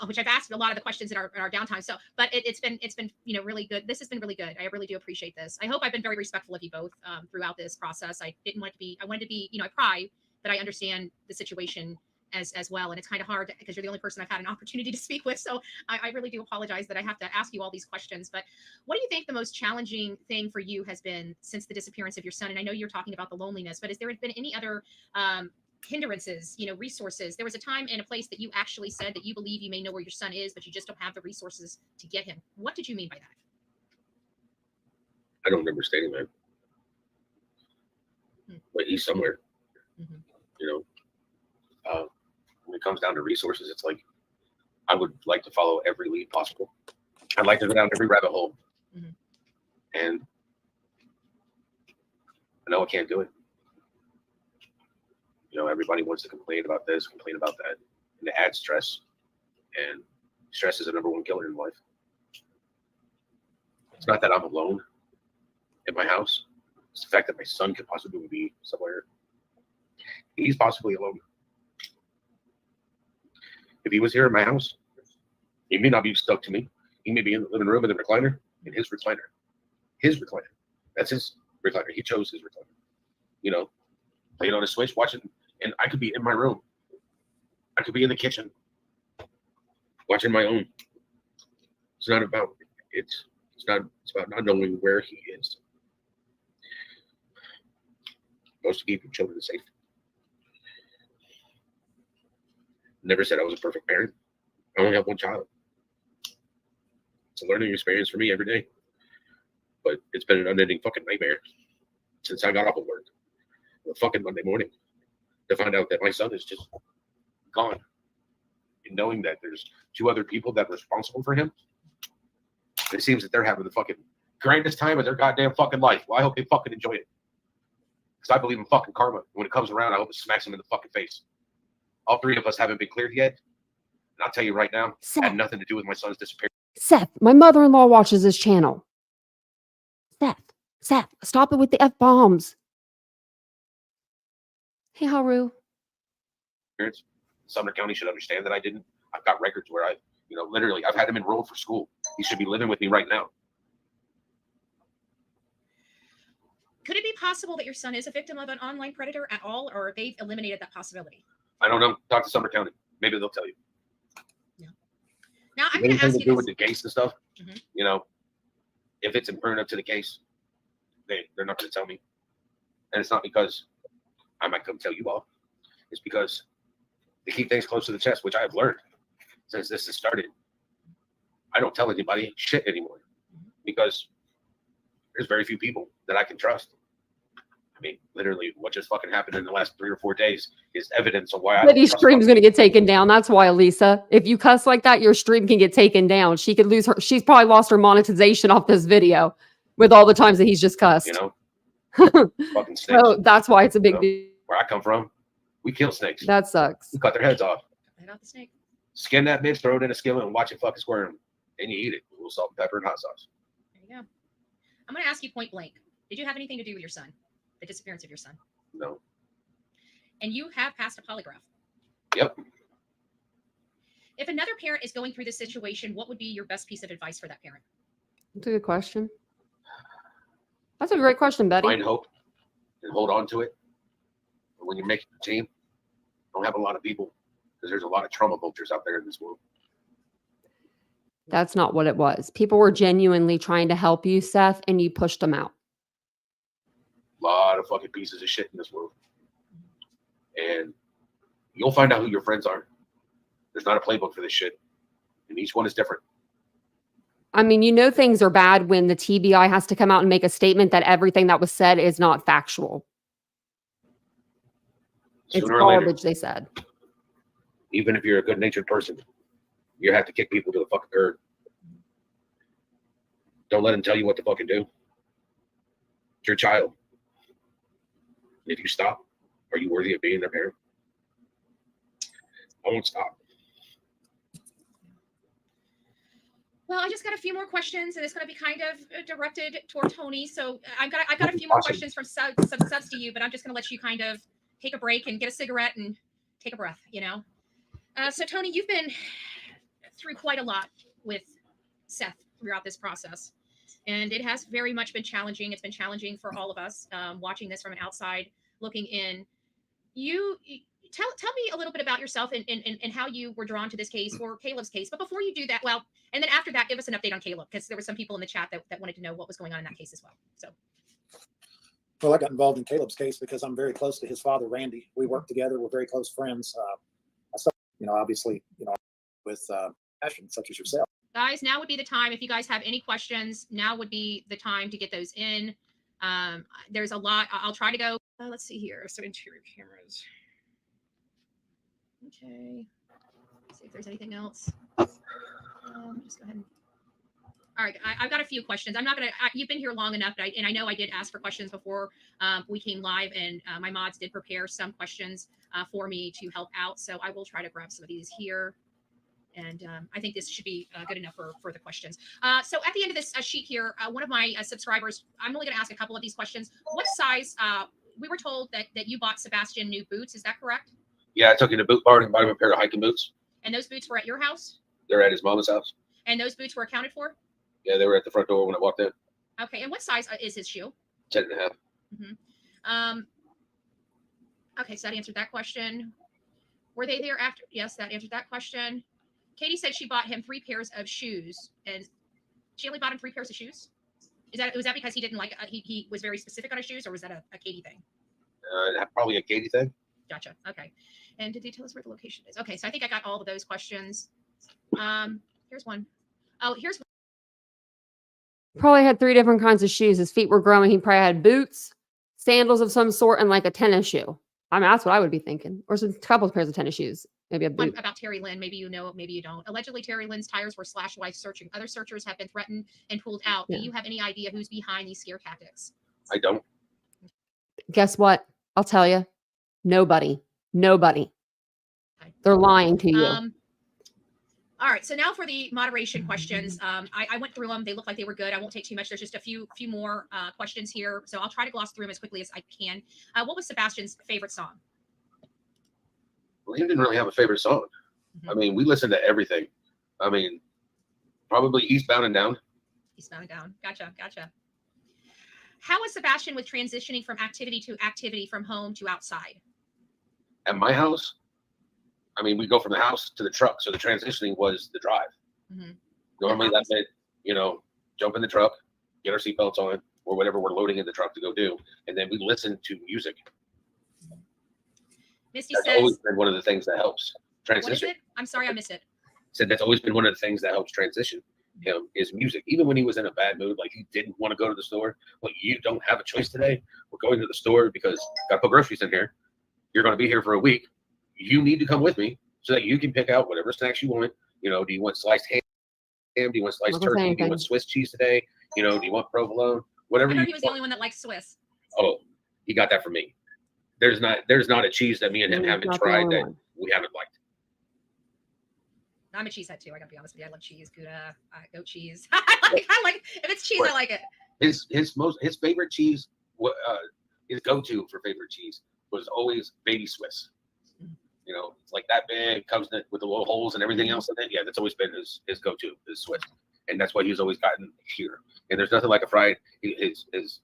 which I've asked a lot of the questions in our downtime. So, but it's been really good. This has been really good. I really do appreciate this. I hope I've been very respectful of you both throughout this process. I wanted to be, I pry, but I understand the situation as well, and it's kind of hard because you're the only person I've had an opportunity to speak with. So I really do apologize that I have to ask you all these questions. But what do you think the most challenging thing for you has been since the disappearance of your son? And I know you're talking about the loneliness, but has there been any other hindrances, resources? There was a time and a place that you actually said that you believe you may know where your son is, but you just don't have the resources to get him. What did you mean by that? I don't remember stating that. But he's somewhere. When it comes down to resources, it's like I would like to follow every lead possible. I'd like to go down every rabbit hole. And I know I can't do it. Everybody wants to complain about this, complain about that, and it adds stress. And stress is the number one killer in life. It's not that I'm alone in my house. It's the fact that my son could possibly be somewhere. He's possibly alone. If he was here in my house, he may not be stuck to me. He may be in the living room in the recliner, in his recliner. His recliner. That's his recliner. He chose his recliner. Playing on a Switch, watching, and I could be in my room. I could be in the kitchen, watching my own. It's not about it's about not knowing where he is. Most to keep your children safe. Never said I was a perfect parent. I only have one child. It's a learning experience for me every day. But it's been an unending fucking nightmare since I got off of work. The fucking Monday morning to find out that my son is just gone. And knowing that there's two other people that are responsible for him, it seems that they're having the fucking grandest time of their goddamn fucking life. Well, I hope they fucking enjoy it. Because I believe in fucking karma. When it comes around, I hope it smacks them in the fucking face. All three of us haven't been cleared yet. And I'll tell you right now, it had nothing to do with my son's disappearance. Seth, my mother-in-law watches this channel. Seth, stop it with the F-bombs. Hey, Haru. Sumner County should understand that I didn't. I've got records where literally, I've had him enrolled for school. He should be living with me right now. Could it be possible that your son is a victim of an online predator at all, or they've eliminated that possibility? I don't know. Talk to Sumner County. Maybe they'll tell you. Yeah. Now I'm going to ask you to do this. with the case and stuff. If it's pertinent to the case, they're not going to tell me. And it's not because I might come tell you all. It's because they keep things close to the chest, which I have learned since this has started. I don't tell anybody shit anymore because there's very few people that I can trust. I mean, literally, what just fucking happened in the last 3 or 4 days is evidence of why Betty's stream's going to get taken down. That's why, Lisa. If you cuss like that, your stream can get taken down. She could lose her. She's probably lost her monetization off this video with all the times that he's just cussed. Fucking snakes. So that's why it's a big deal. Where I come from, we kill snakes. That sucks. We cut their heads off. Head out the snake. Skin that bitch, throw it in a skillet, and watch it fucking squirm. Then you eat it. A little salt and pepper and hot sauce. There you go. I'm going to ask you point blank. Did you have anything to do with your son? The disappearance of your son? No. And you have passed a polygraph? Yep. If another parent is going through this situation, what would be your best piece of advice for that parent? That's a good question. That's a great question, Betty. Find hope and hold on to it. And when you're making a team, don't have a lot of people because there's a lot of trauma vultures out there in this world. That's not what it was. People were genuinely trying to help you, Seth, and you pushed them out. A lot of fucking pieces of shit in this world. And You'll find out who your friends are. There's not a playbook for this shit, and each one is different. I mean, you know things are bad when the TBI has to come out and make a statement that everything that was said is not factual. It's Sooner or later, garbage, they said. even if you're a good-natured person, you have to kick people to the fucking curb. Don't let them tell you what to fucking do. It's your child. If you stop, are you worthy of being their parent? I won't stop. Well, I just got a few more questions, and it's going to be kind of directed toward Tony. So I've got a few more questions from some subs to you, but I'm just going to let you kind of take a break and get a cigarette and take a breath. So Tony, you've been through quite a lot with Seth throughout this process, and it has very much been challenging. It's been challenging for all of us watching this from an outside looking in. You tell me a little bit about yourself and how you were drawn to this case or Caleb's case. But before you do that, and then after that, give us an update on Caleb, because there were some people in the chat that wanted to know what was going on in that case as well. So. Well, I got involved in Caleb's case because I'm very close to his father, Randy. We work together. We're very close friends. Obviously, with passion such as yourself. Guys, now would be the time. If you guys have any questions, now would be the time to get those in. There's a lot. I'll try to go. Let's see here. So interior cameras. Okay. Let's see if there's anything else. Just go ahead. All right. I've got a few questions. I'm not going to, you've been here long enough, and I know I did ask for questions before we came live, and my mods did prepare some questions for me to help out. So I will try to grab some of these here. And I think this should be good enough for the questions. So at the end of this sheet here, one of my subscribers, I'm only going to ask a couple of these questions. What size, we were told that you bought Sebastian new boots. Is that correct? Yeah, I took him to Boot Barn and bought him a pair of hiking boots. And those boots were at your house? They're at his mama's house. And those boots were accounted for? Yeah, they were at the front door when I walked in. Okay. And what size is his shoe? 10.5. Mm-hmm. Okay, so that answered that question. Were they there after? Yes, that answered that question. Katie said she bought him 3 pairs of shoes, and she only bought him 3 pairs of shoes. Was that because he didn't like he was very specific on his shoes, or was that a Katie thing? Probably a Katie thing. Gotcha. Okay. And did they tell us where the location is? Okay, so I think I got all of those questions. Here's one. Oh, here's one. Probably had 3 different kinds of shoes. His feet were growing. He probably had boots, sandals of some sort, and like a tennis shoe. I mean, that's what I would be thinking. Or a couple of pairs of tennis shoes. Maybe a boot. One about Terry Lynn. Maybe you know, maybe you don't. Allegedly, Terry Lynn's tires were slashed while searching. Other searchers have been threatened and pulled out. Yeah. Do you have any idea who's behind these scare tactics? I don't. Guess what? I'll tell you. Nobody. Okay. They're lying to you. All right. So now for the moderation questions. I went through them. They look like they were good. I won't take too much. There's just a few more questions here. So I'll try to gloss through them as quickly as I can. What was Sebastian's favorite song? Well, he didn't really have a favorite song. Mm-hmm. I mean, we listened to everything. I mean, probably Eastbound and Down. Eastbound and Down. Gotcha. How was Sebastian with transitioning from activity to activity from home to outside? At my house, I mean, we go from the house to the truck. So the transitioning was the drive. Mm-hmm. Normally that meant, jump in the truck, get our seatbelts on, or whatever we're loading in the truck to go do. And then we listen to music. Misty That's says, always been one of the things that helps transition. what is it? I'm sorry, I missed it. Said that's always been one of the things that helps transition him is music. Even when he was in a bad mood, like he didn't want to go to the store, well, you don't have a choice today. We're going to the store because got to put groceries in here. You're going to be here for a week. You need to come with me so that you can pick out whatever snacks you want. Do you want sliced ham? Do you want sliced turkey? Do you want Swiss cheese today? Do you want provolone? Whatever. I heard he was the only one that likes Swiss. Oh, he got that from me. There's not a cheese that me and him haven't tried that we haven't liked. I'm a cheesehead too. I gotta be honest with you. I love cheese, Gouda, goat cheese. I like if it's cheese, I like it. His favorite cheese, his go-to for favorite cheese was always baby Swiss. It's like that big, comes with the little holes and everything else in it. Yeah, that's always been his go-to is Swiss, and that's what he's always gotten here. And there's nothing like a fried. It's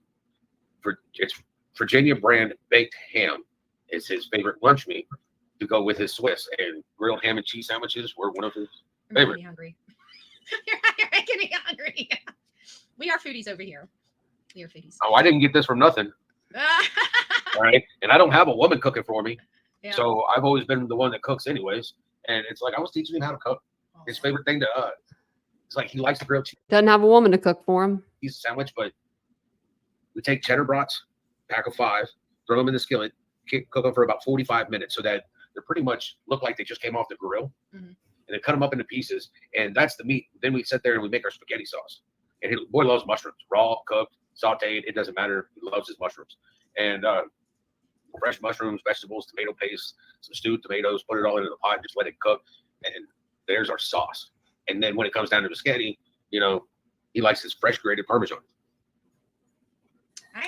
Virginia brand baked ham is his favorite lunch meat to go with his Swiss, and grilled ham and cheese sandwiches were one of his favorite. You're hungry. You're making me hungry. We are foodies over here. We are foodies. Oh, I didn't get this from nothing. All right, and I don't have a woman cooking for me. Yeah. So I've always been the one that cooks anyways. And it's like, I was teaching him how to cook. His favorite thing to, it's like he likes to grill Doesn't have a woman to cook for him. cheese sandwich, but we take cheddar brats, pack of 5, throw them in the skillet, cook them for about 45 minutes so that they pretty much look like they just came off the grill. Mhm. And then cut them up into pieces. And that's the meat. Then we sit there and we make our spaghetti sauce. And boy loves mushrooms, raw, cooked, sauteed. It doesn't matter. He loves his mushrooms. And fresh mushrooms, vegetables, tomato paste, some stewed tomatoes, put it all into the pot, just let it cook. And there's our sauce. And then when it comes down to the spaghetti, you know, he likes his fresh grated Parmesan.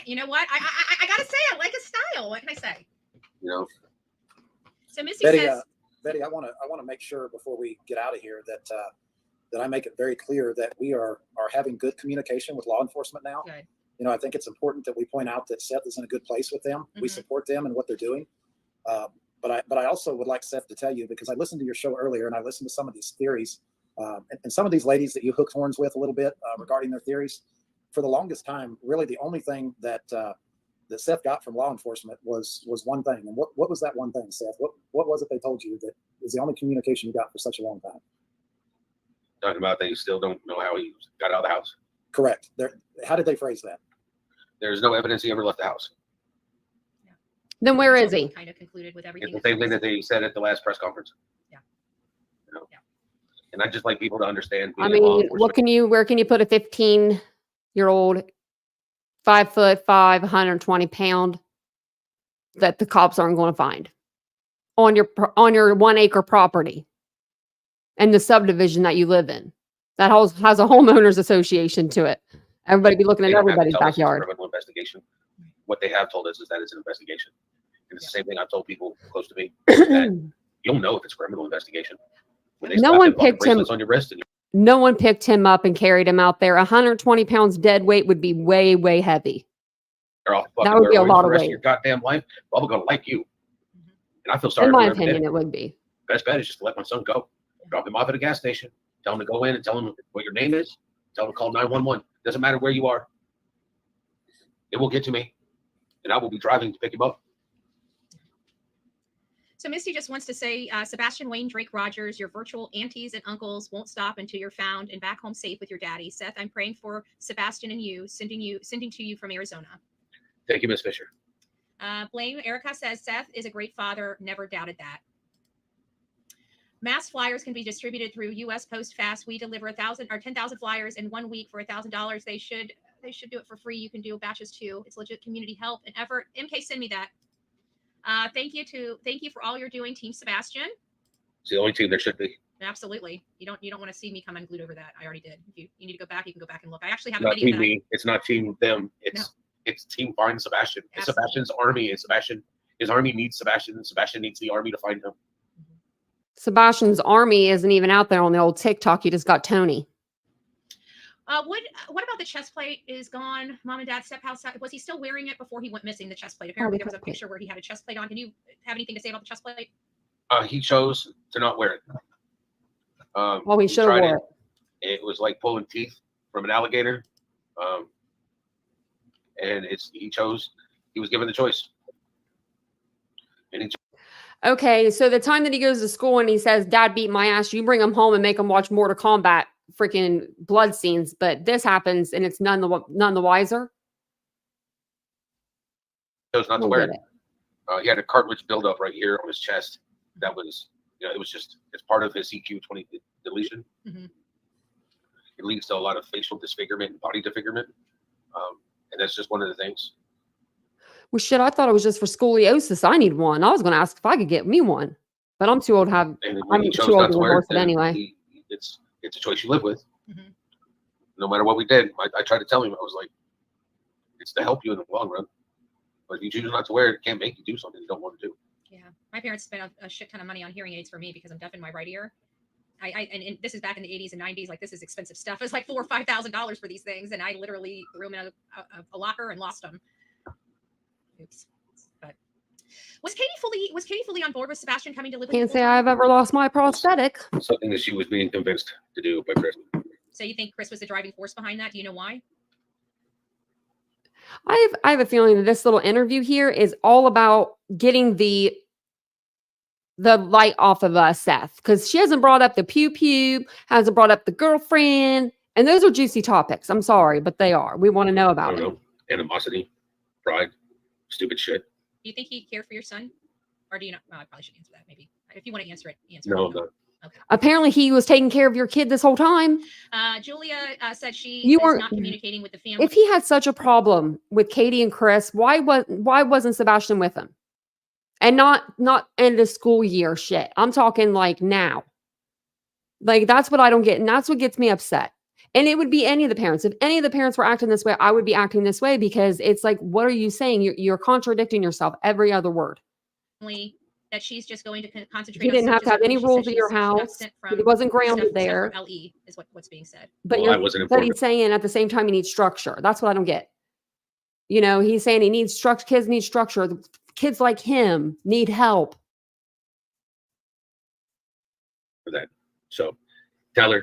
You know what? I gotta say, I like his style. What can I say? You know, So Missy Betty, says, Betty, I want to make sure before we get out of here that that I make it very clear that we are having good communication with law enforcement now. good. You know, I think it's important that we point out that Seth is in a good place with them. We Mhm. support them and what they're doing. But I also would like Seth to tell you, because I listened to your show earlier and I listened to some of these theories and some of these ladies that you hooked horns with a little bit regarding their theories. For the longest time, really the only thing that that Seth got from law enforcement was one thing. And what was that one thing, Seth? What was it they told you that is the only communication you got for such a long time? talking about they still don't know how he got out of the house. Correct. How did they phrase that? There's no evidence he ever left the house. Then where is he? Kind of concluded with It's everything. the same thing that they said at the last press conference. Yeah. You know? Yeah. And I just like people to understand. I being in law mean, enforcement. where can you put a 15-year-old, 5'5", 120 pound that the cops aren't going to find on your 1 acre property and the subdivision that you live in that has a homeowners association to it. Everybody be looking They at don't have to everybody's tell us it's a backyard. criminal investigation. What they have told us is that it's an investigation. And it's the same thing I've told people close to me. That you'll know if it's a criminal investigation. When they No slap one them fucking picked him- bracelets on your wrist and No one picked him up and carried him out there. 120 pounds dead weight would be way, way heavy. you're off That would be a lot the of rest weight. of your goddamn life. Bubba gonna like you. And I feel sorry In for my him every day. opinion, it would be. Best bet is just to let my son go. Drop him off at a gas station. Tell him to go in and tell him what your name is. Tell him to call 911. Doesn't matter where you are. It will get to me. And I will be driving to pick him up. So Misty just wants to say, Sebastian, Wayne, Drake, Rogers, your virtual aunties and uncles won't stop until you're found and back home safe with your daddy. Seth, I'm praying for Sebastian and you, sending to you from Arizona. Thank you, Miss Fisher. Blame Erica says Seth is a great father. Never doubted that. Mass flyers can be distributed through U.S. Post Fast. We deliver 1,000 or 10,000 flyers in 1 week for $1,000. They should do it for free. You can do batches too. It's legit community help and effort. MK, send me that. Thank you for all you're doing, Team Sebastian. It's the only team there should be. Absolutely. You don't want to see me come unglued over that. I already did. If you need to go back, you can go back and look. I actually have a Not video team that me. It's not team them. It's team find Sebastian. It's Absolutely. Sebastian's army. It's Sebastian. His army needs Sebastian. And Sebastian needs the army to find him. Sebastian's army isn't even out there on the old TikTok. You just got Tony. What about the chest plate is gone? Mom and Dad step outside. Was he still wearing it before he went missing? The chest plate. Apparently, there was a chest plate. picture where he had a chest plate on. Can you have anything to say about the chest plate? He chose to not wear it. Well, he should have tried wore it. It was like pulling teeth from an alligator. And he chose. He was given the choice. And he Okay, so the time that he goes to school and he says, "Dad beat my ass," you bring him home and make him watch Mortal Kombat freaking blood scenes. But this happens and it's none the wiser. chose not to We'll wear get it. He had a cartilage buildup right here on his chest. That was, it was just, it's part of his CQ20 deletion. Mhm. It leads to a lot of facial disfigurement and body disfigurement. And that's just one of the things. Well, shit, I thought it was just for scoliosis. I need one. I was going to ask if I could get me one, but I'm too old to have. And when I'm he too chose old not to to wear reverse it, it then anyway. it's a choice you live with. Mhm. No matter what we did, I tried to tell him, I was like, it's to help you in the long run. But if you choose not to wear it, it can't make you do something you don't want to do. Yeah, my parents spent a shit ton of money on hearing aids for me because I'm deaf in my right ear. And this is back in the 80s and 90s. Like, this is expensive stuff. It's like $4,000 or $5,000 for these things, and I literally threw them in a locker and lost them. Oops. But was Katie fully on board with Sebastian coming to live with you Can't full say time? I've ever lost my prosthetic. Something that she was being convinced to do by Chris. So you think Chris was the driving force behind that? Do you know why? I have a feeling that this little interview here is all about getting the the light off of Seth, because she hasn't brought up the pew pew, hasn't brought up the girlfriend, and those are juicy topics. I'm sorry, but they are. We want to know I about don't it. know, animosity, pride, stupid shit. Do you think he'd care for your son? Or do you not? Well, I probably should answer that maybe. If you want to answer it, answer No, it. I'm not. Okay. Apparently, he was taking care of your kid this whole time. Julia said she You is weren't- not communicating with the family. If he had such a problem with Katie and Chris, why wasn't Sebastian with him? And not end of school year shit. I'm talking like now. Like, that's what I don't get, and that's what gets me upset. And it would be any of the parents. If any of the parents were acting this way, I would be acting this way, because it's like, what are you saying? You're contradicting yourself every other word. That she's just going to concentrate. He on didn't have to have searches. any She said rules at she's- your she got house. sent He from wasn't grounded Seth there. from LE is what's being said. But Well, I wasn't but informed. he's saying at the same time he needs structure. That's what I don't get. You know, he's saying he needs structure. Kids need structure. The kids like him need help. For that. So tell her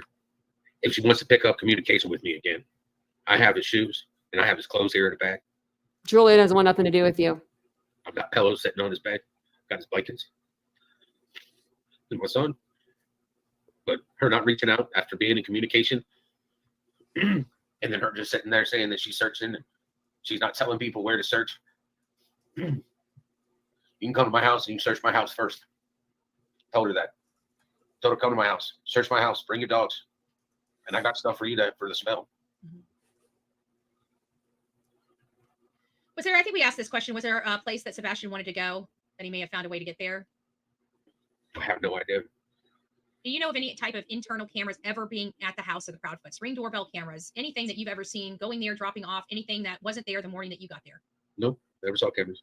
if she wants to pick up communication with me again. I have his shoes and I have his clothes here in the back. Julia doesn't want nothing to do with you. I've got pillows sitting on his bed. Got his blankets. And my son. But her not reaching out after being in communication. And then her just sitting there saying that she's searching and she's not telling people where to search. You can come to my house and you can search my house first. Told her that. Told her, come to my house, search my house, bring your dogs. And I got stuff for you for the smell. Was there, I think we asked this question, was there a place that Sebastian wanted to go that he may have found a way to get there? I have no idea. Do you know of any type of internal cameras ever being at the house of the Proudfoots? Ring doorbell cameras, anything that you've ever seen going there, dropping off, anything that wasn't there the morning that you got there? Nope, never saw cameras.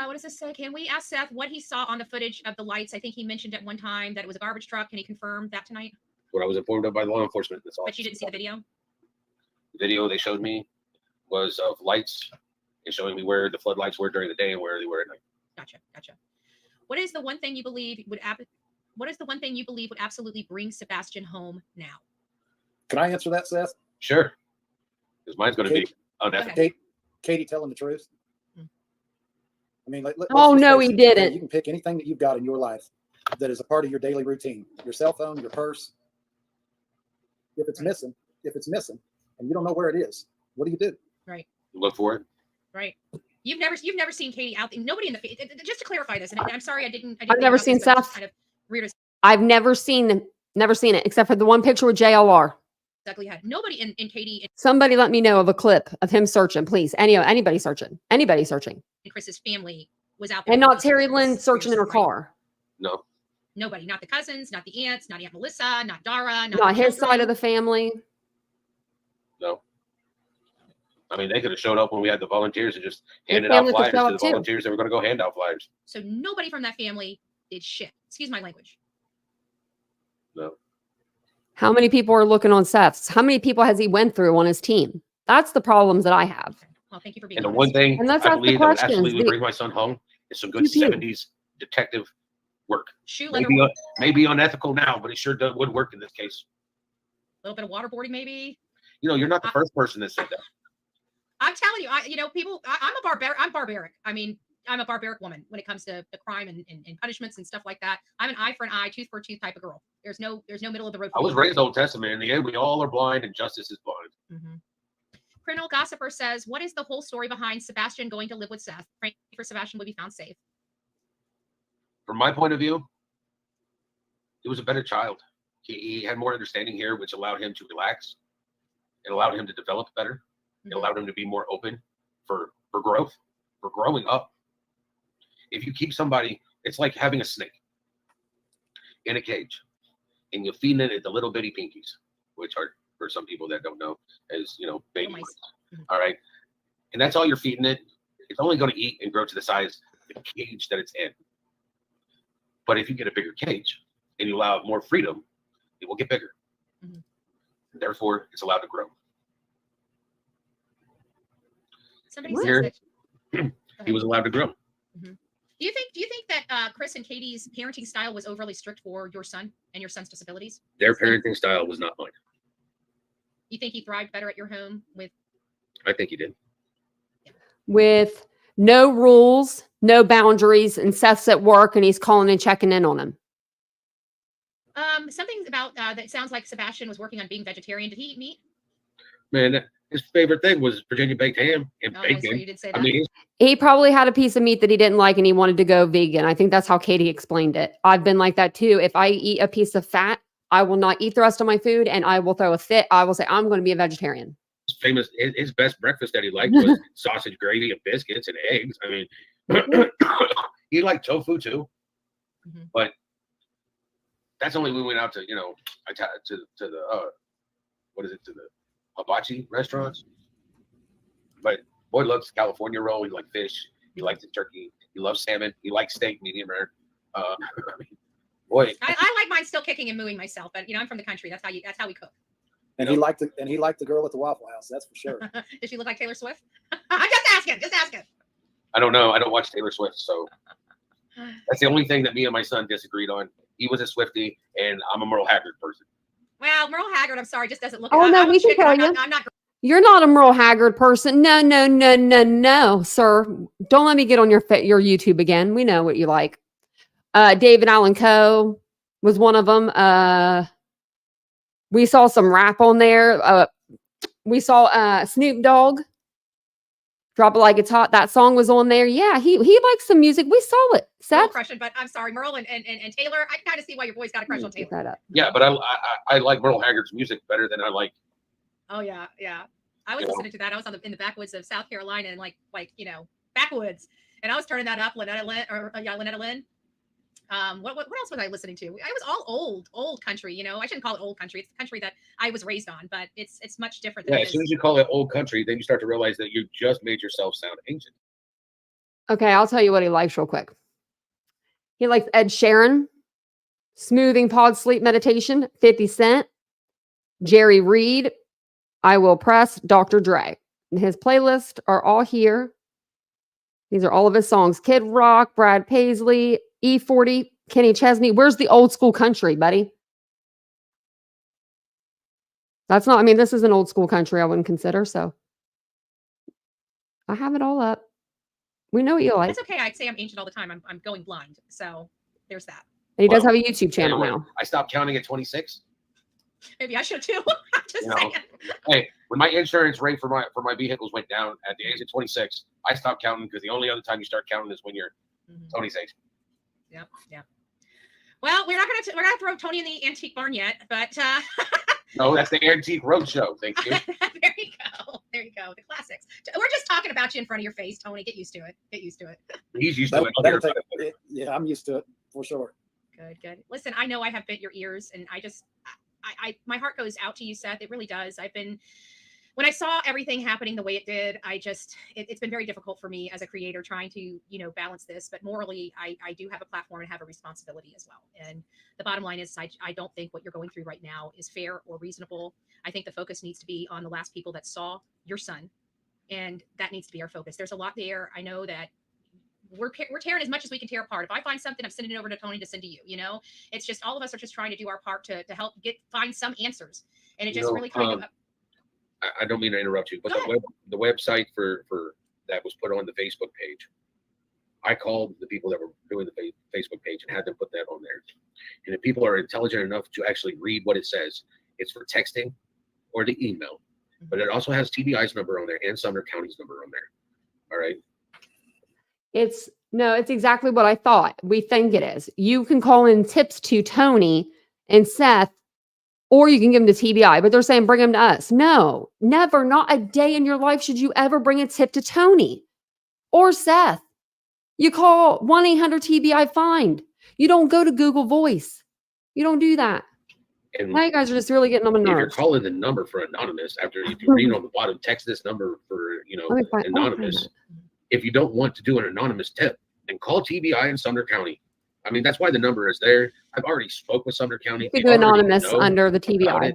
What does this say? Can we ask Seth what he saw on the footage of the lights? I think he mentioned at one time that it was a garbage truck. Can he confirm that tonight? What I was informed of by law enforcement. That's all. But you didn't see the video? The video they showed me was of lights and showing me where the floodlights were during the day and where they were at night. Gotcha. What is the one thing you believe would absolutely bring Sebastian home now? Can I answer that, Seth? Sure. Because mine's going to be Kate? unethical. Katie telling the truth. I mean, let's Oh, just no, face he it. didn't. You can pick anything that you've got in your life that is a part of your daily routine. Your cell phone, your purse. If it's missing, and you don't know where it is, what do you do? Right. Look for it. Right. You've never seen Katie out. Nobody in the just to clarify this, and I'm sorry I didn't. I've never seen Seth. Seth. Kind of weird as I've never seen it except for the one picture with JLR. exactly had nobody in Katie Somebody let me know of a clip of him searching, please. Anybody searching. Anybody searching. and Chris's family was out there. And not Terry Lynn searching in her Right. car. No. Nobody, not the cousins, not the aunts, not Aunt Melissa, not Dara, Not the his side of children. the family. No. I mean, they could have showed up when we had the volunteers and just His handed out family could flyers show to the up too. volunteers that were going to go hand out flyers. So nobody from that family did shit. Excuse my language. No. How many people are looking on Seth's? How many people has he went through on his team? That's the problems that I have. Okay. Well, thank you for being And the honest. one thing And let's I ask the believe that would questions. absolutely bring my son home is some good Pew, pew. 70s detective work. Shoe leather, Maybe unethical now, but it sure would work in this case. a little bit of waterboarding, maybe. You know, you're not the first person that said that. I'm telling you, people. I'm barbaric. I mean, I'm a barbaric woman when it comes to the crime and punishments and stuff like that. I'm an eye for an eye, tooth for a tooth type of girl. There's no middle of the road. I was raised Old Testament. In the end, we all are blind and justice is blind. Mm-hmm. Criminal Gossiper says, what is the whole story behind Sebastian going to live with Seth? Praying for Sebastian will be found safe. From my point of view, he was a better child. He had more understanding here, which allowed him to relax. It allowed him to develop better. It allowed him to be more open for growth, for growing up. If you keep somebody, it's like having a snake in a cage, and you're feeding it the little bitty pinkies, which are, for some people that don't know, as baby mice. mice. All right, and that's all you're feeding it. It's only going to eat and grow to the size of the cage that it's in. But if you get a bigger cage and you allow it more freedom, it will get bigger. Mhm. Therefore, it's allowed to grow. Somebody Here, says that. he was allowed to grow. Do you think that Chris and Katie's parenting style was overly strict for your son and your son's disabilities? Their parenting style was not mine. You think he thrived better at your home with? I think he did. With no rules, no boundaries, and Seth's at work and he's calling and checking in on him. Something about that sounds like Sebastian was working on being vegetarian. Did he eat meat? Man, his favorite thing was Virginia baked ham and Oh, that's right, bacon. you did say that. I mean, He probably had a piece of meat that he didn't like and he wanted to go vegan. I think that's how Katie explained it. I've been like that too. If I eat a piece of fat, I will not eat the rest of my food and I will throw a fit. I will say, I'm going to be a vegetarian. his best breakfast that he liked was sausage gravy and biscuits and eggs. I mean, he liked tofu too, but that's only when we went out to, to the what is it, to the hibachi restaurants. But boy loves California roll. He likes fish. He likes the turkey. He loves salmon. He likes steak, medium rare. I mean, boy, I like mine still kicking and mooing myself, but I'm from the country. That's how we cook. And he liked the girl at the Waffle House. That's for sure. Does she look like Taylor Swift? I'm just asking. I don't know. I don't watch Taylor Swift, so that's the only thing that me and my son disagreed on. He was a Swiftie, and I'm a Merle Haggard person. Well, Merle Haggard, I'm sorry, just doesn't look. Oh, no, we can tell you. I'm not. You're not a Merle Haggard person. No, sir. Don't let me get on your YouTube again. We know what you like. David Allan Coe was one of them. We saw some rap on there. We saw Snoop Dogg. Drop It Like It's Hot. That song was on there. Yeah, he likes some music. We saw it. Seth? Crushing, but I'm sorry, Merle and Taylor. I can kind of see why your boy's got a crush on Taylor. That up. Yeah, but I like Merle Haggard's music better than I like. Oh yeah. I was listening to that. I was in the backwoods of South Carolina and like backwoods, and I was turning that up. Lynetta Lynn. What else was I listening to? I was all old country. I shouldn't call it old country. It's the country that I was raised on, but it's much different. Yeah, as soon as you call it old country, then you start to realize that you just made yourself sound ancient. Okay, I'll tell you what he likes real quick. He likes Ed Sheeran, Smoothing Pod Sleep Meditation, 50 Cent, Jerry Reed, I Will Press, Dr. Dre. And his playlists are all here. These are all of his songs. Kid Rock, Brad Paisley, E40, Kenny Chesney. Where's the old school country, buddy? This is an old school country I wouldn't consider, so. I have it all up. We know what you like. That's okay. I'd say I'm ancient all the time. I'm going blind. So there's that. And he does have a YouTube channel now. I stopped counting at 26. Maybe I should too. I'm just saying. Hey, when my insurance rate for my vehicles went down at the age of 26, I stopped counting because the only other time you start counting is when you're 26. Yep. Well, we're not gonna throw Tony in the antique barn yet, but no, that's the Antique Roadshow. Thank you. There you go. The classics. We're just talking about you in front of your face, Tony. Get used to it. He's used to it. Yeah, I'm used to it for sure. Good. Listen, I know I have bit your ears, and I my heart goes out to you, Seth. It really does. When I saw everything happening the way it did, it's been very difficult for me as a creator trying to, balance this. But morally, I do have a platform and have a responsibility as well. And the bottom line is I don't think what you're going through right now is fair or reasonable. I think the focus needs to be on the last people that saw your son. And that needs to be our focus. There's a lot there. I know that we're tearing as much as we can tear apart. If I find something, I'm sending it over to Tony to send to you. It's just all of us are just trying to do our part to help find some answers. And it just really kind of. I don't mean to interrupt you, but the website for that was put on the Facebook page. I called the people that were doing the Facebook page and had them put that on there. And if people are intelligent enough to actually read what it says, it's for texting or the email. But it also has TBI's number on there and Sumner County's number on there. All right. It's exactly what I thought. We think it is. You can call in tips to Tony and Seth, or you can give them to TBI, but they're saying bring them to us. No, never, not a day in your life should you ever bring a tip to Tony or Seth. You call 1-800-TBI-FIND. You don't go to Google Voice. You don't do that. And now you guys are just really getting on my nerves. If you're calling the number for anonymous, if you read on the bottom, text this number for, anonymous. If you don't want to do an anonymous tip, then call TBI in Sumner County. I mean, that's why the number is there. I've already spoke with Sumner County. You could do anonymous under the TBI.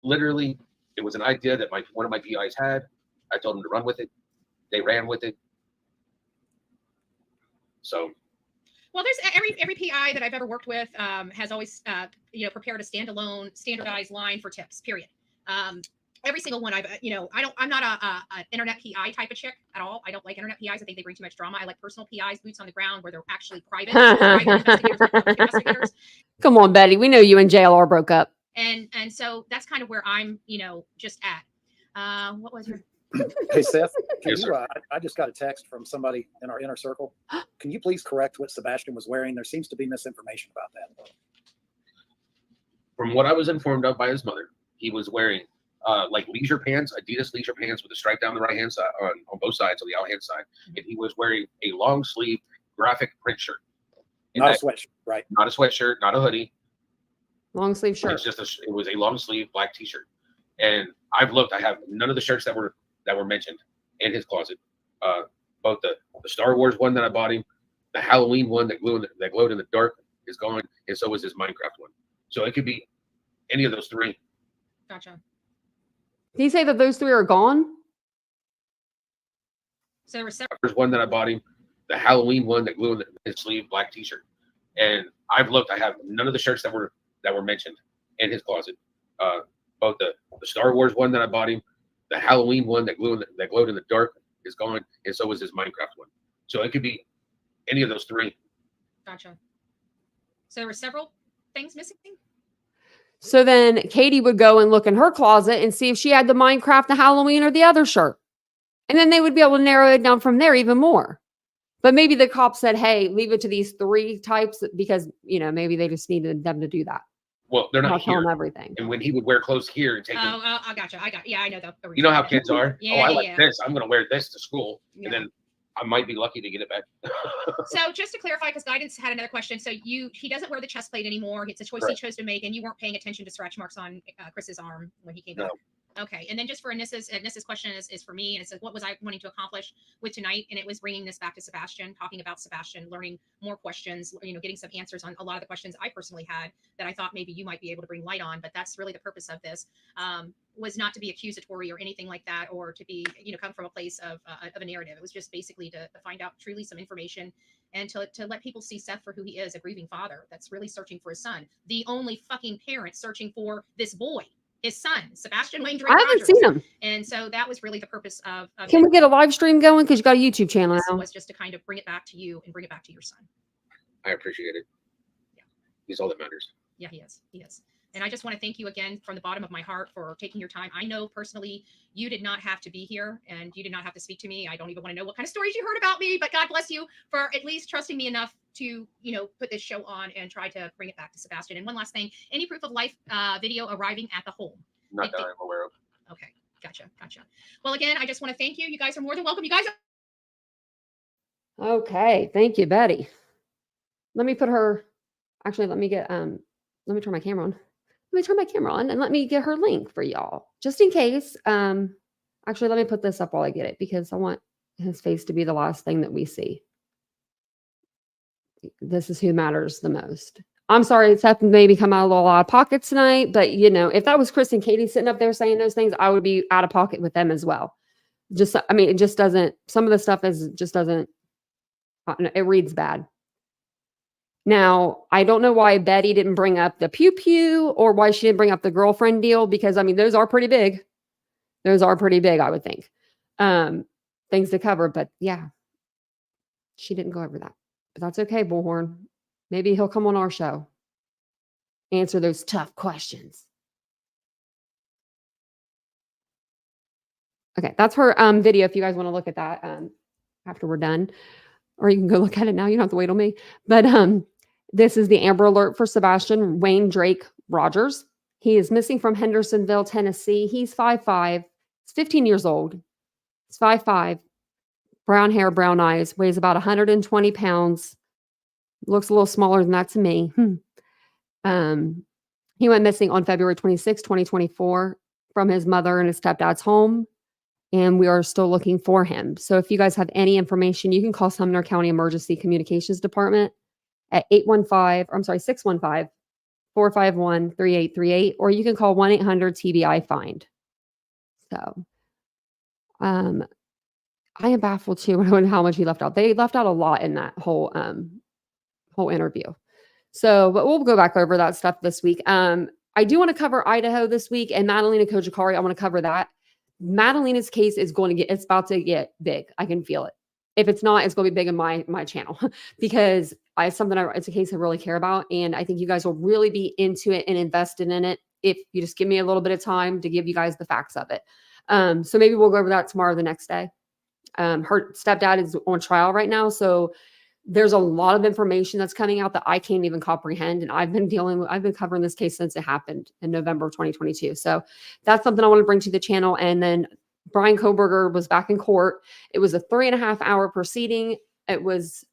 Literally, it was an idea that one of my PIs had. I told them to run with it. They ran with it. So. Well, there's every PI that I've ever worked with has always, prepared a standalone, standardized line for tips. Period. every single one I'm not a internet PI type of chick at all. I don't like internet PIs. I think they bring too much drama. I like personal PIs, boots on the ground, where they're actually private investigators, like public investigators. Come on, Betty. We know you and JLR broke up. And so that's kind of where I'm, just at. What was your Hey, Seth, can Yes, you, I just got a text from somebody in our inner circle. Can you please correct what Sebastian was wearing? There seems to be misinformation about that. From what I was informed of by his mother, he was wearing like leisure pants, Adidas leisure pants with a stripe down the right hand side on both sides, on the out hand side, and he was wearing a long sleeve graphic print shirt. And Not a sweatshirt, right? not a sweatshirt, not a hoodie. Long sleeve shirt. It's just it was a long sleeve black t-shirt. And I've looked. I have none of the shirts that were mentioned in his closet. Both the Star Wars one that I bought him, the Halloween one that glowed in the dark is gone, and so was his Minecraft one. So it could be any of those three. Gotcha. Did he say that those three are gone? So there were several. There's one that I bought him, the Halloween one that glowed in his sleeve black t-shirt. And I've looked. I have none of the shirts that were mentioned in his closet. Both the Star Wars one that I bought him, the Halloween one that glowed in the dark is gone, and so was his Minecraft one. So it could be any of those three. Gotcha. So there were several things missing. So then Katie would go and look in her closet and see if she had the Minecraft, the Halloween, or the other shirt. And then they would be able to narrow it down from there even more. But maybe the cop said, hey, leave it to these three types because, maybe they just needed them to do that. Well, they're not Not tell here. them everything. And when he would wear clothes here and take them, I gotcha. Yeah, I know the you know how kids are. Yeah, I like yeah. this. I'm going to wear this to school. Yeah. And then I might be lucky to get it back. So just to clarify, because Guidance had another question. So he doesn't wear the chest plate anymore. It's a choice he chose to make, and you weren't paying attention to scratch marks on Chris's arm when he came back. Okay. And then just for Anissa's question is for me, and it says, what was I wanting to accomplish with tonight? And it was bringing this back to Sebastian, talking about Sebastian, learning more questions, getting some answers on a lot of the questions I personally had that I thought maybe you might be able to bring light on. But that's really the purpose of this, was not to be accusatory or anything like that, or to be, come from a place of a narrative. It was just basically to find out truly some information and to let people see Seth for who he is, a grieving father that's really searching for his son, the only fucking parent searching for this boy. His son, Sebastian Wayne Drake I haven't Rogers. seen him. And so that was really the purpose of Can we get a live stream going? Because you got a YouTube channel this now. was just to kind of bring it back to you and bring it back to your son. I appreciate it. Yeah. He's all that matters. Yeah, he is. He is. And I just want to thank you again from the bottom of my heart for taking your time. I know personally you did not have to be here and you did not have to speak to me. I don't even want to know what kind of stories you heard about me, but God bless you for at least trusting me enough to, put this show on and try to bring it back to Sebastian. And one last thing, any proof of life video arriving at the home? Not that I'm aware of. Okay. Gotcha. Well, again, I just want to thank you. You guys are more than welcome. You guys are Okay. Thank you, Betty. Let me put her, actually, let me turn my camera on. Let me turn my camera on and let me get her link for y'all, just in case. Actually, let me put this up while I get it because I want his face to be the last thing that we see. This is who matters the most. I'm sorry, Seth maybe come out a little out of pocket tonight, but if that was Chris and Katie sitting up there saying those things, I would be out of pocket with them as well. It just doesn't, some of the stuff doesn't, it reads bad. Now, I don't know why Betty didn't bring up the pew pew or why she didn't bring up the girlfriend deal, because those are pretty big. Those are pretty big, I would think. Things to cover, but yeah, she didn't go over that. But that's okay, Bullhorn. Maybe he'll come on our show. Answer those tough questions. Okay, that's her video if you guys want to look at that after we're done. Or you can go look at it now. You don't have to wait on me. But this is the Amber Alert for Sebastian Wayne Drake Rogers. He is missing from Hendersonville, Tennessee. He's 5'5". He's 15 years old. He's 5'5". Brown hair, brown eyes. Weighs about 120 pounds. Looks a little smaller than that to me. He went missing on February 26, 2024 from his mother and his stepdad's home. And we are still looking for him. So if you guys have any information, you can call Sumner County Emergency Communications Department at 615-451-3838, or you can call 1-800-TBI-FIND. So I am baffled too on how much he left out. They left out a lot in that whole interview. So, but we'll go back over that stuff this week. I do want to cover Idaho this week and Madalena Kojikari. I want to cover that. Madalena's case is it's about to get big. I can feel it. If it's not, it's going to be big in my channel because it's a case I really care about. And I think you guys will really be into it and invested in it if you just give me a little bit of time to give you guys the facts of it. So maybe we'll go over that tomorrow or the next day. Her stepdad is on trial right now. So there's a lot of information that's coming out that I can't even comprehend. And I've been covering this case since it happened in November of 2022. So that's something I want to bring to the channel. And then Brian Koberger was back in court. It was a 3.5-hour proceeding. It was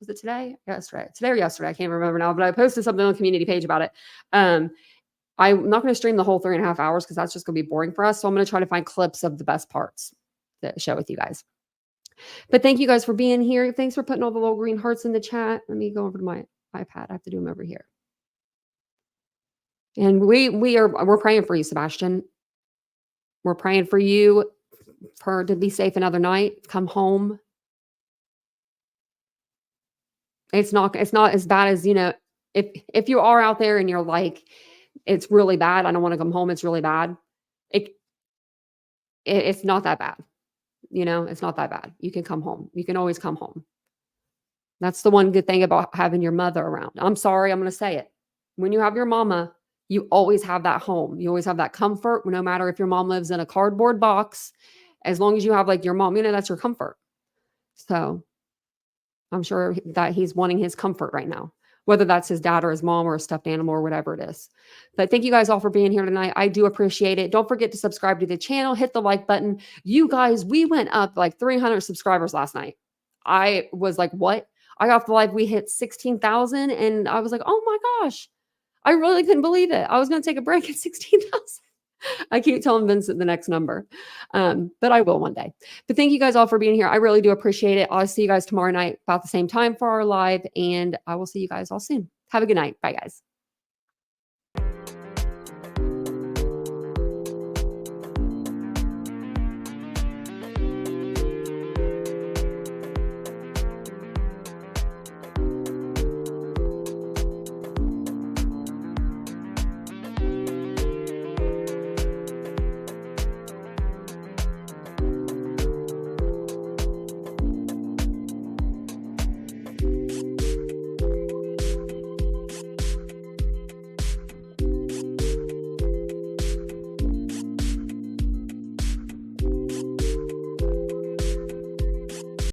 it today? Yesterday. Today or yesterday. I can't remember now, but I posted something on the community page about it. I'm not going to stream the whole 3.5 hours because that's just going to be boring for us. So I'm going to try to find clips of the best parts to share with you guys. But thank you guys for being here. Thanks for putting all the little green hearts in the chat. Let me go over to my iPad. I have to do them over here. And we're praying for you, Sebastian. We're praying for you to be safe another night. Come home. It's not as bad as, if you are out there and you're like, it's really bad. I don't want to come home. It's really bad. It's not that bad. It's not that bad. You can come home. You can always come home. That's the one good thing about having your mother around. I'm sorry, I'm going to say it. When you have your mama, you always have that home. You always have that comfort, no matter if your mom lives in a cardboard box. As long as you have your mom, that's your comfort. So I'm sure that he's wanting his comfort right now, whether that's his dad or his mom or a stuffed animal or whatever it is. But thank you guys all for being here tonight. I do appreciate it. Don't forget to subscribe to the channel, hit the like button. You guys, we went up 300 subscribers last night. I was like, what? I got off the live. We hit 16,000 and I was like, oh my gosh, I really couldn't believe it. I was going to take a break at 16,000. I keep telling Vincent the next number, but I will one day. But thank you guys all for being here. I really do appreciate it. I'll see you guys tomorrow night about the same time for our live, and I will see you guys all soon. Have a good night. Bye, guys.